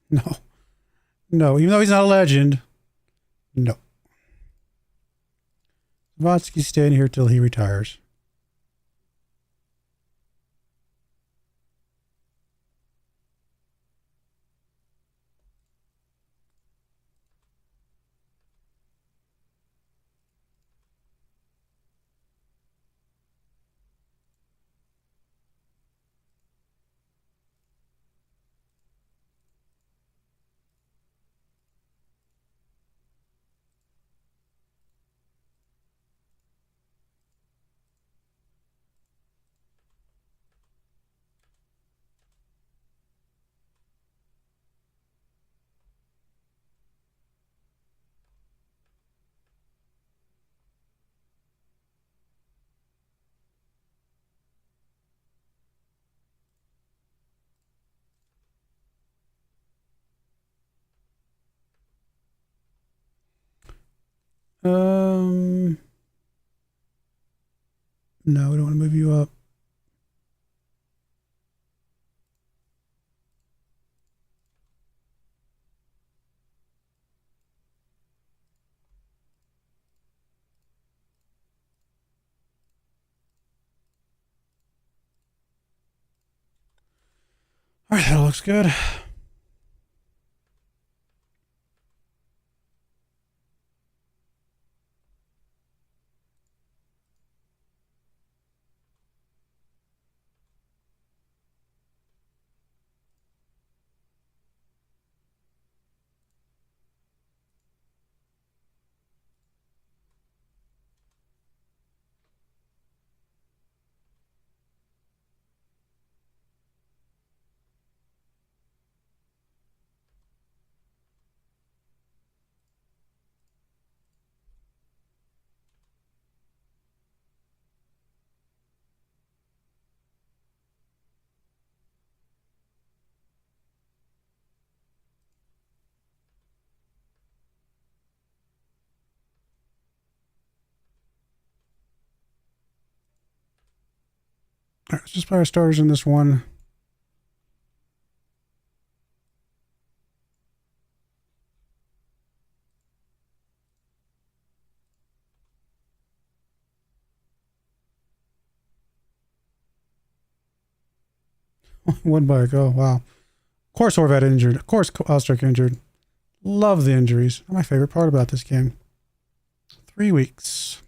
No. No, even though he's not a legend. No. Vatsky's staying here till he retires. No, we don't want to move you up. All right, that looks good. All right, let's just buy our starters in this one. One bike. Oh, wow. Of course, Horvat injured. Of course, Ostrich injured. Love the injuries. My favorite part about this game. 3 weeks.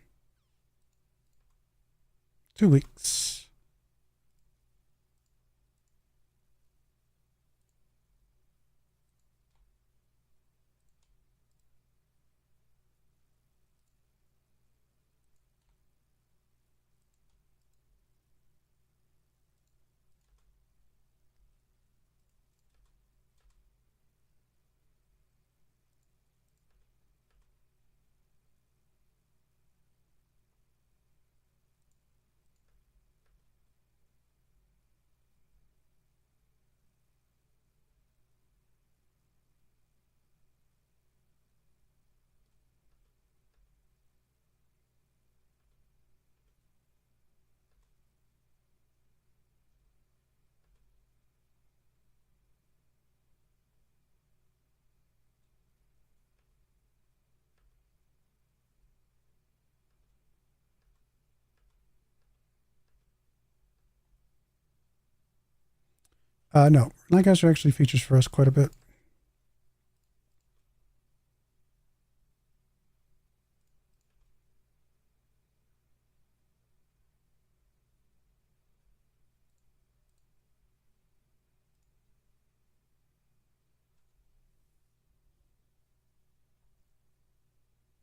2 weeks. No. Lancaster actually features for us quite a bit.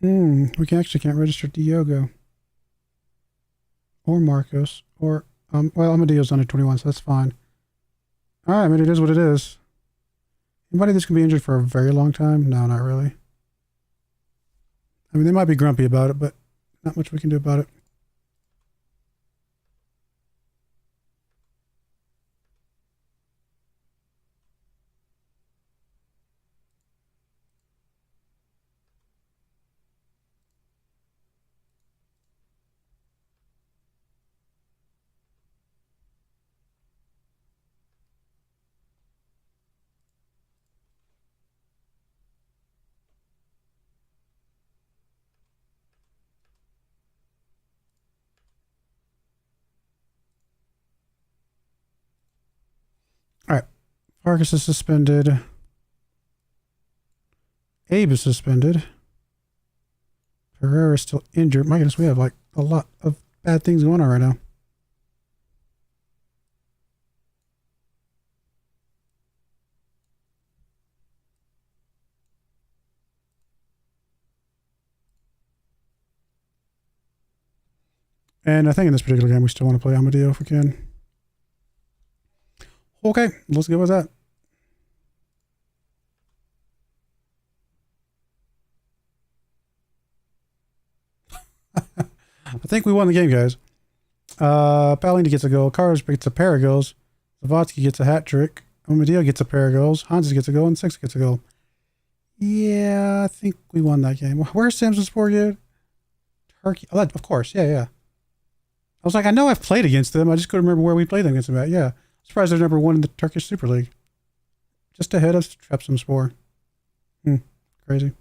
We can't register Diogo. Or Marcos. Or, well, Amadeo's under 21, so that's fine. All right, I mean, it is what it is. Anybody that's going to be injured for a very long time? No, not really. I mean, they might be grumpy about it, but not much we can do about it. Marcus is suspended. Abe is suspended. Broyar is still injured. My goodness, we have like a lot of bad things going on right now. And I think in this particular game, we still want to play Amadeo if we can. Okay, let's go with that. I think we won the game, guys. Paolini gets a goal. Carlos gets a pair of goals. Zavotsky gets a hat trick. Amadeo gets a pair of goals. Hans gets a goal. And Six gets a goal. Yeah, I think we won that game. Where's Samson's Sport again? Turkey. Oh, of course. Yeah. I was like, I know I've played against them. I just couldn't remember where we played them against them at. Yeah. Surprised they're number 1 in the Turkish Super League. Just ahead of Trabzonspor. Crazy.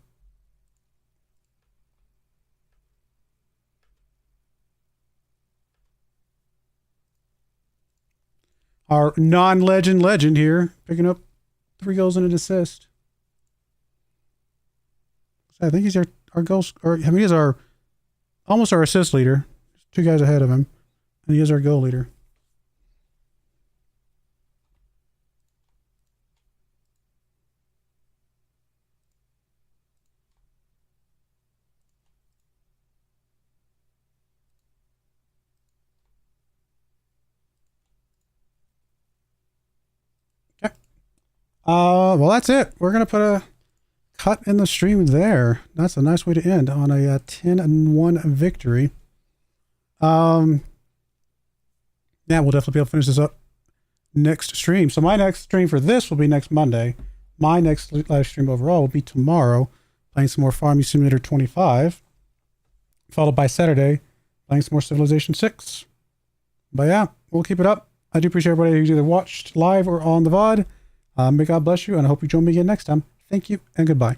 Our non-legend legend here, picking up 3 goals and an assist. I think he's our goals, or I mean, he's almost our assist leader. There's 2 guys ahead of him, and he is our goal leader. Okay. Well, that's it. We're gonna put a cut in the stream there. That's a nice way to end on a 10-1 victory. Yeah, we'll definitely be able to finish this up next stream. So my next stream for this will be next Monday. My next live stream overall will be tomorrow, playing some more Farming Simulator 25, followed by Saturday, playing some more Civilization 6. But yeah, we'll keep it up. I do appreciate everybody who's either watched live or on the VOD. May God bless you, and I hope you join me again next time. Thank you, and goodbye.